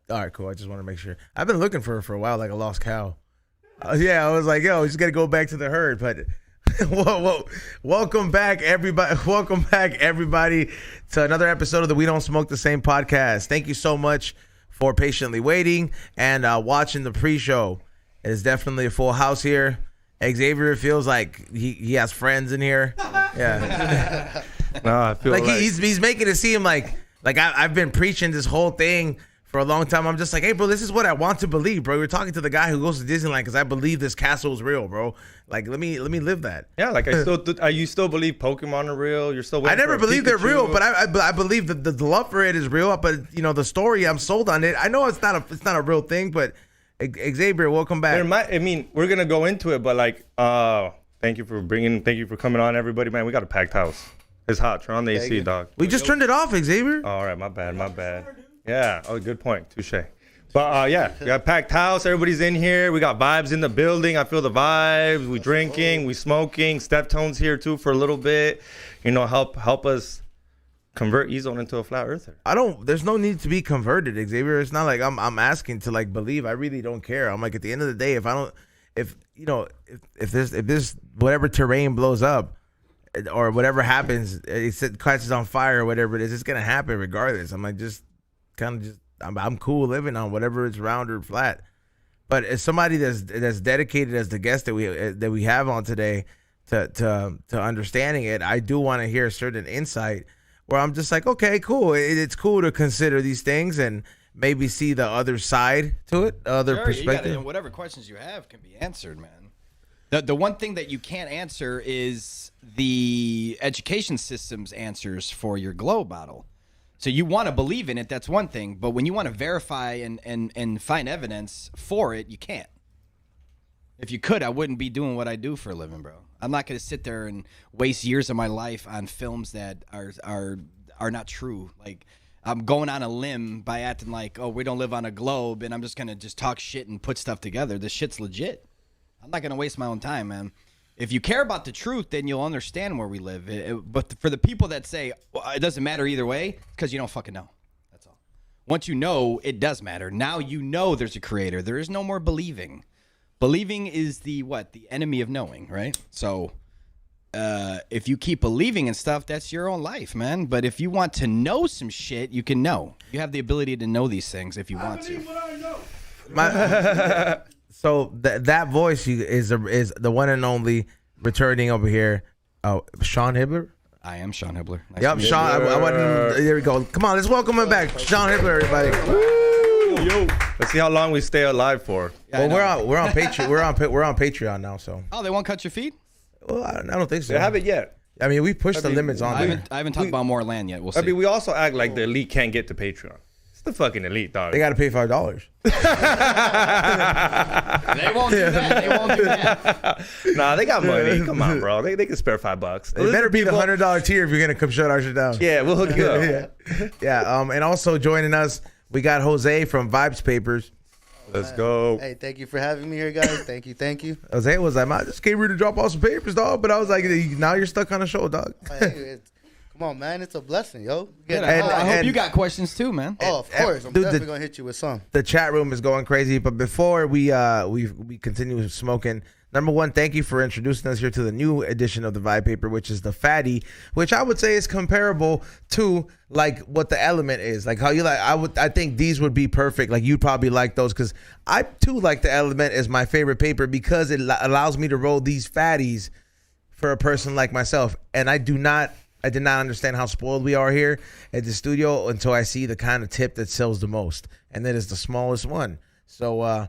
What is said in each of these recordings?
All right, cool. I just want to make sure. I've been looking for her for a while, like a lost cow. Yeah, I was like, yo, we just got to go back to the herd. But whoa. Welcome back, everybody. Welcome back, everybody, to another episode of the We Don't Smoke the Same podcast. Thank you so much for patiently waiting and watching the pre-show. It is definitely a full house here. Xavier feels like he has friends in here. Yeah. No, I feel like he's making it seem like I've been preaching this whole thing for a long time. I'm just like, hey, bro, this is what I want to believe, bro. We're talking to the guy who goes to Disneyland because I believe this castle is real, bro. Like, let me live that. Yeah, like you still believe Pokemon are real? You're still waiting I never for believe they're Pikachu. real, but I believe that the love for it is real. But the story, I'm sold on it. I know it's not a real thing, but Xavier, welcome back. We're gonna go into it, but thank you for coming on, everybody. Man, we got a packed house. It's hot. Turn on the AC, dog. We just turned it off, Xavier. All right, my bad. Yeah. Oh, good point. Touche. But yeah, we got a packed house. Everybody's in here. We got vibes in the building. I feel the vibes. We drinking. We smoking. Step Tone's here too for a little bit. Help us convert Ezone into a flat earther. There's no need to be converted, Xavier. It's not like I'm asking to believe. I really don't care. I'm like, at the end of the day, if this whatever terrain blows up or whatever happens, it catches on fire or whatever it is, it's gonna happen regardless. I'm like, I'm cool living on whatever is round or flat. But as somebody that's dedicated as the guest that we have on today to understanding it, I do want to hear a certain insight where I'm just like, okay, cool. It's cool to consider these things and maybe see the other side to it, perspective. Whatever questions you have can be answered, man. The one thing that you can't answer is the education system's answers for your glow bottle. So you want to believe in it, that's one thing. But when you want to verify and find evidence for it, you can't. If you could, I wouldn't be doing what I do for a living, bro. I'm not going to sit there and waste years of my life on films that are not true. Like, I'm going on a limb by acting like, oh, we don't live on a globe, and I'm just going to just talk shit and put stuff together. This shit's legit. I'm not going to waste my own time, man. If you care about the truth, then you'll understand where we live. But for the people that say, well, it doesn't matter either way, because you don't fucking know. That's all. Once you know, it does matter. Now you know there's a creator. There is no more believing. Believing is the enemy of knowing, right? So if you keep believing in stuff, that's your own life, man. But if you want to know some shit, you can know. You have the ability to know these things if you want to. What I know. So that voice is the one and only returning over here, Sean Hibbeler. I am Sean Hibbeler. Nice Yep, Sean. There we go. Come on, let's welcome him back, Sean Hibbeler, everybody. Yo. Let's see how long we stay alive for. Yeah, well, we're on Patreon. We're on Patreon now. So. Oh, they won't cut your feet? Well, I don't think so. They haven't yet. I mean, we pushed the limits on there. I haven't talked about more land yet. We'll see. I mean, we also act like the elite can't get to Patreon. It's the fucking elite, dog. They got to pay $5. They won't do that. Nah, they got money. Come on, bro. They can spare $5. It better be the $100 tier if you're gonna come shut our shit down. Yeah, we'll hook you up. Yeah. And also joining us, we got Jose from Vibes Papers. Let's go. Hey, thank you for having me here, guys. Thank you. Jose was like, I just came here to drop off some papers, dog. But I was like, now you're stuck on the show, dog. Come on, man. It's a blessing, yo. I hope you got questions too, man. Oh, of course. I'm definitely going to hit you with some. The chat room is going crazy. But before we continue smoking, number one, thank you for introducing us here to the new edition of the Vibe Paper, which is the Fatty, which I would say is comparable to like what the Element is. Like how you like, I think these would be perfect. Like you'd probably like those because I too like the Element as my favorite paper because it allows me to roll these fatties for a person like myself. And I did not understand how spoiled we are here at the studio until I see the kind of tip that sells the most, and that is the smallest one. So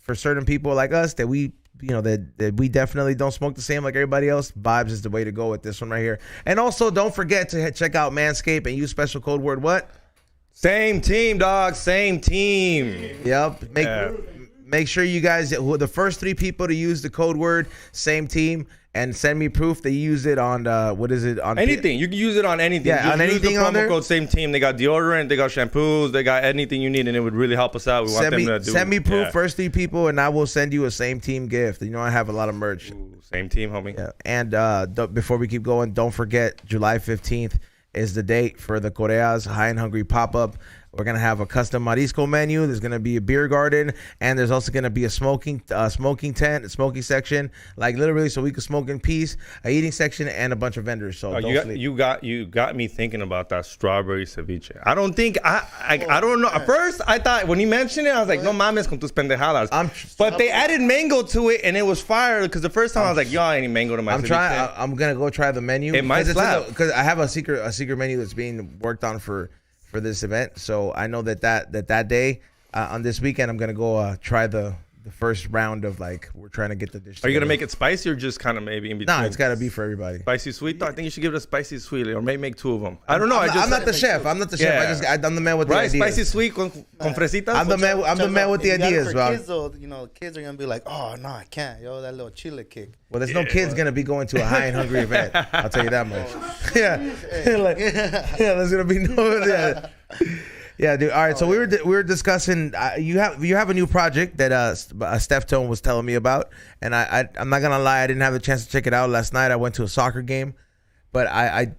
for certain people like us that we definitely don't smoke the same like everybody else, Vibes is the way to go with this one right here. And also don't forget to check out Manscaped and use special code word what? Same team, dog. Same team. Yep. Make sure you guys, the first 3 people to use the code word same team and send me proof they use it on what is it on anything. You can use it on anything. Yeah, on anything use the on there. Promo code same team. They got deodorant, they got shampoos, they got anything you need, and it would really help us out. We want them to do. Send me proof, first 3 people, and I will send you a same team gift. You know I have a lot of merch. Ooh, same team, homie. Yeah. And before we keep going, don't forget July 15th is the date for the Korea's High and Hungry pop-up. We're gonna have a custom marisco menu. There's gonna be a beer garden, and there's also gonna be a smoking tent, a smoking section, like literally, so we can smoke in peace. A eating section and a bunch of vendors. So you got me thinking about that strawberry ceviche. I don't think I don't know. At first, I thought when you mentioned it, I was like, no mames con tus pendejadas. But they added mango to it, and it was fire. Because the first time I was like, yo, I need mango to my ceviche. I'm gonna go try the menu. It might slap. Because I have a secret menu that's being worked on for this event. So I know that day on this weekend I'm gonna go try the first round of like we're trying to get the dish. Are you gonna make it spicy or just kind of maybe in between? Nah, it's gotta be for everybody. Spicy sweet. I think you should give it a spicy sweet, or maybe make 2 of them. I don't know. I'm not the chef. I'm the man with the ideas. Spicy sweet con fresitas. I'm the man with the ideas, bro. Kids, though, kids are gonna be like, oh no, I can't, yo, that little chili kick. Well, there's no kids gonna be going to a high and hungry event. I'll tell you that much. There's gonna be no. Yeah, dude. All right, so we were discussing. You have a new project that Steph Tone was telling me about, and I'm not gonna lie, I didn't have the chance to check it out last night. I went to a soccer game, but I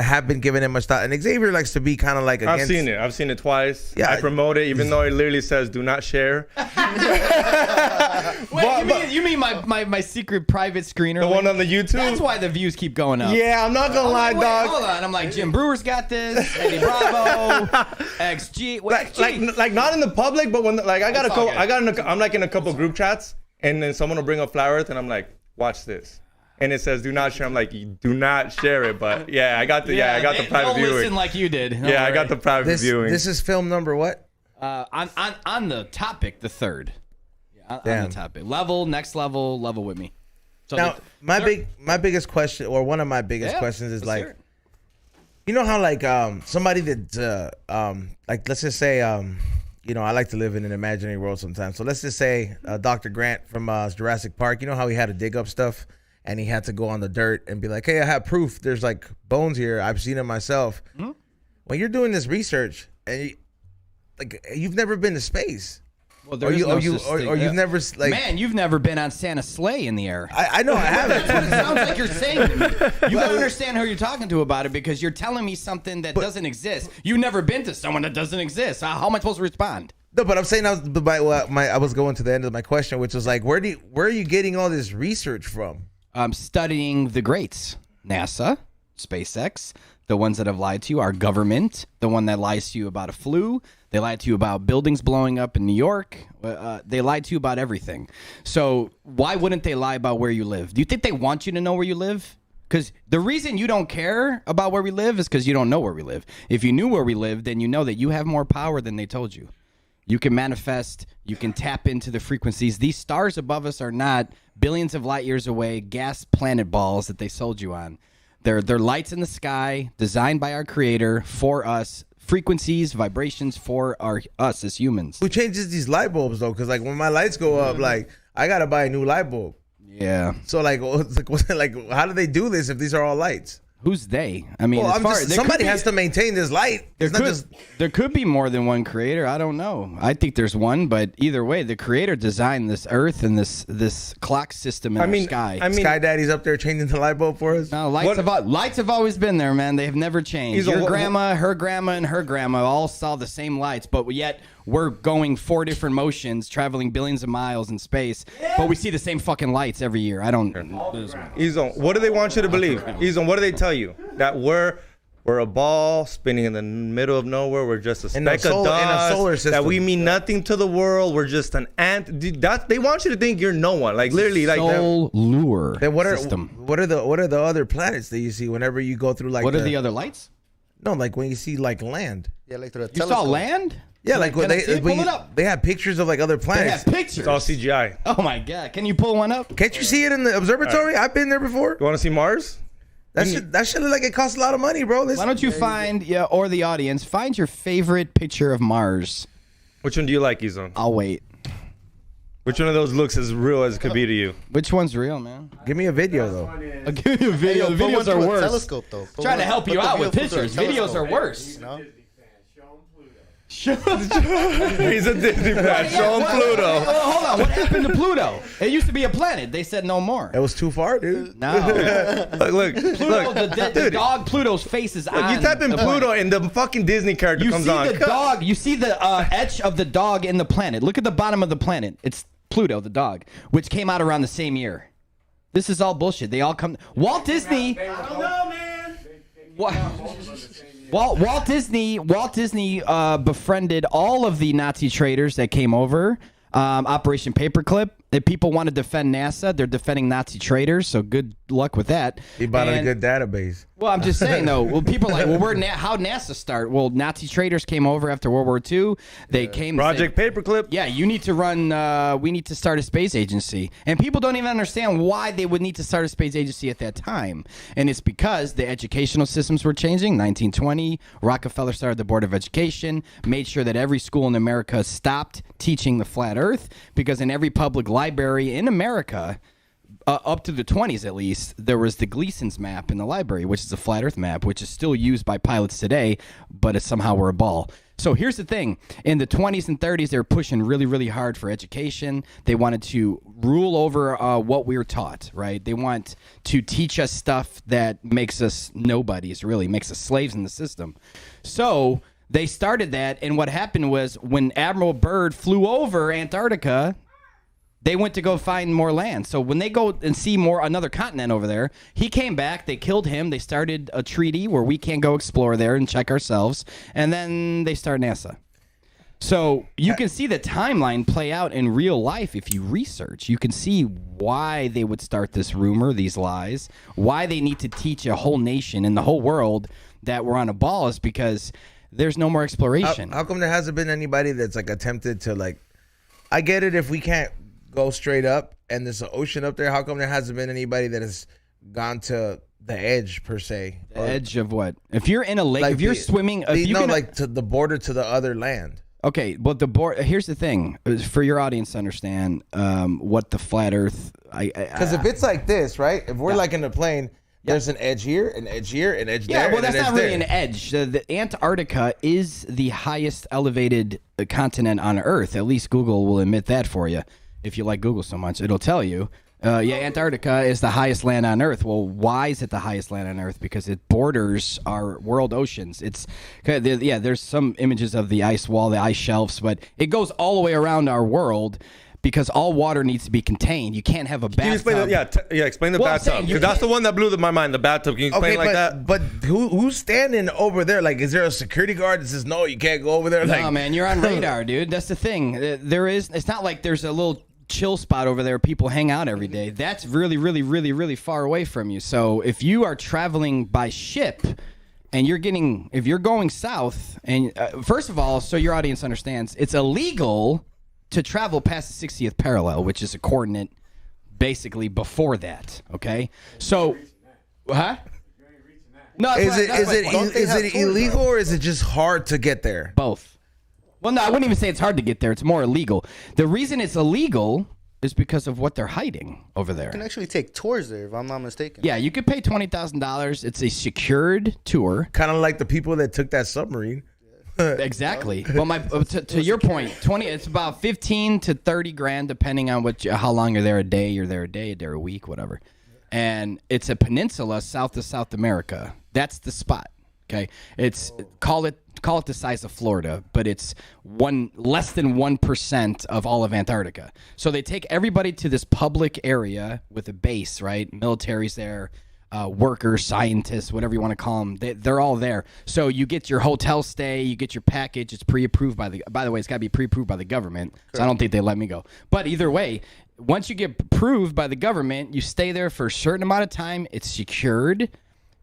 have been giving it much thought. And Xavier likes to be kind of like against. I've seen it twice. Yeah, I promote it, even though it literally says "do not share." Wait, you mean my secret private screener? The one on the YouTube. That's why the views keep going up. Yeah, I'm not gonna lie, dog. Hold on, I'm like Jim Brewer's got this. Eddie Bravo, XG. Like not in the public, but when I'm like in a couple group chats, and then someone will bring up Flat Earth, and I'm like, watch this. And it says do not share. I'm like, do not share it. But yeah, I got the private viewing. Listen like you did. I got the private viewing. This is film number what? On the topic, the third. On Damn. the topic, next level with me. So now my biggest question, or one of my biggest questions, is like, you know how like somebody that like let's just say I like to live in an imaginary world sometimes. So let's just say Dr. Grant from Jurassic Park. You know how he had to dig up stuff. And he had to go on the dirt and be like, hey, I have proof. There's like bones here. I've seen it myself. Mm-hmm. When you're doing this research and you've never been to space. Well, you've never like. Man, you've never been on Santa's sleigh in the air. I know I haven't. That's what it sounds like you're saying to me. You gotta understand who you're talking to about it, because you're telling me something that doesn't exist. You've never been to someone that doesn't exist. How am I supposed to respond? No, but I'm saying I was going to the end of my question, which was like, where are you getting all this research from? Studying the greats, NASA, SpaceX, the ones that have lied to you, our government, the one that lies to you about a flu. They lied to you about buildings blowing up in New York. They lied to you about everything. So why wouldn't they lie about where you live? Do you think they want you to know where you live? Because the reason you don't care about where we live is because you don't know where we live. If you knew where we live, then you know that you have more power than they told you. You can manifest. You can tap into the frequencies. These stars above us are not billions of light years away, gas planet balls that they sold you on. They're lights in the sky, designed by our creator for us. Frequencies, vibrations for us as humans. Who changes these light bulbs though? Because like when my lights go up, like I gotta buy a new light bulb. Yeah. So like how do they do this if these are all lights? Who's they? I mean, somebody has to maintain this light. There could be more than one creator. I don't know. I think there's one, but either way, the creator designed this earth and this clock system in the sky. Sky Daddy's up there changing the light bulb for us. No, lights have always been there, man. They have never changed. Your grandma, her grandma, and her grandma all saw the same lights, but yet we're going 4 different motions, traveling billions of miles in space, but we see the same fucking lights every year. I don't. Izon, what do they want you to believe? Izon, what do they tell you? That we're a ball spinning in the middle of nowhere. We're just a speck of dust. In a solar system. That we mean nothing to the world. We're just an ant. They want you to think you're no one. Like literally, like soul lure. Then what are the other planets that you see whenever you go through like? What are the other lights? No, like when you see like land. Yeah, like through the You saw land? Yeah, like when they have pictures of like other planets. They have pictures. It's all CGI. Oh my god! Can you pull one up? Can't you see it in the observatory? I've been there before. You want to see Mars? That shit look like it costs a lot of money, bro. Why don't you or the audience, find your favorite picture of Mars? Which one do you like, Izon? I'll wait. Which one of those looks as real as it could be to you? Which one's real, man? Give me a video though. I'll give you a video. The videos are worse. Telescope though. Trying to help you out with pictures. Videos are worse. You know? He's a Disney fan. Show him Pluto. Hold on. What happened to Pluto? It used to be a planet. They said no more. It was too far, dude. No. Look. The dog Pluto's face is on. You type in the Pluto planet. and the fucking Disney character comes on. You see the etch of the dog in the planet. Look at the bottom of the planet. It's Pluto, the dog, which came out around the same year. This is all bullshit. They all come. Walt Disney. I don't know, man. Walt Disney befriended all of the Nazi traitors that came over. Operation Paperclip. If people want to defend NASA, they're defending Nazi traitors. So good luck with that. He bought a good database. Well, I'm just saying though. Well, people are like, well, how'd NASA start? Well, Nazi traitors came over after World War II. They came. Project Paperclip. Yeah, you need to run. We need to start a space agency, and people don't even understand why they would need to start a space agency at that time. And it's because the educational systems were changing. 1920, Rockefeller started the Board of Education, made sure that every school in America stopped teaching the flat Earth, because in every public library in America, up to the 20s at least, there was the Gleason's map in the library, which is a flat Earth map, which is still used by pilots today, but it's somehow we're a ball. So here's the thing. In the 20s and 30s, they were pushing really, really hard for education. They wanted to rule over what we were taught, right? They want to teach us stuff that makes us nobodies, really, makes us slaves in the system. So they started that, and what happened was when Admiral Byrd flew over Antarctica, they went to go find more land. So when they go and see another continent over there, he came back, they killed him, they started a treaty where we can't go explore there and check ourselves, and then they start NASA. So you can see the timeline play out in real life if you research. You can see why they would start this rumor, these lies, why they need to teach a whole nation and the whole world that we're on a ball is because there's no more exploration. How come there hasn't been anybody that's like attempted to like? I get it if we can't go straight up and there's an ocean up there. How come there hasn't been anybody that has gone to the edge per se? The edge of what? If you're in a lake, like if you're swimming, like to the border to the other land. Okay, but here's the thing for your audience to understand what the flat Earth. Because if it's like this, right? If we're like in a plane. There's an edge here, an edge here, an edge there. Yeah, well, that's not really an edge. The Antarctica is the highest elevated continent on Earth. At least Google will admit that for you. If you like Google so much, it'll tell you. Antarctica is the highest land on Earth. Well, why is it the highest land on Earth? Because it borders our world oceans. There's some images of the ice wall, the ice shelves, but it goes all the way around our world. Because all water needs to be contained. You can't have a bathtub. Can you explain explain the bathtub. Because that's the one that blew my mind, the bathtub. Can you explain that? But who's standing over there? Like, is there a security guard that says, no, you can't go over there? Like, no, man, you're on radar, dude. That's the thing. It's not like there's a little chill spot over there people hang out every day. That's really, really, really, really far away from you. So if you are traveling by ship and if you're going south, and first of all, so your audience understands, it's illegal to travel past the 60th parallel, which is a coordinate basically before that, okay? So, huh? No, is it illegal or is it just hard to get there? Both. Well, no, I wouldn't even say it's hard to get there. It's more illegal. The reason it's illegal is because of what they're hiding over there. You can actually take tours there, if I'm not mistaken. Yeah, you could pay $20,000. It's a secured tour. Kind of like the people that took that submarine. Exactly. Well, to your point, it's about 15 to 30 grand depending on how long you're there. A day, you're there a week, whatever. And it's a peninsula south of South America. That's the spot. Okay, it's call it the size of Florida, but it's less than 1% of all of Antarctica. So they take everybody to this public area with a base, right? Military's there. Workers, scientists, whatever you want to call them, they're all there. So you get your hotel stay, you get your package. It's pre-approved by the way, it's got to be pre-approved by the government. So I don't think they let me go. But either way, once you get approved by the government, you stay there for a certain amount of time. It's secured.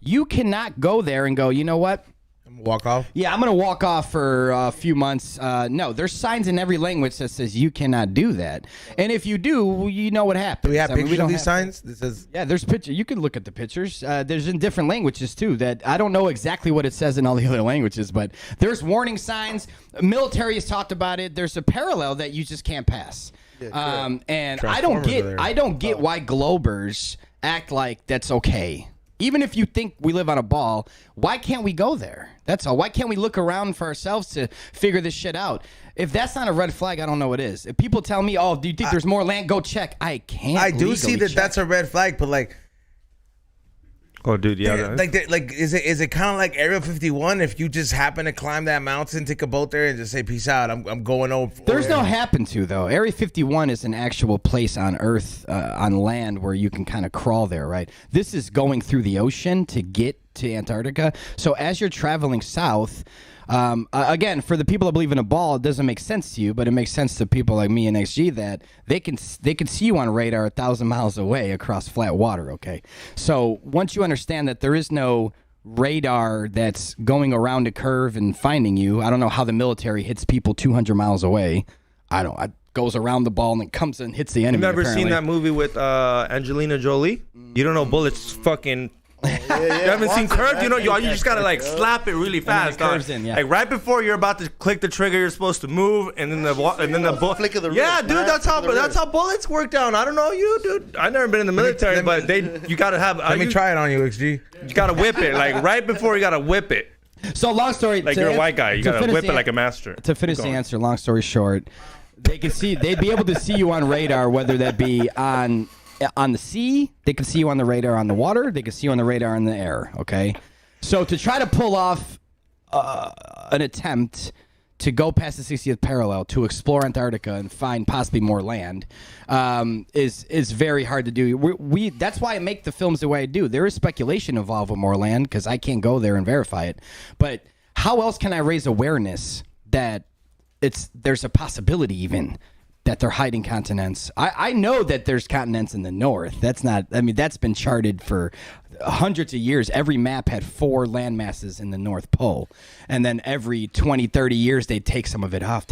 You cannot go there and go, you know what? Walk off? Yeah, I'm going to walk off for a few months. No, there's signs in every language that says you cannot do that. And if you do, you know what happens. Do we have pictures of these signs? That says... Yeah, there's pictures. You can look at the pictures. There's in different languages, too, that I don't know exactly what it says in all the other languages, but there's warning signs. Military has talked about it. There's a parallel that you just can't pass. Yeah, and I don't get why Globers act like that's okay. Even if you think we live on a ball, why can't we go there? That's all. Why can't we look around for ourselves to figure this shit out? If that's not a red flag, I don't know what is. If people tell me, "Oh, do you think there's more land?" Go check. I can't. I do see that check. that's a red flag, but like, Oh, dude, yeah. like is it kind of like Area 51? If you just happen to climb that mountain, take a boat there, and just say peace out, I'm going over. There's no happen to though. Area 51 is an actual place on Earth, on land where you can kind of crawl there, right? This is going through the ocean to get to Antarctica. So as you're traveling south. Again, for the people that believe in a ball, it doesn't make sense to you, but it makes sense to people like me and XG that they can see you on radar 1,000 miles away across flat water. Okay, so once you understand that there is no radar that's going around a curve and finding you, I don't know how the military hits people 200 miles away. It goes around the ball and then comes and hits the enemy. You've never apparently. seen that movie with Angelina Jolie? You don't know bullets fucking. You haven't seen Curved? You know, you just gotta like slap it really fast. curves in, yeah. Like right before you're about to click the trigger, you're supposed to move, and then the flick of the wrist. Yeah, dude, Man, that's how bullets work down. I don't know you, dude. I've never been in the military, but you gotta have. Let me try it on you, XG. You gotta whip it like right before you gotta whip it. So long story. Like you're a white guy, you gotta whip it like a master. To finish the answer, long story short, they'd be able to see you on radar, whether that be on the sea, they can see you on the radar on the water, they can see you on the radar in the air, okay? So to try to pull off an attempt to go past the 60th parallel to explore Antarctica and find possibly more land is very hard to do. That's why I make the films the way I do. There is speculation involved with more land because I can't go there and verify it. But how else can I raise awareness that there's a possibility even that they're hiding continents? I know that there's continents in the north. That's been charted for hundreds of years. Every map had 4 land masses in the North Pole. And then every 20, 30 years, they'd take some of it off.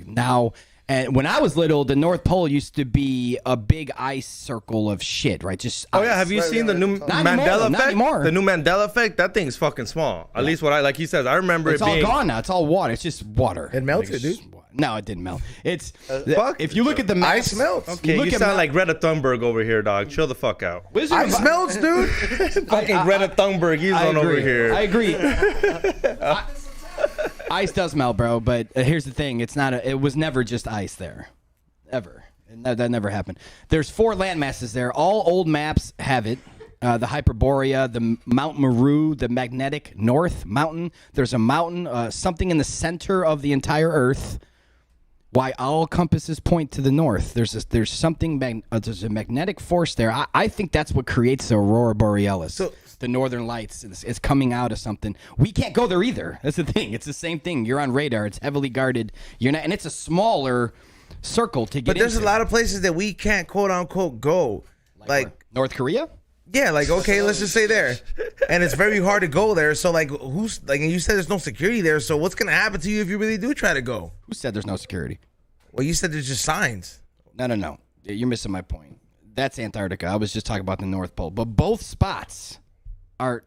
Now, and when I was little, the North Pole used to be a big ice circle of shit, right? Just ice. Oh yeah, have you seen the new Mandela effect? Not anymore. The new Mandela effect? That thing's fucking small. At least like he says, I remember it's it being. It's all gone now. It's all water. It's just water. It melted, dude. No, it didn't melt. It's fuck. If you look at the maps, ice melts. Okay, you sound like Greta Thunberg over here, dog. Chill the fuck out. Ice melts, dude. Fucking Greta Thunberg, he's on over here. I agree. Ice does melt, bro. But here's the thing: it was never just ice there, ever. That never happened. There's 4 land masses there. All old maps have it. The Hyperborea, the Mount Meru, the Magnetic North Mountain. There's a mountain, something in the center of the entire Earth. Why all compasses point to the north. There's something. There's a magnetic force there. I think that's what creates the aurora borealis. So, the northern lights is coming out of something. We can't go there either. That's the thing. It's the same thing. You're on radar. It's heavily guarded. You're not, and it's a smaller circle to get. But there's into. a lot of places that we can't quote unquote go, like North Korea. Yeah, like okay, let's just say there, and it's very hard to go there. So like, and you said there's no security there. So what's gonna happen to you if you really do try to go? Who said there's no security? Well, you said there's just signs. No. You're missing my point. That's Antarctica. I was just talking about the North Pole. But both spots are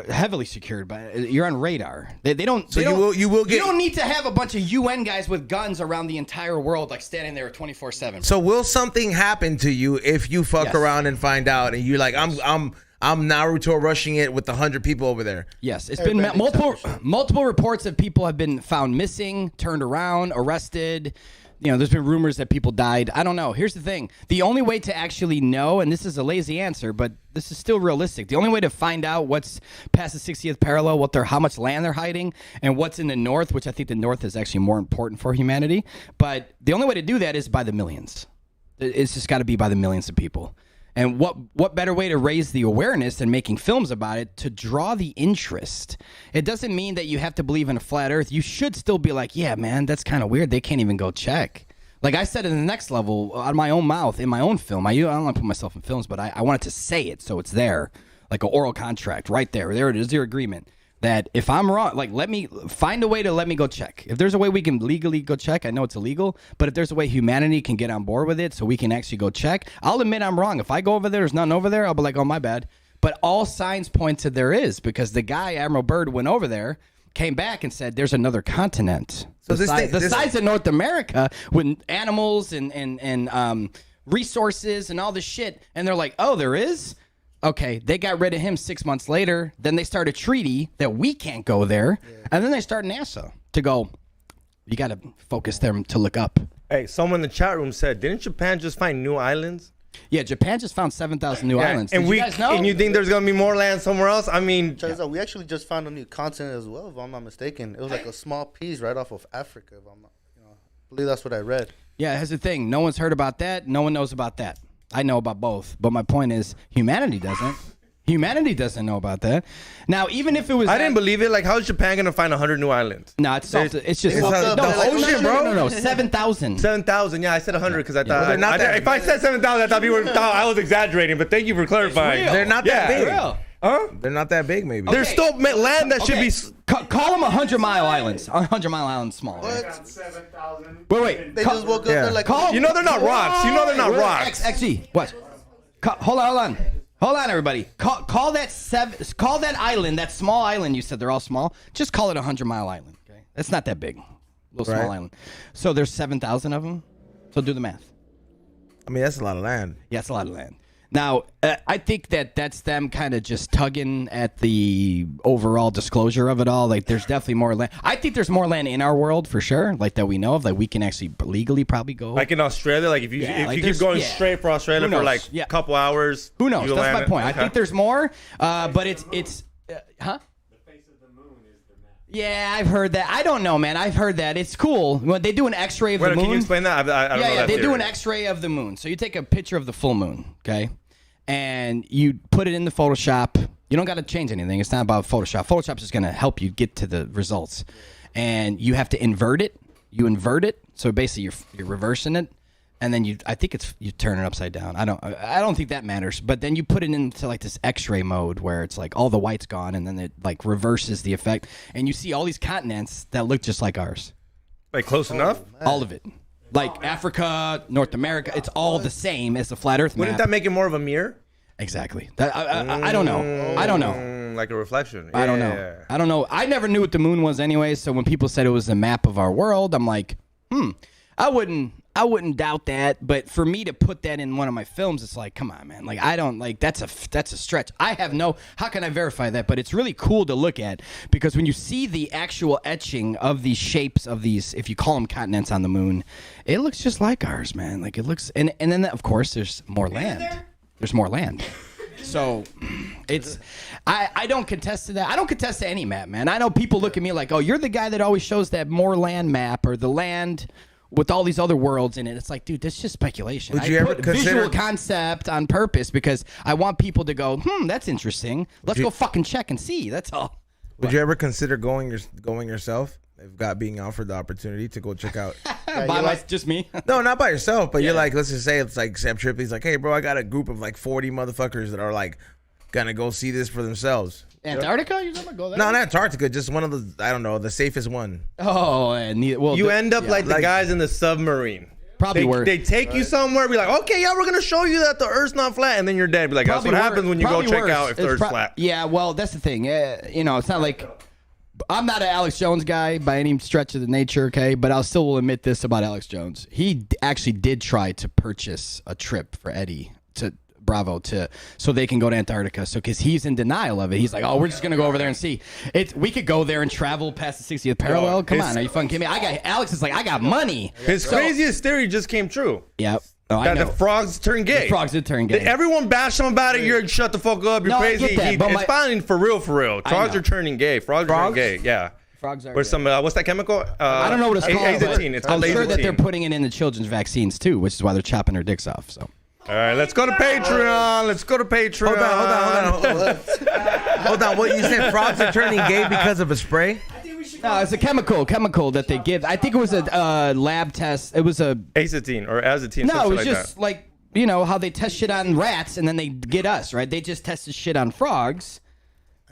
heavily secured. But you're on radar. They don't. So you will get. You don't need to have a bunch of UN guys with guns around the entire world, like standing there 24/7. So will something happen to you if you fuck around and find out, and you're like, I'm Naruto rushing it with 100 people over there? Yes, it's been multiple reports that people have been found missing, turned around, arrested. There's been rumors that people died. I don't know. Here's the thing. The only way to actually know, and this is a lazy answer, but this is still realistic. The only way to find out what's past the 60th parallel, how much land they're hiding, and what's in the north, which I think the north is actually more important for humanity. But the only way to do that is by the millions. It's just got to be by the millions of people. And what better way to raise the awareness than making films about it to draw the interest? It doesn't mean that you have to believe in a flat earth. You should still be like, yeah, man, that's kind of weird. They can't even go check. Like I said in the next level, out of my own mouth, in my own film. I don't want to put myself in films, but I wanted to say it so it's there. Like an oral contract right there. There it is, your agreement. That if I'm wrong, like let me find a way to let me go check. If there's a way we can legally go check, I know it's illegal, but if there's a way humanity can get on board with it so we can actually go check, I'll admit I'm wrong. If I go over there, there's nothing over there, I'll be like, oh, my bad. But all signs point to there is, because the guy, Admiral Byrd, went over there, came back and said there's another continent. So the size of North America with animals and resources and all this shit. And they're like, oh, there is? Okay, they got rid of him 6 months later. Then they start a treaty that we can't go there. And then they start NASA to go, you got to focus them to look up. Hey, someone in the chat room said, didn't Japan just find new islands? Yeah, Japan just found 7,000 new islands. And Did you guys know? And you think there's going to be more land somewhere else? I mean, Turns out we actually just found a new continent as well, if I'm not mistaken. It was like a small piece right off of Africa, if I'm not, I believe that's what I read. Yeah, here's the thing. No one's heard about that. No one knows about that. I know about both. But my point is, humanity doesn't. Humanity doesn't know about that. Now, even if it was... I didn't believe it. Like, how is Japan going to find 100 new islands? No, it's just... the ocean, bro. No, 7,000. 7,000. Yeah, I said 100 because I thought... they're not that if I said 7,000, I thought people thought I was exaggerating. But thank you for clarifying. real. They're not that big. Real. Huh? They're not that big, maybe. There's still land that should be... Call them 100-mile islands. 100-mile islands small. What? 7,000. Wait. They just woke up there like... Call- You know they're not rocks. You know they're not rocks. XG. What? Hold on. Hold on, everybody. Call that island, that small island. You said they're all small. Just call it a 100-mile island. Okay, that's not that big. Little small island. So there's 7,000 of them. So do the math. I mean, that's a lot of land. Yeah, it's a lot of land. Now, I think that's them kind of just tugging at the overall disclosure of it all. Like, there's definitely more land. I think there's more land in our world for sure, like that we know of. Like, we can actually legally probably go. Like in Australia, like if you like keep there's- going yeah. straight for Australia Who for knows? like Yeah. a couple hours. Who knows? you That's land my it. point. I Okay. think there's more, but it's huh? The face of the moon is the map. Yeah, I've heard that. I don't know, man. I've heard that. It's cool. When they do an X-ray of Wait, the moon. can you explain that? I don't know Yeah, that they do theory. an X-ray of the moon. So you take a picture of the full moon, okay, and you put it in the Photoshop. You don't got to change anything. It's not about Photoshop. Photoshop's just going to help you get to the results, and you have to invert it. You invert it, so basically you're reversing it, and then you turn it upside down. I don't think that matters. But then you put it into like this X-ray mode where it's like all the white's gone, and then it like reverses the effect, and you see all these continents that look just like ours. Like close enough? All of it. Like Africa, North America, it's all the same as the flat Earth map. Wouldn't that make it more of a mirror? Exactly. I don't know. I don't know. Like a reflection. I don't know. Yeah. I don't know. I never knew what the moon was anyway, so when people said it was the map of our world, I'm like, I wouldn't doubt that, but for me to put that in one of my films, it's like, come on, man. Like, I don't, like, that's a stretch. I have no, how can I verify that? But it's really cool to look at because when you see the actual etching of these shapes of these, if you call them continents on the moon, it looks just like ours, man. Like, it looks, and then, of course, there's more land. There's more land. So it's, I don't contest to that. I don't contest to any map, man. I know people look at me like, oh, you're the guy that always shows that more land map or the land with all these other worlds in it. It's like, dude, that's just speculation. Would you ever put consider- visual concept on purpose because I want people to go, that's interesting. Let's go fucking check and see. That's all. Would you ever consider going yourself? If being offered the opportunity to go check out. Just me. No, not by yourself, but you're like, let's just say it's like Sam Tripley's like, hey, bro, I got a group of like 40 motherfuckers that are like gonna go see this for themselves. Antarctica? You're gonna go there? No, not Antarctica, just one of the, I don't know, the safest one. Oh, and well, You end up like the guys in the submarine. Probably worse. They take you somewhere, be like, okay, yeah, we're going to show you that the Earth's not flat. And then you're dead. Be like, that's what happens when you go check out if the Earth's flat. Yeah, well, that's the thing. It's not like I'm not an Alex Jones guy by any stretch of the nature, okay? But I still will admit this about Alex Jones. He actually did try to purchase a trip for Eddie to Bravo so they can go to Antarctica. So because he's in denial of it, he's like, "Oh, we're just gonna go over there and see it. We could go there and travel past the 60th parallel. Come on, are you fucking kidding me? Alex is like, I got money. His craziest theory just came true. Yep. Oh, I That know. the frogs turn gay. The frogs did turn gay. Everyone bashed him about it. You're shut the fuck up. You're No, I crazy. get that, but It's finally for real, for real. Frogs know. are turning gay. Frogs are turning gay. Yeah. Frogs are. Where's some? What's that chemical? I don't know what it's called. but Azatine. It's I'm called sure that they're azatine. putting it in the children's vaccines too, which is why they're chopping their dicks off. So. All right, let's go to Patreon. Let's go to Patreon. Hold on. Hold on. What you said? Frogs are turning gay because of a spray? No, it's a chemical that they give. I think it was a lab test. It was a Azatine or azatine. no. It something was like just that. like how they test shit on rats and then they get us right. They just tested shit on frogs,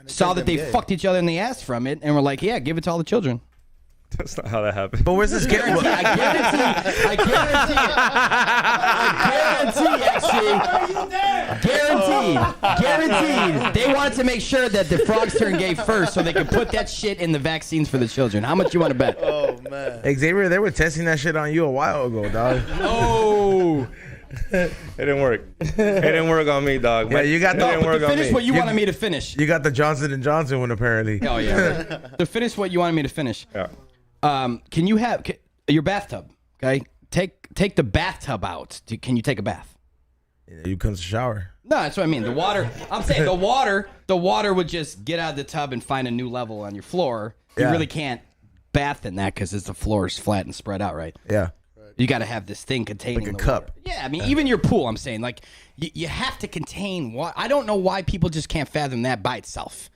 saw that they fucked each other in the ass from it, and were like, yeah, give it to all the children. That's not how that happened. But where's this getting? I guarantee. They wanted to make sure that the frogs turn gay first, so they could put that shit in the vaccines for the children. How much you want to bet? Oh man. Xavier, they were testing that shit on you a while ago, dog. Oh, It didn't work. It didn't work on me, dog. Yeah, you got it the- didn't work on Finish me. what you wanted me to finish. You got the Johnson & Johnson one apparently. Oh yeah. To finish what you wanted me to finish. Yeah. Can you have your bathtub? Okay, take the bathtub out. Can you take a bath? You comes to shower. No, that's what I mean. The water. I'm saying the water would just get out of the tub and find a new level on your floor. You Yeah. really can't bath in that because the floor is flat and spread out, right? Yeah. You got to have this thing containing Like a the cup. water. Yeah, I mean, even your pool. I'm saying, like, you have to contain water. I don't know why people just can't fathom that by itself.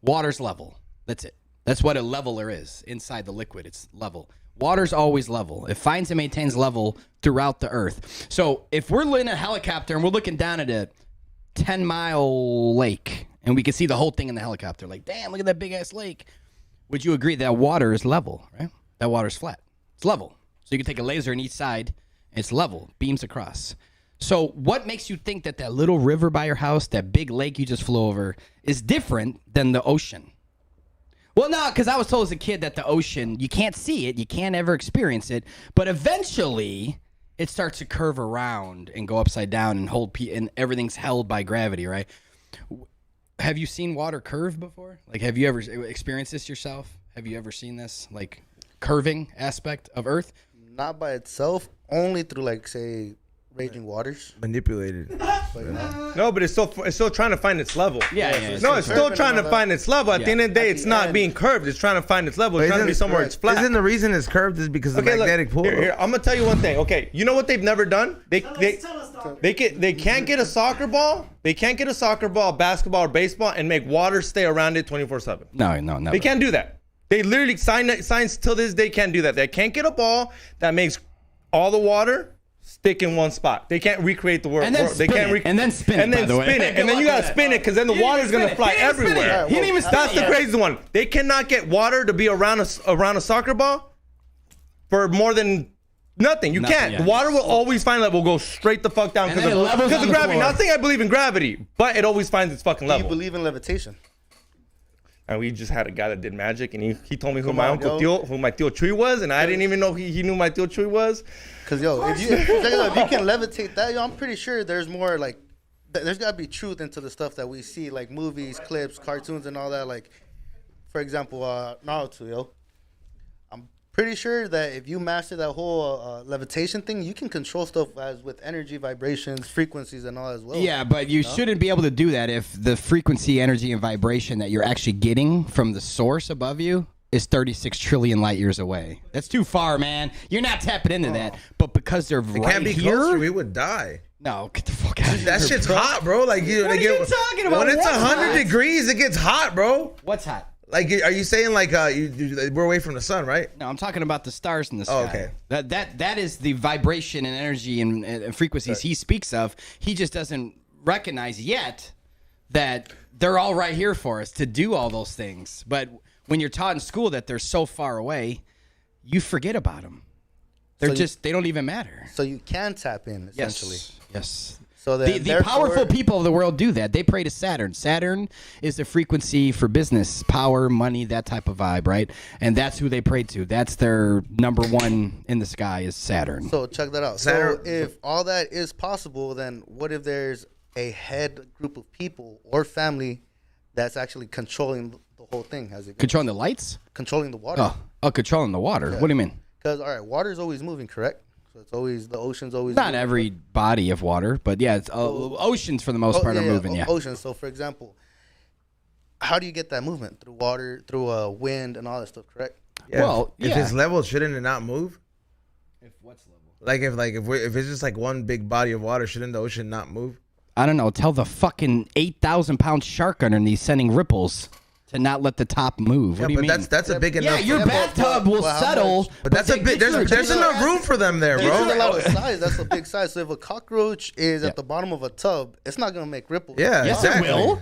Water's level. That's it. That's what a leveler is inside the liquid. It's level. Water's always level. It finds and maintains level throughout the earth. So if we're in a helicopter and we're looking down at a 10-mile lake and we can see the whole thing in the helicopter, like, damn, look at that big ass lake. Would you agree that water is level, right? That water's flat. It's level. So you can take a laser on each side, and it's level, beams across. So what makes you think that that little river by your house, that big lake you just flew over, is different than the ocean? Well, no, because I was told as a kid that the ocean, you can't see it, you can't ever experience it, but eventually it starts to curve around and go upside down and and everything's held by gravity, right? Have you seen water curve before? Like, have you ever experienced this yourself? Have you ever seen this, like, curving aspect of Earth? Not by itself, only through, like, say, raging waters. Manipulated. But, you know, No, but it's still trying to find its level. Yeah. No, it's still curving trying and to all find its level. At the end of the day, At it's the not end. being curved. It's trying to find its level. It's trying to be somewhere it's flat. Isn't the reason it's curved is because of the Okay, look, magnetic pull? here, I'm gonna tell you one thing. Okay, you know what they've never done? They Tell us, Doc. they can't get a soccer ball. They can't get a soccer ball, basketball, or baseball, and make water stay around it 24/7. No, never. They can't do that. They literally science till this day can't do that. They can't get a ball that makes all the water stick in one spot. They can't recreate the world. And then they spin can't it. And then spin it, And then by the way. spin it. Good And then you luck gotta with spin it because then the water's gonna fly everywhere. He didn't even spin That's it the yet. crazy one. They cannot get water to be around a soccer ball for more than nothing. You Nothing, can't. yeah. The water will always find that will go straight the fuck down And because then it levels of on the gravity. floor. Not saying I believe in gravity, but it always finds its fucking do you level. believe in levitation? And we just had a guy that did magic, and he told me who Come my on, uncle yo. Tio, who my Tio Chuy was, and I didn't even know he knew my Tio Chuy was. Because, yo, if you can levitate that, yo, I'm pretty sure there's more, like, there's got to be truth into the stuff that we see, like movies, clips, cartoons, and all that. Like, for example, Naruto, yo. I'm pretty sure that if you master that whole levitation thing, you can control stuff as with energy, vibrations, frequencies, and all as well. Yeah, but you shouldn't be able to do that if the frequency, energy, and vibration that you're actually getting from the source above you is 36 trillion light years away. That's too far, man. You're not tapping into that. But because they're It right can't be here, closer. We would die. no, get the fuck out of here. That shit's hot, bro. Like What are you talking about? When it's What's 100 hot? degrees, it gets hot, bro. What's hot? Like, are you saying like we're away from the sun, right? No, I'm talking about the stars in the sky. Oh, okay. That is the vibration and energy and frequencies he speaks of. He just doesn't recognize yet that they're all right here for us to do all those things. But when you're taught in school that they're so far away, you forget about them. They're they don't even matter. So you can tap in, essentially. Yes. So then, The powerful people of the world do that. They pray to Saturn. Saturn is the frequency for business, power, money, that type of vibe, right? And that's who they pray to. That's their number one in the sky is Saturn. So check that out. Saturn- So if all that is possible, then what if there's a head group of people or family that's actually controlling the whole thing? As it goes? Controlling the lights? Controlling the water. Oh, controlling the water. What do you mean? Because, all right, water is always moving, correct? So it's always, the ocean's always Not moving. every body of water, but yeah, it's, oceans for the most part are moving. Yeah. Oceans. So, for example, how do you get that movement? Through water, through wind, and all that stuff, correct? Yeah. Well, if yeah. it's level, shouldn't it not move? If what's level? Like if it's just like one big body of water, shouldn't the ocean not move? I don't know. Tell the fucking 8,000-pound shark underneath sending ripples to not let the top move. What Yeah, do you but mean? that's a big Yeah, enough. your but- bathtub will but how settle. much? But that's a big. There's enough room for them there, There's a bro. lot of size. That's a big size. So if a cockroach is at the bottom of a tub, it's not gonna make ripples. Yeah, Yes, exactly. it will.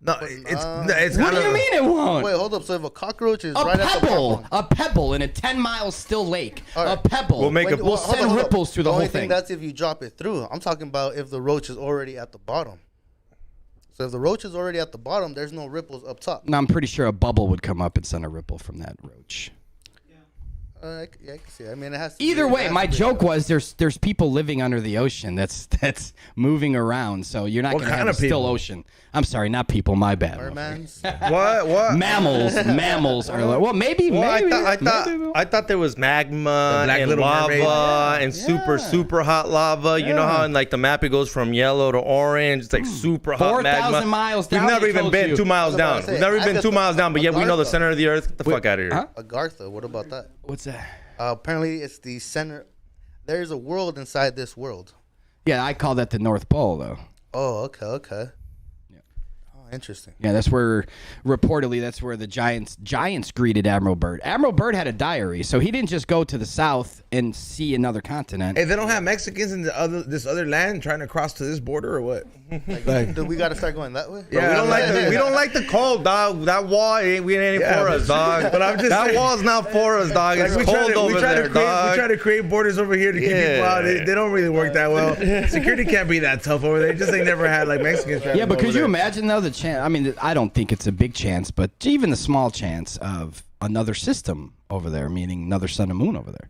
No, it's What do kinda- you mean it won't? Wait, hold up. So if a cockroach is A right at the pebble, bottom, a pebble in a 10-mile still lake. All right. A pebble We'll make a- will hold send up. ripples through the whole only thing. That's if you drop it through. I'm talking about if the roach is already at the bottom. So if the roach is already at the bottom, there's no ripples up top. No, I'm pretty sure a bubble would come up and send a ripple from that roach. Yeah, I can see it. I mean, it has to Either be, way, my joke was there's people living under the ocean that's moving around, so you're not What going to kind have a of still people? ocean. I'm sorry, not people. My bad. mermans. What? Mammals are like, well, maybe. I thought there was magma Black and Little lava Mermaid. and super hot lava. You know how in like the map it goes from yellow to orange. It's like super hot magma. 4,000 miles down, We've never they even told been you. 2 miles That's what I down. was We've saying. never been 2 miles down, but yet we know the Agartha. center of the earth. Get the fuck out of here. Huh? Agartha. What about that? What's that? Apparently, it's the center. There's a world inside this world. Yeah, I call that the North Pole, though. Oh, okay. Oh, interesting. Yeah, that's where reportedly the giants greeted Admiral Byrd. Admiral Byrd had a diary, so he didn't just go to the south and see another continent. Hey, they don't have Mexicans in this other land trying to cross to this border or what? Do we got to start going that way? Yeah, We don't like the cold, dog. That wall ain't for us, dog. But I'm just that saying- wall's not for us, dog. It's cold over there, dog. We try to create borders over here to keep people out. They don't really work that well. Security can't be that tough over there. Just ain't never had like Mexicans. Yeah, but could you imagine though the chance? I mean, I don't think it's a big chance, but even the small chance of another system over there, meaning another sun and moon over there.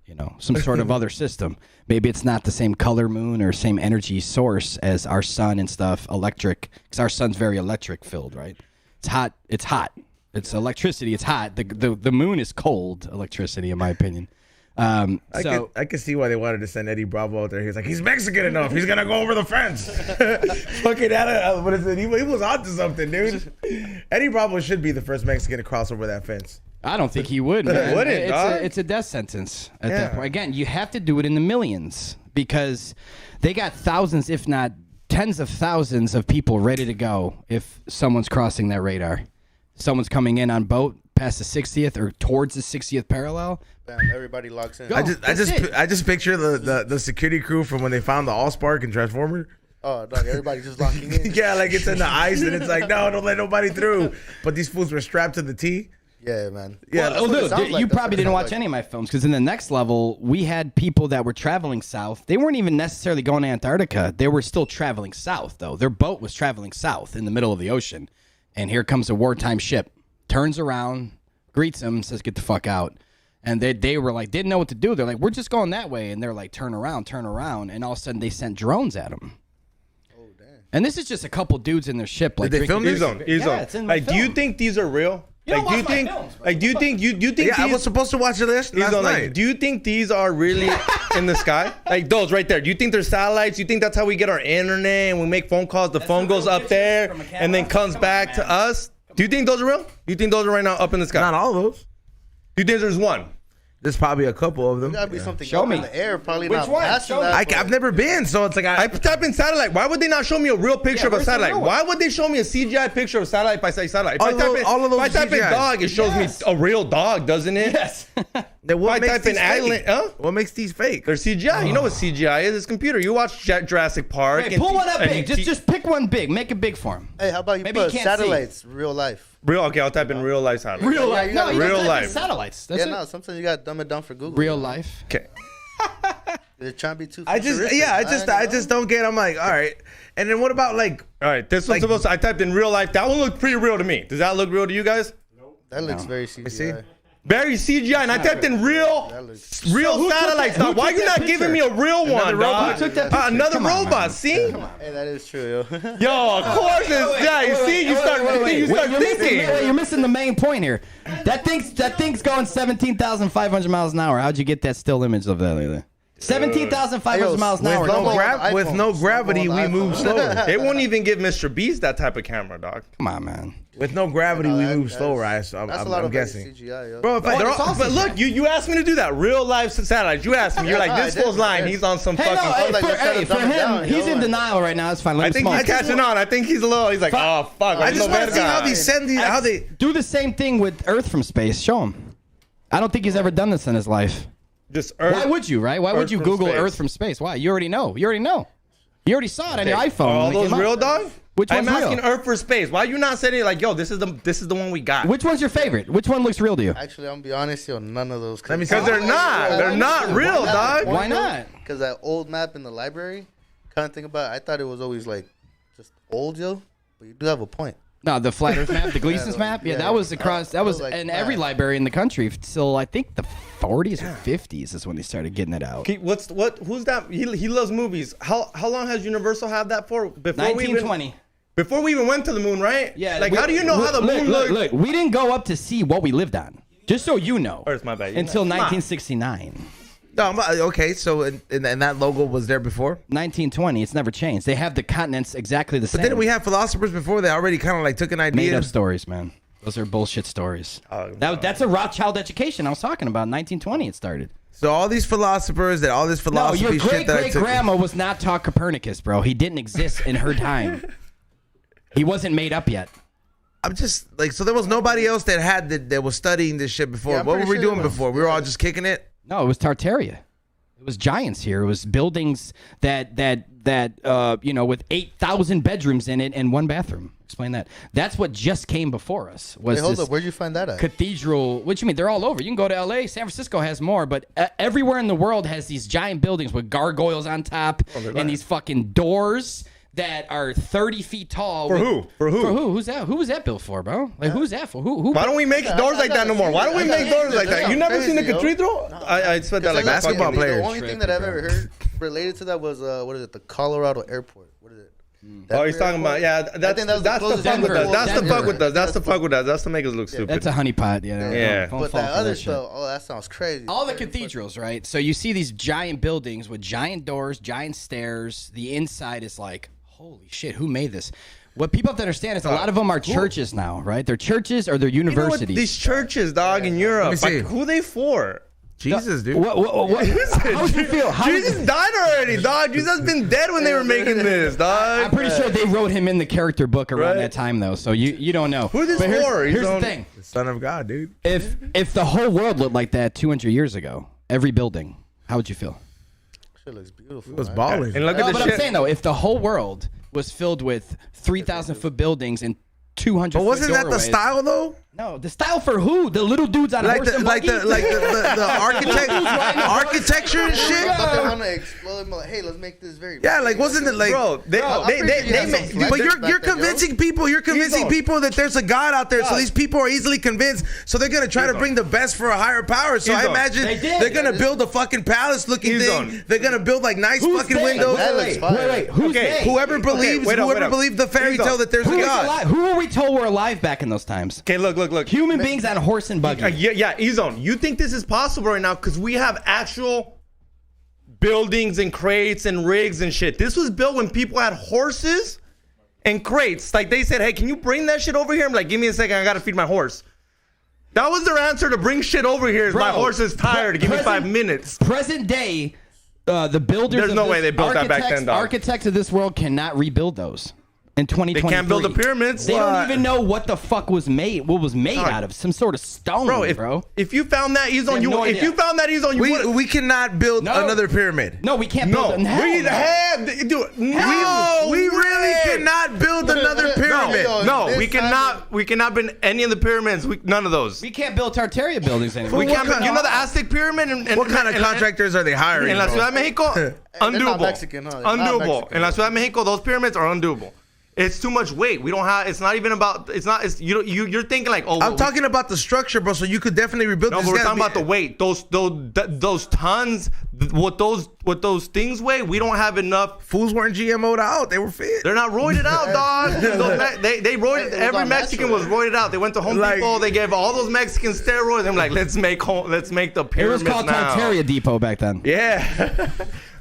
You know, some sort of other system. Maybe it's not the same color moon or same energy source as our sun and stuff. Electric, because our sun's very electric filled, right? It's hot. It's electricity. It's hot. The moon is cold electricity, in my opinion. I can see why they wanted to send Eddie Bravo out there. He's like, he's Mexican enough. He's gonna go over the fence. Fucking what is it? He was onto something, dude. Eddie Bravo should be the first Mexican to cross over that fence. I don't think he would, man. Wouldn't, dog. It's a death sentence at that point. Again, you have to do it in the millions because they got thousands, if not tens of thousands of people ready to go if someone's crossing that radar. Someone's coming in on boat past the 60th or towards the 60th parallel. Bam, everybody locks in. I just picture the security crew from when they found the Allspark and Transformer. Oh, dog, everybody just locking in. Yeah, like it's in the ice and it's like, no, don't let nobody through. But these fools were strapped to the T. Yeah, man. Yeah, That's what it Dude, sounds like. you That's probably what it didn't sounds watch like. any of my films because in the next level, we had people that were traveling south. They weren't even necessarily going to Antarctica. They were still traveling south, though. Their boat was traveling south in the middle of the ocean. And here comes a wartime ship, turns around, greets them, says, get the fuck out. And they were like, didn't know what to do. They're like, we're just going that way. And they're like, turn around. And all of a sudden, they sent drones at them. Oh, damn. And this is just a couple dudes in their ship. Like, Did they drinking film beer. this? He's on. Yeah, it's in my Like, do you film. think these are real? You don't Like, do you watch my think? films, bro. Like, do you think Yeah, I these? was supposed to watch this He's last on, night. like, do you think these are really in the sky? Like those right there. Do you think they're satellites? Do you think that's how we get our internet and we make phone calls? The phone goes up there and then comes back to us. Do you think those are real? Do you think those are right now up in the sky? Not all of those. Do you think there's one? There's probably a couple of them. Gotta be something Show up me. in the air, probably Which not one? passing Show me. that. I've never been, so it's like I type in satellite. Why would they not show me a real picture of a where's the satellite? real one? Why would they show me a CGI picture of a satellite if I say satellite? If All I type in, of those if I type in CGI. dog, it shows Yes. me a real dog, doesn't it? Yes. Then what If I makes type in these island, fake? huh? What makes these fake? They're CGI. You know what CGI is? It's computer. You watch Jurassic Park. Hey, and pull one up and big. Just pick one big. Make it big for him. Hey, how about you Maybe you put can't satellites, real life? real. Okay, I'll type in real life satellite. Real Yeah, life. you No, gotta- you Real gotta type in life. satellites. That's Yeah, it. no, sometimes you gotta dumb it down for Google. Real life. Okay. They're trying to be too I futuristic, just don't get. I'm like, all right. And then what about like? All right. This one's supposed to. I typed in real life. That one looked pretty real to me. Does that look real to you guys? That looks very CGI. see? Very CGI. And I typed in real So who took satellites. that- who Dog. Why took you that not giving me a real one, dog? Who took that picture? Another Come on, robot. man. See? Hey, that is true, yo. Yo, of course it's. Yeah, you see, you start thinking. You're missing the main point here. That thing's going 17,500 miles an hour. How'd you get that still image of that later? 17,500 miles an hour. With no, Slow-mo on with no iPhone. gravity, Slow-mo we on move iPhone. slower. They won't even give Mr. Beast that type of camera, dog. Come on, man. With no gravity, we move That's- slower. I'm That's a lot I'm of guessing. CGI, yo. Bro, if I, They're it's all- awesome, but look, you asked me to do that. Real life satellites. You asked me. You're like, Yeah, this I did. fool's lying. Yeah. He's on some Hey, no, fucking. hey, like, for, let's try to hey, for dumb it him, down, he's yo. in denial right now. It's fine. Let I him think smoke. he's catching on. I think he's a little. He's like, oh fuck. I I'm just no want to bad see how guy. they send these. How they. Do the same thing with Earth from space. Show him. I don't think he's ever done this in his life. Just Earth. Why would you, right? Why would Earth you from Google space. Earth from space? Why? You already know. You already saw it on your iPhone. Are all when it those came out. real, dog? Which I'm one's real? asking Earth for space. Why you not saying it like, yo, this is the one we got? Which one's your favorite? Which one looks real to you? Actually, I'm gonna be honest, yo, none of those. Let me see. Because they're not. They're not real, dog. Why not? Because that old map in the library, kind of think about it, I thought it was always like just old, yo. But you do have a point. No, the Flat Earth map, the Gleason's map. Yeah, that was across. That was like in every library in the country till I think the 40s or 50s is when they started getting it out. Okay, who's that? He loves movies. How long has Universal had that for? Before 1920. Before we even went to the moon, right? Yeah. Like, how do you know how the moon looked? Look, we didn't go up to see what we lived on. Just so you know. Earth, my bad. Until 1969. No, okay. So and that logo was there before. 1920. It's never changed. They have the continents exactly the same. But didn't we have philosophers before that already kind of like took an idea? Made up stories, man. Those are bullshit stories. That's a Rothschild education I was talking about. 1920 it started. So all these philosophers that all this philosophy No, your shit that I took. great-great-grandma was not taught Copernicus, bro. He didn't exist in her time. He wasn't made up yet. I'm just like, so there was nobody else that was studying this shit before. Yeah, what were we doing there was. before? We were all just kicking it. No, it was Tartaria. It was giants here. It was buildings that with 8,000 bedrooms in it and one bathroom. Explain that. That's what just came before us. Was Wait, hold this up. Where'd you find that at? cathedral? What you mean? They're all over. You can go to L.A. San Francisco has more, but everywhere in the world has these giant buildings with gargoyles on top and these fucking doors that are 30 feet tall. For who? For who? Who's that? Who was that built for, bro? Like, who's that for? Who? Why don't we make doors like that no more? Why don't we make doors like that? You never seen the cathedral? I said that like basketball fucking- players. The only thing that I've ever heard related to that was what is it? The Colorado airport. What is it? Oh, he's talking about that's think that was the the closest fuck with Denver. us. That's the Denver. fuck with us. That's the fuck with us. That's to make us look stupid. That's a honeypot, you know. Yeah. Don't But fall that for other shit. stuff, that sounds crazy. All the cathedrals, right? So you see these giant buildings with giant doors, giant stairs. The inside is like, holy shit, who made this? What people have to understand is a lot of them are churches now, right? They're churches or they're You know what? universities. These churches, dog, in Europe, Let me see. like, who they for? Jesus, dude. What, how would you feel? Jesus died already, dog. Jesus has been dead when they were making this, dog. I'm pretty sure they wrote him in the character book around Right. that time, though. So you don't know. Who this But for? Here's the He's thing: The Son of God, dude. if the whole world looked like that 200 years ago, every building, how would you feel? Shit looks beautiful. It was man. balling. And look No, at but the I'm shit. saying though, if the whole world was filled with 3,000-foot buildings and 200. But wasn't that the doorways, style though? No, the style for who? The little dudes on Like horse the and like buggy? the like the architecture and I shit. thought they want to explode them. Like, hey, let's make this very. Yeah, like wasn't it like? Bro, they I'm pretty sure you had some flat But discs you're back then, convincing people. You're convincing Ezo. people that there's a God out there. So God. these people are easily convinced. So they're gonna try to Ezo. bring the best for a higher power. So I Ezo. imagine They did. they're gonna build a fucking palace-looking Ezo. thing. They're gonna build like nice Who's fucking they? windows. That looks fire. Wait, who's Okay, they? Whoever believes, wait up, whoever wait up. believed the fairy Ezo. tale that there's a Who was God. alive? Who were we told were alive back in those times? Okay, look. Human beings on horse and buggy. Yeah, E-Zone. You think this is possible right now because we have actual buildings and crates and rigs and shit. This was built when people had horses and crates. Like they said, hey, can you bring that shit over here? I'm like, give me a second. I got to feed my horse. That was their answer to bring shit over here. Is Bro, my horse is tired. Give me 5 minutes. Present day, the builders. There's of no this- way they built that back architects- then, dog. Architects of this world cannot rebuild those. In 2023, They can't build the pyramids. They don't What? even know what the fuck was made. What was made Dog. out of? Some sort of stone, Bro, if you found that E-Zone, They have no if idea. you found that E-Zone, you would. We cannot build No. another pyramid. no, we can't build No, it. Hell we no. have, dude. No, We really way. cannot build another pyramid. No, This we cannot build any of the pyramids. None of those. We can't build Tartaria buildings anymore. We What can't. kind- You know the Aztec Pyramid? What kind of contractors are they hiring? In La bro? Ciudad de Mexico, They're not undoable. Mexican, huh? They're not Undoable. Mexican. In La Ciudad de Mexico, those pyramids are undoable. It's too much weight. We don't have. It's not even about. It's not. It's you're thinking like, oh. I'm talking about the structure, bro. So you could definitely rebuild. No, this. but we're It's talking gotta about the weight. Those tons. What those things weigh. We don't have enough. Fools weren't GMO'd out. They were fit. They're not roided out, dog. They roided. It was Every all Mexican natural. was roided out. They went to Home Like- Depot. They gave all those Mexicans steroids. I'm like, let's make the It pyramids was called now. Tartaria Depot back then. Yeah,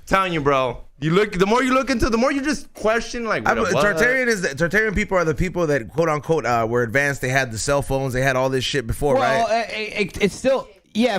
telling you, bro. You look. The more you look into, the more you just question. Like, what? Tartarian people are the people that quote unquote were advanced. They had the cell phones. They had all this shit before, Well, right? it's still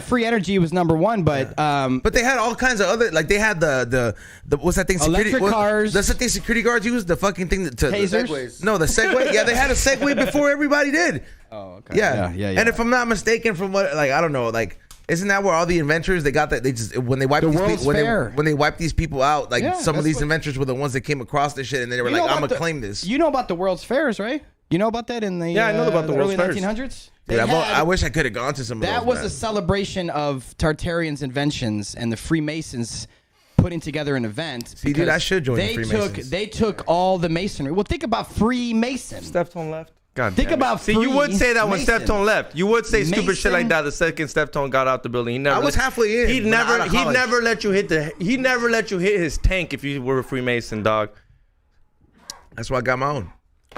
free energy was number one, but But they had all kinds of other, like they had the what's that thing? Electric cars. That's the thing security guards use. The fucking thing to Tasers? Segways. No, the Segway. Yeah, they had a Segway before everybody did. Oh, okay. Yeah. Yeah. And if I'm not mistaken, from what, like, I don't know, like, isn't that where all the inventors, they got that, they just, when they wiped The these World's people, Fair. when they wiped these people out, like, Yeah, some of that's these what- inventors were the ones that came across this shit, and they were You like, know I'm about gonna the- claim this. You know about the World's Fairs, right? You know about that in the Yeah, I know about the early World's Fairs. 1900s? Dude, They had- I wish I could have gone to some of those. That was man. a celebration of Tartarians' inventions and the Freemasons putting together an event. See, dude, because I should join the Freemasons. They took all the masonry. Well, think about Freemason. Steps on left. God Think damn it. about See, you would say that when Freemason. Steftone left. You would say stupid shit like Mason. that the second Steftone got out the building. He never. I was halfway in. He'd when I- out never. of He'd college. never let you hit the. He never let you hit his tank if you were a Freemason, dog. That's why I got my own.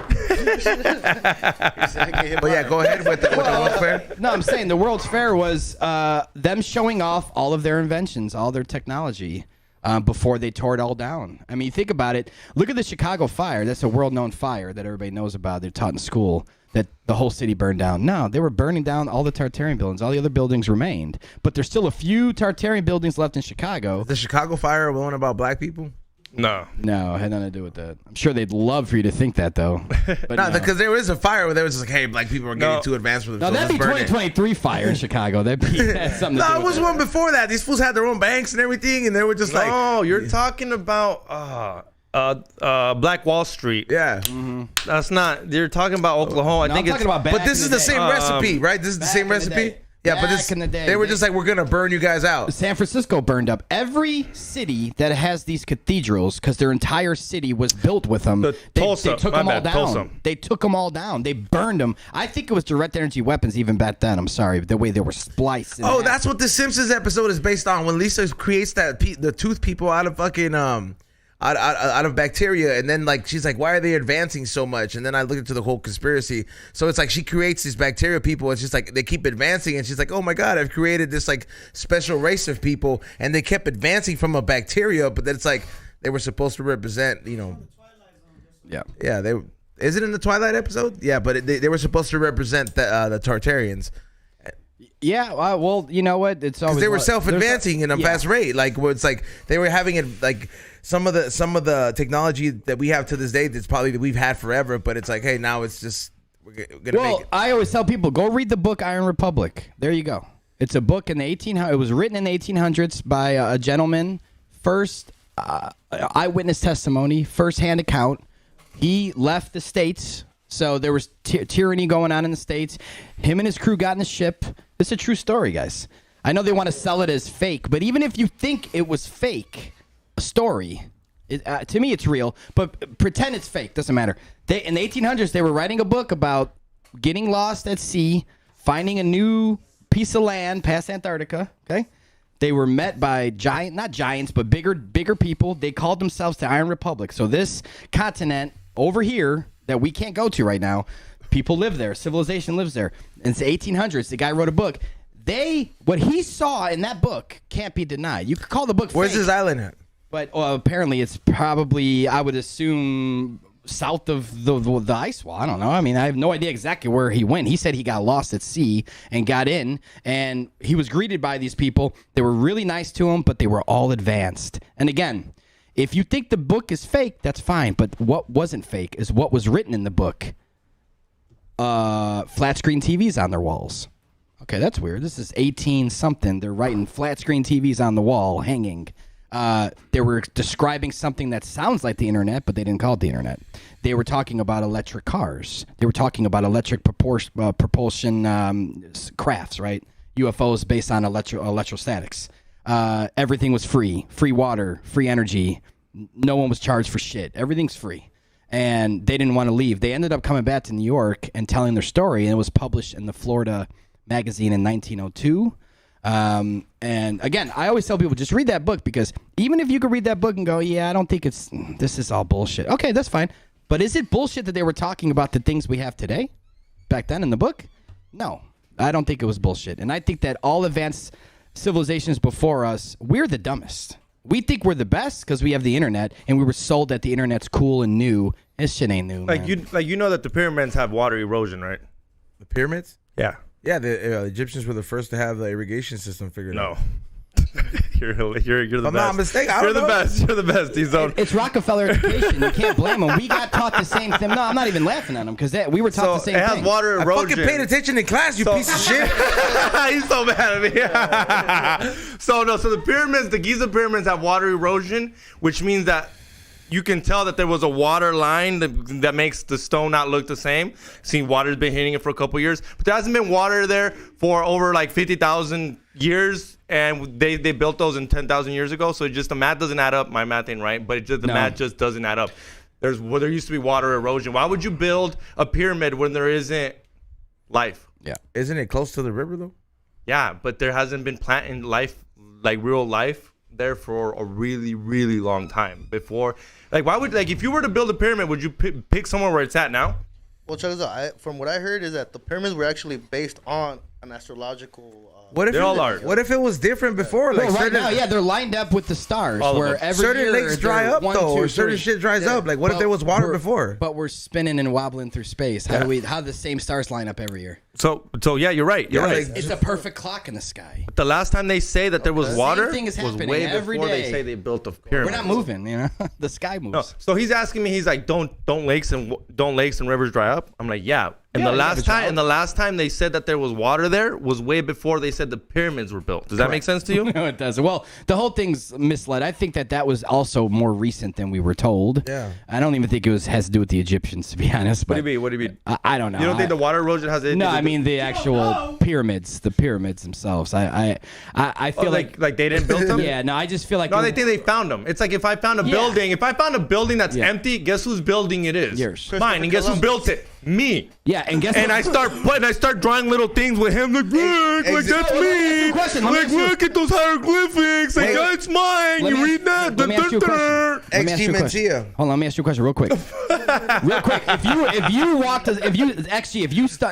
He said, "I get hit But yeah, by go ahead with the World's Fair. No, I'm saying the World's Fair was them showing off all of their inventions, all their technology before they tore it all down. I mean, think about it. Look at the Chicago fire. That's a world-known fire that everybody knows about. They're taught in school that the whole city burned down. No, they were burning down all the Tartarian buildings. All the other buildings remained. But there's still a few Tartarian buildings left in Chicago. The Chicago fire one about black people? No. No, it had nothing to do with that. I'm sure they'd love for you to think that, though. But No, because there was a fire where they was just like, hey, black people are getting No. too advanced with No, that'd be 2023 fire in Chicago. That'd be that's something to No, do it with was one before that. These fools had their own banks and everything, and they were just like, Oh, you're talking about Black Wall Street. yeah. That's not. You're talking about Oklahoma. No, I think I'm it's. talking about back But this in is the day. same recipe, right? This is the back same in the recipe. day. Yeah, but Back this in the day, they were they- just like, we're gonna burn you guys out. San Francisco burned up. Every city that has these cathedrals, because their entire city was built with them, Tulsa. they took My them all bad, down. Tulsa. They took them all down. They burned them. I think it was direct energy weapons even back then. I'm sorry, the way they were spliced. in Oh, half. that's what the Simpsons episode is based on. When Lisa creates the tooth people out of fucking out of bacteria, and then like she's like, why are they advancing so much? And then I look into the whole conspiracy. So it's like she creates these bacteria people, and she's like, they keep advancing, and she's like, oh my god, I've created this like special race of people, and they kept advancing from a bacteria, but then it's like they were supposed to represent, yeah. they. Is it in the Twilight episode? Yeah, but they were supposed to represent the Tartarians. Yeah, well, you know what? It's always Because they were there's self-advancing in a yeah. fast rate, like where it's like they were having it like some of the technology that we have to this day that's probably that we've had forever, but it's like, hey, now it's just we're gonna Well, make it. I always tell people, go read the book Iron Republic. There you go. It's a book in the 1800s. It was written in the 1800s by a gentleman. First eyewitness testimony, first-hand account. He left the States, so there was tyranny going on in the States. Him and his crew got in the ship. This is a true story, guys. I know they want to sell it as fake, but even if you think it was fake, a story, to me it's real, but pretend it's fake. Doesn't matter. In the 1800s, they were writing a book about getting lost at sea, finding a new piece of land past Antarctica, okay? They were met by not giants, but bigger people. They called themselves the Iron Republic. So this continent over here that we can't go to right now, people live there. Civilization lives there. In the 1800s, the guy wrote a book. What he saw in that book can't be denied. You could call the book Where's fake, this island at? but apparently it's probably, I would assume, south of the ice wall. I don't know. I mean, I have no idea exactly where he went. He said he got lost at sea and got in, and he was greeted by these people. They were really nice to him, but they were all advanced. And again, if you think the book is fake, that's fine. But what wasn't fake is what was written in the book. Flat screen TVs on their walls. Okay, that's weird. This is 18 something. They're writing flat screen TVs on the wall, hanging. They were describing something that sounds like the internet, but they didn't call it the internet. They were talking about electric cars. They were talking about electric propulsion crafts, right? UFOs based on electrostatics. Everything was free water, free energy. No one was charged for shit. Everything's free. And they didn't want to leave. They ended up coming back to New York and telling their story, and it was published in the Florida magazine in 1902. And again, I always tell people, just read that book, because even if you could read that book and go, yeah, I don't think this is all bullshit. Okay, that's fine. But is it bullshit that they were talking about the things we have today back then in the book? No, I don't think it was bullshit. And I think that all advanced civilizations before us, we're the dumbest. We think we're the best because we have the internet, and we were sold that the internet's cool and new. This shit ain't new, man. You know that the pyramids have water erosion, right? The pyramids? Yeah. Yeah, the Egyptians were the first to have the irrigation system figured out. No. You're the I'm best. not mistaken. I You're don't the know. best. You're the best, D-Zone. It's Rockefeller education. You can't blame them. We got taught the same thing. No, I'm not even laughing at them because we were taught the So same it has thing. water I erosion. fucking paid attention in class, you piece of shit. He's so mad at me. So the pyramids, the Giza pyramids have water erosion, which means that you can tell that there was a water line that makes the stone not look the same. See, water's been hitting it for a couple years, but there hasn't been water there for over like 50,000 years, and they built those in 10,000 years ago. So just the math doesn't add up. My math ain't right, but the math just doesn't add up. there used to be water erosion. Why would you build a pyramid when there isn't life? Yeah. Isn't it close to the river though? Yeah, but there hasn't been planting life, like real life, there for a really, really long time before. Like, why would, like, if you were to build a pyramid, would you pick somewhere where it's at now? Well, check this out. From what I heard is that the pyramids were actually based on an astrological. What if They all are. What if it was different before? Like Well, right certain, now, yeah, they're lined up with the stars. All of Where them. every certain year lakes dry they're up 1, though, 2, or certain 3. shit dries up. Like, what if there was water before? But we're spinning and wobbling through space. How do the same stars line up every year? So yeah, you're right. You're Yeah, right. like- It's a perfect clock in the sky. The last time they say that there was Same water thing is was happening way every before they day. say they built a pyramid. We're not moving, you know. The sky moves. No. So he's asking me. He's like, don't lakes and rivers dry up? I'm like, yeah. And Yeah, the yeah, last but time, y'all- and the last time they said that there was water there was way before they said the pyramids were built. Does that make sense to you? No, it doesn't. Well, the whole thing's misled. I think that was also more recent than we were told. Yeah. I don't even think it has to do with the Egyptians, to be honest. What But do you mean? What do you mean? I don't know. You don't think the water erosion has anything No, to do I mean the actual pyramids, the pyramids themselves. I feel like they didn't build them? yeah. No, I just feel like No, they think they found them. It's like if I found a building, if I found a building that's empty, guess whose building it is? Yours. Mine. And guess who built it? Me. yeah, and guess And what? I start drawing little things with him. Like, look, like that's Let me ask you me. a question. Let me Like, ask you- look at those hieroglyphics. Like, Wait. it's mine. Let You me read ask- that? Let me ask you a question. Let me ask you a XG question. Mencia. Hold on, let me ask you a question real quick. Real quick. If you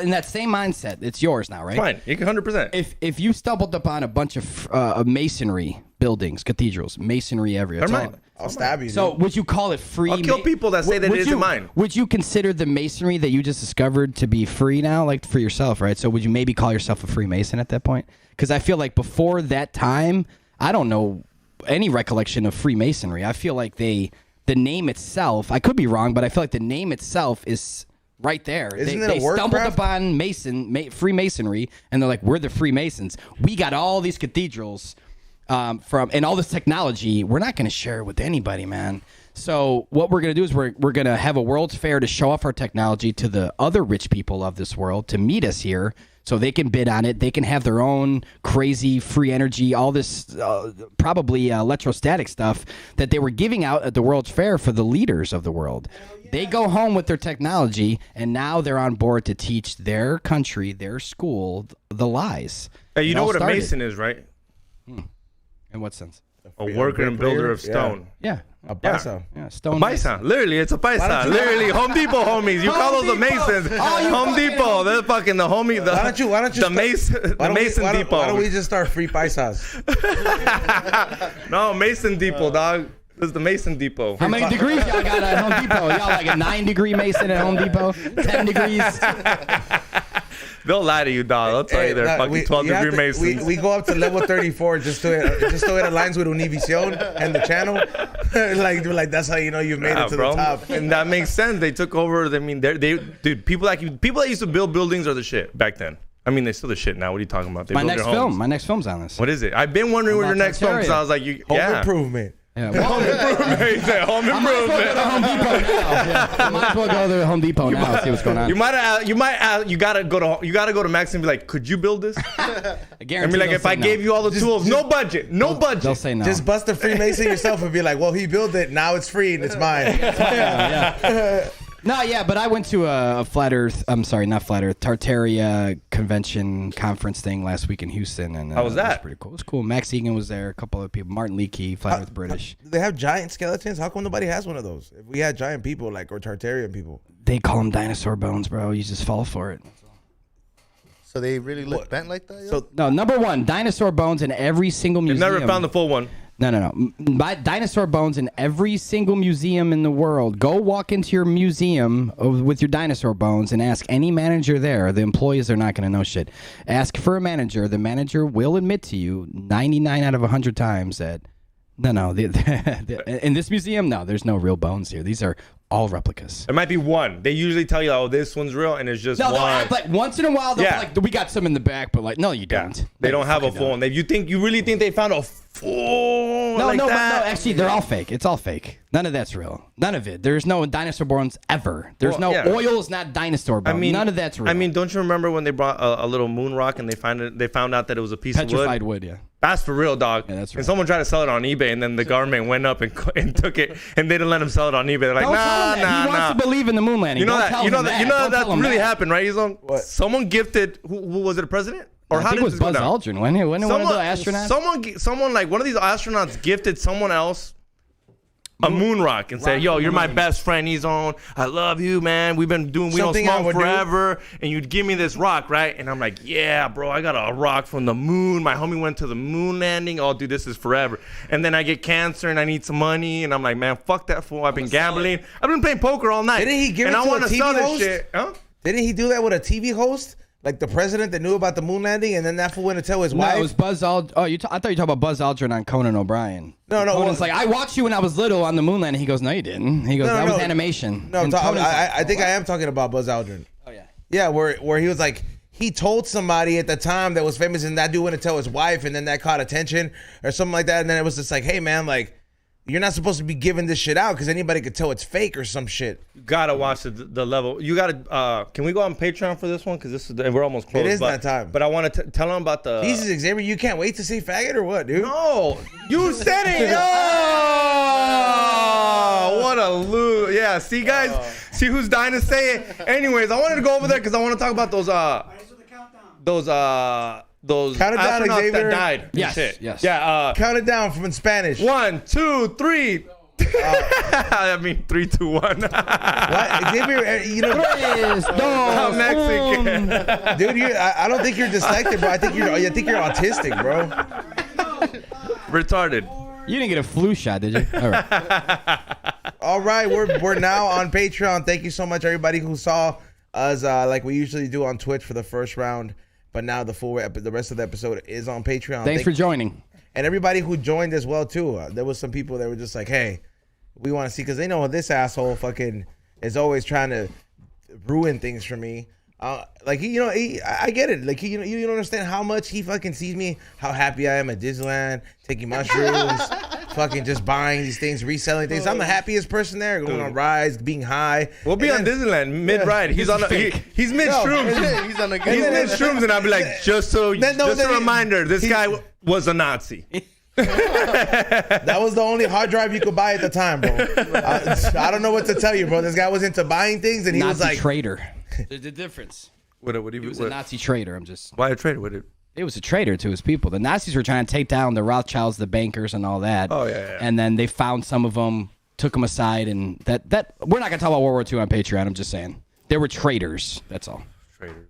in that same mindset, it's yours now, right? Fine. You can 100%. If you stumbled upon a bunch of masonry buildings, cathedrals, masonry everywhere. They're that's all- mine. I'll stab you. So dude. would you call it free? I'll kill people that say that would it isn't you- mine. Would you consider the masonry that you just discovered to be free now, like for yourself, right? So would you maybe call yourself a Freemason at that point? Because I feel like before that time, I don't know any recollection of Freemasonry. I feel like the name itself, I could be wrong, but I feel like the name itself is right there. Isn't they it a word stumbled craft? upon Freemasonry, and they're like, we're the Freemasons. We got all these cathedrals and all this technology. We're not going to share it with anybody, man. So what we're going to do is we're going to have a World's Fair to show off our technology to the other rich people of this world to meet us here so they can bid on it. They can have their own crazy free energy, all this probably electrostatic stuff that they were giving out at the World's Fair for the leaders of the world. They go home with their technology, and now they're on board to teach their country, their school, the lies. Hey, you It know all what a started- mason is, right? In what sense? A worker and builder of stone. Yeah. A paisa. Yeah, stone. Paisa. Literally, it's a paisa. Literally, Home Depot homies. You call those the Masons. Oh, you Home fucking Depot. They're fucking the homie. Why don't you the start- Mason? why The don't we- Mason why don't- Depot. Why don't we just start free paisas? No, Mason Depot, dog. This is the Mason Depot. How many degrees y'all got at Home Depot? Y'all like a 9-degree Mason at Home Depot? 10 degrees? They'll lie to you, dog. They'll tell you they're Nah, fucking 12-degree Masons. We go up to level 34 just so it aligns with Univision and the channel. like that's how you know you've made it to the top. And that makes sense. They took over. I mean, dude, people that used to build buildings are the shit back then. I mean, they're still the shit now. What are you talking about? They My build next their homes. film. My next film's on this. What is it? I've been wondering what your About next film. Because I was like, Home yeah. improvement. Yeah, well, Home improvement. He said home I might as well go to improvement. Home Depot now. Yeah. I might as well go to Home Depot now and see what's going on. You gotta go to Max and be like, could you build this? I I guarantee mean, like, they'll if say I no. gave you all the tools, no budget. They'll say no. Just bust a Freemason yourself and be like, well, he built it. Now it's free and it's mine. No, yeah, but I went to a Flat Earth, I'm sorry, not Flat Earth, Tartaria convention conference thing last week in Houston. And How was It that? was pretty cool. It was cool. Max Egan was there, a couple of people. Martin Leakey, Flat Earth British. They have giant skeletons. How come nobody has one of those? If we had giant people or Tartarian people. They call them dinosaur bones, bro. You just fall for it. So they really look bent like that? Yo? So No, number one, dinosaur bones in every single You've museum. never found the full one. No. Dinosaur bones in every single museum in the world. Go walk into your museum with your dinosaur bones and ask any manager there. The employees are not going to know shit. Ask for a manager. The manager will admit to you 99 out of 100 times that, no. In this museum, no, there's no real bones here. These are all replicas. It might be one. They usually tell you, oh, this one's real, and it's just No, one. they'll act like once in a while, they'll be Yeah. like, we got some in the back, but like, no, you Yeah. don't. They No, don't have a fucking full one. You really think they found a Oh, No, like no, that. no. Actually, they're all fake. It's all fake. None of that's real. None of it. There's no dinosaur bones ever. There's Well, no yeah. oil is not dinosaur bone. None of that's real. I mean, don't you remember when they brought a little moon rock and they found out that it was a piece petrified of wood? wood. Yeah. That's for real, dog. Yeah, that's And real. someone tried to sell it on eBay, and then the government went up and took it, and they didn't let him sell it on eBay. They're like, Don't tell nah, him that. nah, He wants to believe in the moon landing. You know Don't that? tell You know him that? You know Don't that tell him really that. happened, right? Someone gifted. Who was it? A president? Or I how think did it was this go Buzz down? Aldrin. When one of the astronauts. Someone like one of these astronauts gifted someone else a moon rock and said, "Yo, you're my best friend." He's on. I love you, man. We don't Something I smoke would do. forever, and you'd give me this rock, right? And I'm like, "Yeah, bro, I got a rock from the moon. My homie went to the moon landing. Oh, dude, this is forever." And then I get cancer and I need some money, and I'm like, "Man, fuck that fool. I've been gambling. I've been playing poker all night." Didn't he give and it I to a wanna TV sell this host? shit, huh? Didn't he do that with a TV host? Like the president that knew about the moon landing, and then that fool went to tell his No, wife. it was Buzz Aldrin. Oh, I thought you were talking about Buzz Aldrin on Conan O'Brien. No, Conan's like, I watched you when I was little on the moon landing. He goes, no, you didn't. He goes, No, that no, was no. animation. No, And Conan's like, I think I am talking about Buzz Aldrin. Oh, yeah. Yeah, where he was like, he told somebody at the time that was famous, and that dude went to tell his wife, and then that caught attention or something like that, and then it was just like, hey man, like, you're not supposed to be giving this shit out because anybody could tell it's fake or some shit. You gotta watch the level. You gotta. Can we go on Patreon for this one? Because this is we're almost close. It is that time. But I want to tell them about the. Jesus, Xavier, you can't wait to say faggot or what, dude? No, you said it. Oh, what a lose. Yeah, see guys, see who's dying to say it. Anyways, I wanted to go over there because I want to talk about those Count it down, astronauts Xavier. that died. and Yes, shit. yes. Yeah. Count it down from in Spanish. 1, 2, 3. I mean 3, 2, 1. What? Xavier, you know, I'm Mexican. dude, I don't think you're dyslexic, bro. I think you're autistic, bro. Retarded. You didn't get a flu shot, did you? All right. All right, we're now on Patreon. Thank you so much, everybody who saw us like we usually do on Twitch for the first round, but now the rest of the episode is on Patreon. Thanks for joining. And everybody who joined as well too. There was some people that were just like, "Hey, we want to see," because they know this asshole fucking is always trying to ruin things for me. Like I get it. Like you don't understand how much he fucking sees me, how happy I am at Disneyland, taking mushrooms, fucking just buying these things, reselling things. I'm the happiest person there, going on rides, being high. We'll be on Disneyland mid-ride. He's on. He's mid-shrooms. He's on a He's good mid-shrooms, and I'll be like, just a reminder, this guy was a Nazi. That was the only hard drive you could buy at the time, bro. I don't know what to tell you, bro. This guy was into buying things, and he was Nazi like, traitor. There's a difference. What He was a Nazi traitor. Why a traitor? What? It was a traitor to his people. The Nazis were trying to take down the Rothschilds, the bankers, and all that. Oh, yeah. And then they found some of them, took them aside, and that we're not gonna talk about World War II on Patreon. I'm just saying they were traitors. That's all. Traitors.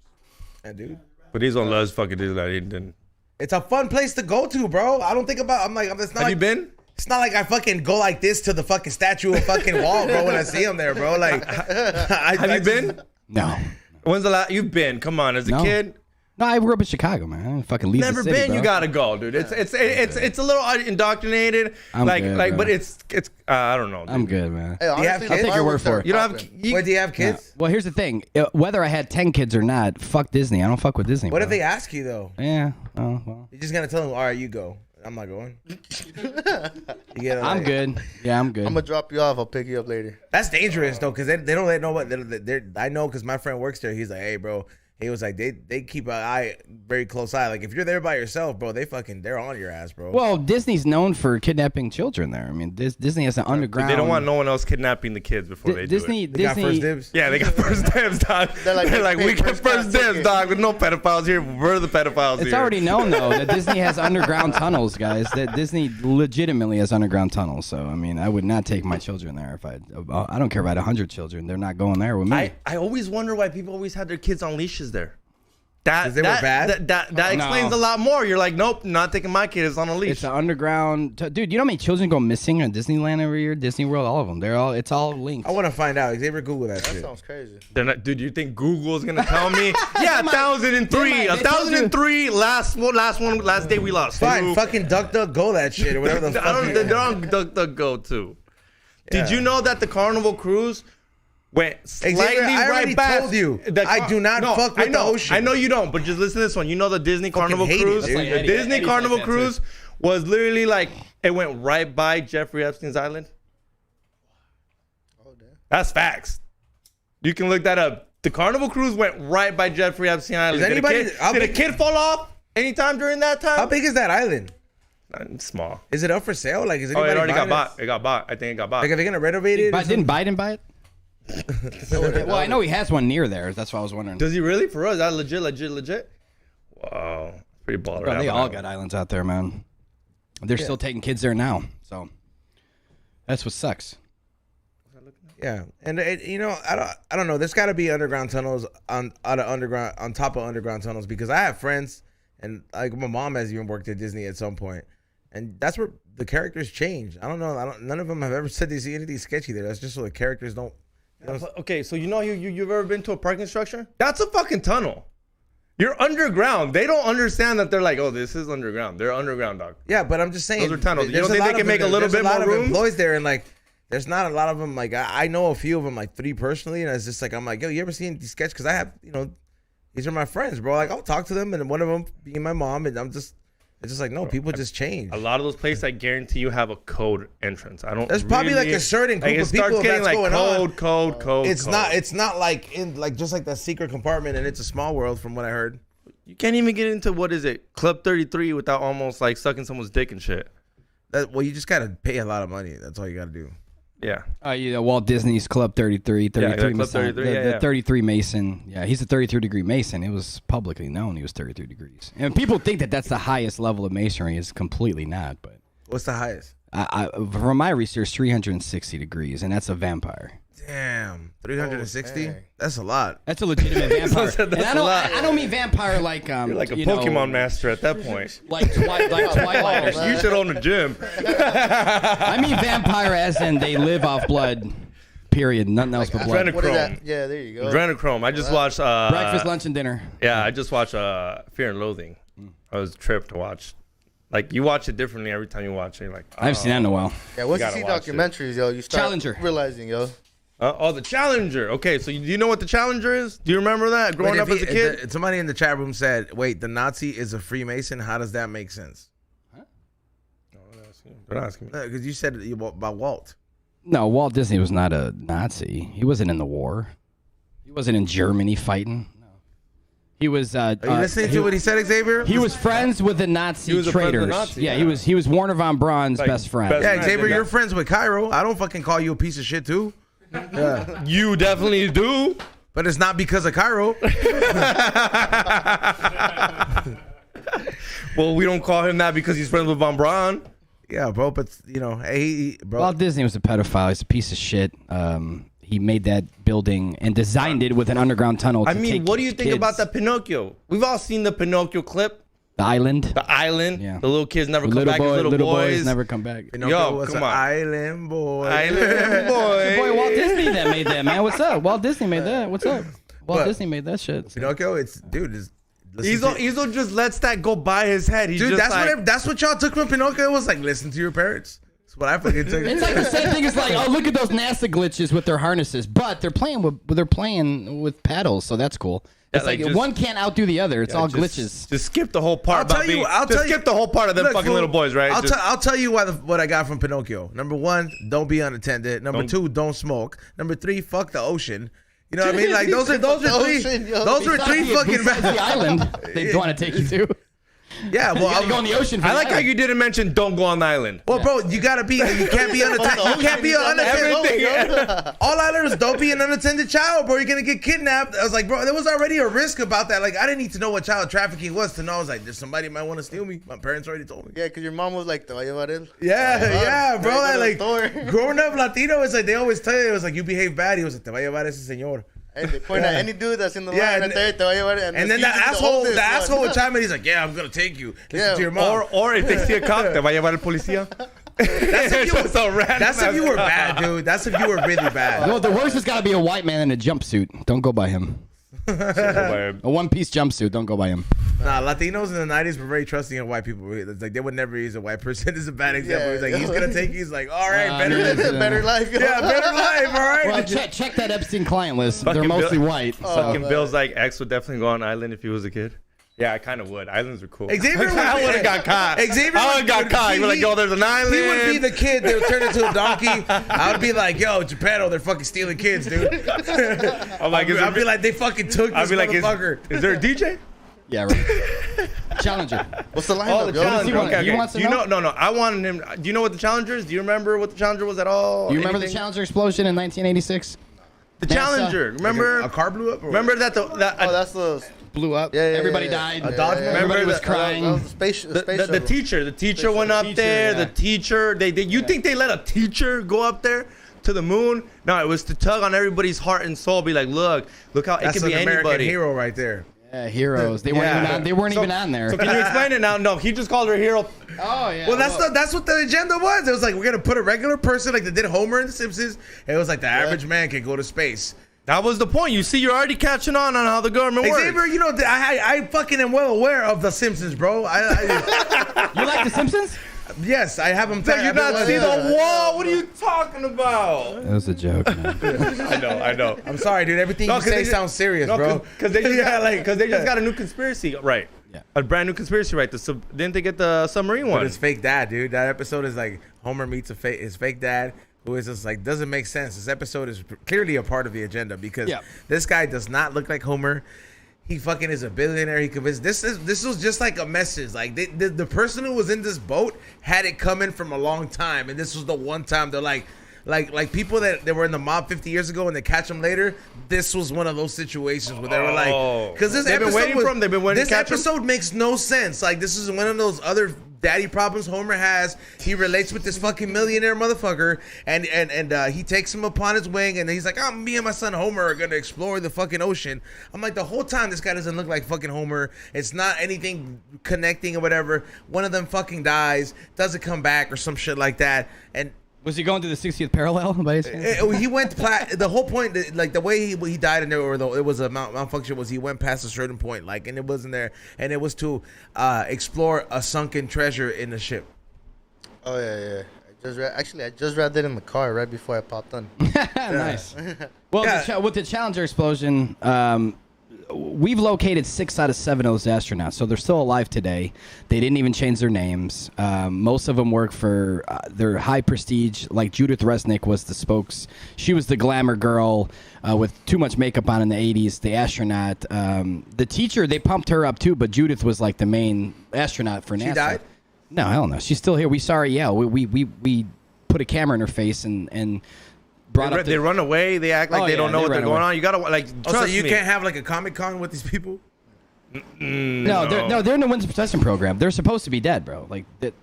yeah, dude. But he's on Luz fucking Disneyland. He didn't. It's a fun place to go to, bro. I don't think about. I'm like, it's not. Have you been? It's not like I fucking go like this to the fucking statue of fucking wall, bro. When I see him there, bro. Like, Have you been? No. When's the last? You've been? Come on, as a No. kid. No, I grew up in Chicago, man. I didn't fucking leave Never the city, been. bro. You gotta go, dude. It's a little indoctrinated. I'm good, bro. but it's I don't know. Dude. I'm good, man. Hey, honestly, have the kids? I'll take your word fireworks for are it. You don't have. popping. Wait, do you have kids? Well, here's the thing. Whether I had 10 kids or not, fuck Disney. I don't fuck with Disney. What bro. if they ask you though? Yeah. Oh, well. You're just gonna tell them, all right, you go. I'm not going. You get it, I'm like- good. Yeah, I'm good. I'm gonna drop you off. I'll pick you up later. That's dangerous though, because they don't let nobody. I know because my friend works there. He's like, hey, bro. He was like, they keep an eye, very close eye. Like if you're there by yourself, bro, they're on your ass, bro. Well, Disney's known for kidnapping children there. I mean, Disney has an underground. They don't want no one else kidnapping the kids before they Disney. do it. they got first dibs. Yeah, they got first dibs, dog. They're like, we get first first class dibs, ticket. dog. There's no pedophiles here. We're the pedophiles It's here. already known though that Disney has underground tunnels, guys. That Disney legitimately has underground tunnels. So I mean, I would not take my children there if I don't care about 100 children. They're not going there with me. I always wonder why people always had their kids on leashes there. That they were bad? That explains No. a lot more. You're like, nope, not taking my kids on a leash. It's an underground, dude. You know how many children go missing in Disneyland every year? Disney World, all of them. It's all linked. I want to find out. Xavier, Google that That shit. sounds crazy. They're not, dude, you think Google's gonna tell me? Yeah, They might. 1003. Last day we lost. Fine, Who? fucking duck go that shit or whatever the I fuck. don't, they're on DuckDuckGo too. Did Yeah. you know that the Carnival Cruise went slightly Xavier, I already right past? told you, I do not fuck with I know, the ocean. I know you don't, but just listen to this one. You know the Disney Carnival hate it, Cruise? dude. That's like The Disney Eddie's Carnival like that, Cruise was literally like it went right by Jeffrey Epstein's island. Oh, damn. That's facts. You can look that up. The Carnival cruise went right by Jeffrey Epstein Island. Is anybody- Did a kid fall off anytime during that time? How big is that island? Small. Is it up for sale? Like, is Oh, anybody it already got buying bought. It got bought. I think it got bought. Like, are they gonna renovate it? But didn't Biden buy it? Well, I know he has one near there. That's why I was wondering. Does he really? For us, that legit? Wow. Pretty baller. Bro, they all got islands out there, man. They're still taking kids there now. So that's what sucks. Yeah, and you know, I don't know. There's got to be underground tunnels on top of underground tunnels, because I have friends, and like my mom has even worked at Disney at some point, and that's where the characters change. I don't know. None of them have ever said they see anything sketchy there. That's just so the characters don't. You know, Okay, so you've ever been to a parking structure? That's a fucking tunnel. You're underground. They don't understand that they're like, oh, this is underground. They're underground, dog. yeah, but I'm just saying. Those are tunnels. You there's don't think a they lot can of make a little there's bit more of room? employees there, and like, there's not a lot of them. Like, I know a few of them, like 3 personally, and it's just like, I'm like, yo, you ever seen these sketches? Because I have, you know, these are my friends, bro. Like, I'll talk to them, and one of them being my mom, and it's just like, no, people just change. A lot of those places, I guarantee you, have a code entrance. I don't. There's probably like a certain group of people that's going on. Code. It's not like in like just like that secret compartment, and it's a small world from what I heard. You can't even get into what is it, Club 33, without almost like sucking someone's dick and shit. Well, you just gotta pay a lot of money. That's all you gotta do. Yeah. You know, Walt Disney's Club 33, Club Mason, 33, the 33 Mason. Yeah, he's a 33-degree Mason. It was publicly known he was 33 degrees. And people think that that's the highest level of masonry. It's completely not. But What's the highest? from my research, 360 degrees, and that's a vampire. Damn, 360. dang. That's a lot. That's a legitimate vampire. That's And a lot. I don't mean vampire like You're like a you Pokemon know, master at that point. like Twilight. You should own a gym. I mean vampire as in they live off blood. Period. Nothing else but blood. What is that? Adrenochrome. Yeah, there you go. Adrenochrome. I just watched. Breakfast, lunch, and dinner. Yeah, I just watched Fear and Loathing. I was tripped to watch. Like, you watch it differently every time you watch it. You're like, I haven't seen that in a while. Yeah, once you gotta see watch it. documentaries, yo, you start Challenger. realizing, yo. the Challenger. Okay, so do you know what the Challenger is? Do you remember that growing Wait, up as a kid? somebody in the chat room said, "Wait, the Nazi is a Freemason. How does that make sense?" They're not asking me. Because you said about Walt. No, Walt Disney was not a Nazi. He wasn't in the war. He wasn't in Germany fighting. No. He was. Are you listening to what he said, Xavier? He was friends with the Nazi He was a friend of the traitors. Nazi, yeah, yeah. he was Warner von Braun's Like, best friend. best- Yeah, friend, Xavier, yeah. you're friends with Cairo. I don't fucking call you a piece of shit too. Yeah, You definitely do. but it's not because of Cairo. Well, we don't call him that because he's friends with Von Braun. Yeah, bro. But you know, hey, bro. Walt Disney was a pedophile. He's a piece of shit. He made that building and designed it with an underground tunnel. I to mean, take what do you think kids. about the Pinocchio? We've all seen the Pinocchio clip. The island? The island. Yeah. The little kids never come Little back as little boys. boys never come back. Pinocchio Yo, was come an on. island boy. Island boy. Boy, Walt Disney that made that, man. What's up? Walt Disney made that. What's up? Walt What? Disney made that shit. Pinocchio, it's dude. Listen to- Izo just lets that go by his head. He's dude, just that's like, that's what y'all took from Pinocchio. It was like, listen to your parents. That's what I fucking took. It's like the same thing as like, oh, look at those NASA glitches with their harnesses, but they're playing with paddles, so that's cool. It's like like just- one can't outdo the other. It's all glitches. Just skip the whole part. I'll tell about you- being, I'll just tell you- skip the whole part of them Look, fucking fool, little boys, right? Just- I'll tell you what I got from Pinocchio. Number 1, don't be unattended. Number 2, don't smoke. Number 3, fuck the ocean. You know what I mean? Like those are three. Ocean, yo. Those were three fucking. Besides the island they want to take you to. Yeah, You well, gotta go in the ocean. For I the like how island. you didn't mention don't go on the island. well, bro, you can't be unattended. You can't be unattended. Everything. All islanders, don't be an unattended child, bro. You're gonna get kidnapped. I was like, bro, there was already a risk about that. Like, I didn't need to know what child trafficking was to know. I was like, there's somebody might want to steal me. My parents already told me. Yeah, because your mom was like, te va a llevar él. Yeah, bro. Right, Like, go to the store. growing up Latino, it's like they always tell you, it was like, you behave bad. He was like, te va a llevar ese señor. Hey, they point at any dude that's in the Yeah, line and- right there, te va a llevar. And then it's the usually asshole oldest would one. chime in. He's like, yeah, I'm gonna take you. Listen Yeah, to your mom. Or if they see a cop, te va a llevar el policía. That's if you, Just a random that's if you were ass bad, dude. That's if you were really bad. No, the worst has got to be a white man in a jumpsuit. Don't go by him. cop. A one-piece jumpsuit. Don't go by him. Nah, Latinos in the 90s were very trusting of white people. It's like they would never use a white person as a bad example. Yeah, He's like, yeah. he's gonna take you. He's like, all right, Nah, better. man. Better life. yo. Yeah, better life. All right. Well, check that Epstein client list. Fucking They're mostly Bill- white. Fucking man. Bill's like, X would definitely go on an island if he was a kid. Yeah, I kind of would. Islands are cool. Xavier I would have got caught. Xavier I would have got caught. You'd be like, yo, there's an island. He would be the kid that would turn into a donkey. I would be like, yo, Geppetto, they're fucking stealing kids, dude. I'm like, I'd be like, they fucking took this motherfucker. Is there a DJ? Yeah, right. Challenger. What's the lineup? Oh, the yo? Challenger. Okay. You want to Do you know? No. I wanted him. Do you know what the Challenger is? Do you remember what the Challenger was at all? You remember the Anything? Challenger explosion in 1986? The NASA? Challenger. Remember? A car blew up? Or Remember that Oh, that's the. Blew up. Yeah, Everybody yeah. died. A Dodge man? Everybody Remember was the- crying. That was the space The teacher went up there. yeah. The teacher. You think they let a teacher go up there to the moon? No, it was to tug on everybody's heart and soul. Be like, look how it That's could an be American anybody. hero right there. Yeah, heroes. They weren't Yeah. even on. They weren't So- even on there. So can you explain it now? No, he just called her a hero. Oh yeah. Well, that's what the agenda was. It was like, we're going to put a regular person like they did Homer in The Simpsons. It was like the average man can go to space. That was the point. You see, you're already catching on how the government works. Xavier, you know, I fucking am well aware of The Simpsons, bro. You like The Simpsons? Yes, I have them. So you not see Yeah. the wall? What are you talking about? That was a joke, man. I know. I'm sorry, dude. Everything No, you 'cause say they just- sounds serious, bro. Because they just got a new conspiracy right. Yeah. A brand new conspiracy right. Didn't they get the submarine But one? his fake dad, dude. That episode is like Homer meets his fake dad, who is just like, doesn't make sense. This episode is clearly a part of the agenda because Yeah. this guy does not look like Homer. He fucking is a billionaire. He convinced this was just like a message. Like the person who was in this boat had it coming from a long time, and this was the one time they're like people that were in the mob 50 years ago and they catch them later. This was one of those situations where they were like, because this They've been episode waiting for him. They've been waiting This to catch him. episode makes no sense. Like this is one of those other daddy problems Homer has. He relates with this fucking millionaire motherfucker, and he takes him upon his wing, and he's like, "Oh, me and my son Homer are gonna explore the fucking ocean." I'm like, the whole time this guy doesn't look like fucking Homer. It's not anything connecting or whatever. One of them fucking dies, doesn't come back or some shit like that, and. Was he going to the 60th parallel? By his chance? He went the whole point, like the way he died in there, or though it was a malfunction, was he went past a certain point, like, and it wasn't there, and it was to explore a sunken treasure in the ship. Oh yeah. I just read that in the car right before I popped on. Nice. Well, Yeah. with the Challenger explosion, we've located 6 out of 7 of those astronauts, so they're still alive today. They didn't even change their names. Most of them work for their high prestige, like Judith Resnick was the spokes. She was the glamour girl with too much makeup on in the 80s, the astronaut. The teacher, they pumped her up too, but Judith was like the main astronaut for NASA. She died? No, hell no. She's still here. We saw her yell. We put a camera in her face and brought up They run away. They act like Oh, they don't yeah, know they what they're ran going away. on. You gotta like. Trust So you me. can't have like a Comic-Con with these people? No, they're in the Winter Protection Program. They're supposed to be dead, bro. Like that.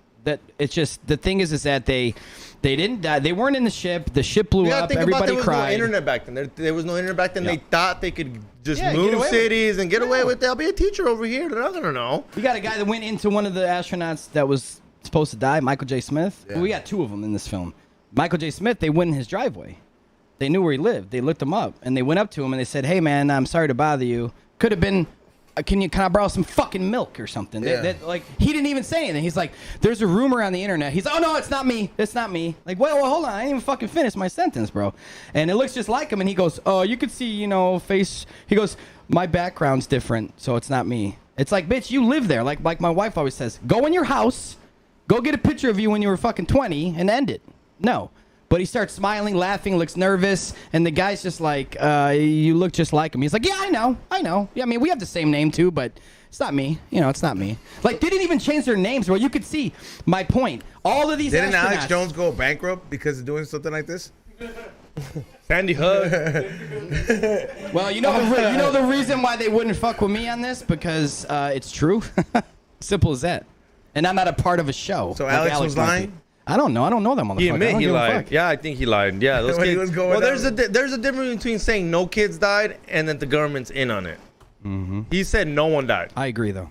It's just the thing is that they didn't die. They weren't in the ship. The ship blew You gotta up. think about Everybody there was cried. no internet back then. There was no internet back then. Yeah. They thought they could just Yeah, get move away with it. cities and get away Yeah. with it. There'll be a teacher over here. They're not gonna know. We got a guy that went into one of the astronauts that was supposed to die, Michael J. Smith. Yeah. We got 2 of them in this film. Michael J. Smith. They went in his driveway. They knew where he lived. They looked him up and they went up to him and they said, "Hey man, I'm sorry to bother you. Could have been." Can I borrow some fucking milk or something? Yeah. Like he didn't even say anything. He's like, there's a rumor on the internet. He's like, oh no, it's not me. It's not me. Like, well, hold on, I didn't even fucking finish my sentence, bro. And it looks just like him. And he goes, oh, you could see, face. He goes, my background's different, so it's not me. It's like, bitch, you live there. Like my wife always says, go in your house, go get a picture of you when you were fucking 20, and end it. No. But he starts smiling, laughing, looks nervous, and the guy's just like, you look just like him. He's like, yeah, I know. Yeah, I mean, we have the same name too, but it's not me. It's not me. Like, they didn't even change their names, bro. You could see my point. All of these Didn't astronauts. Alex Jones go bankrupt because of doing something like this? Sandy Hook. Well, you know the reason why they wouldn't fuck with me on this? Because it's true. Simple as that. And I'm not a part of a show. So like Alex was might be. lying? I don't know that motherfucker. He I admit don't he give a lied. fuck. Yeah, I think he lied. Yeah, those When he kids. was going Well, down. there's a difference between saying no kids died and that the government's in on it. Mm-hmm. He said no one died. I agree, though.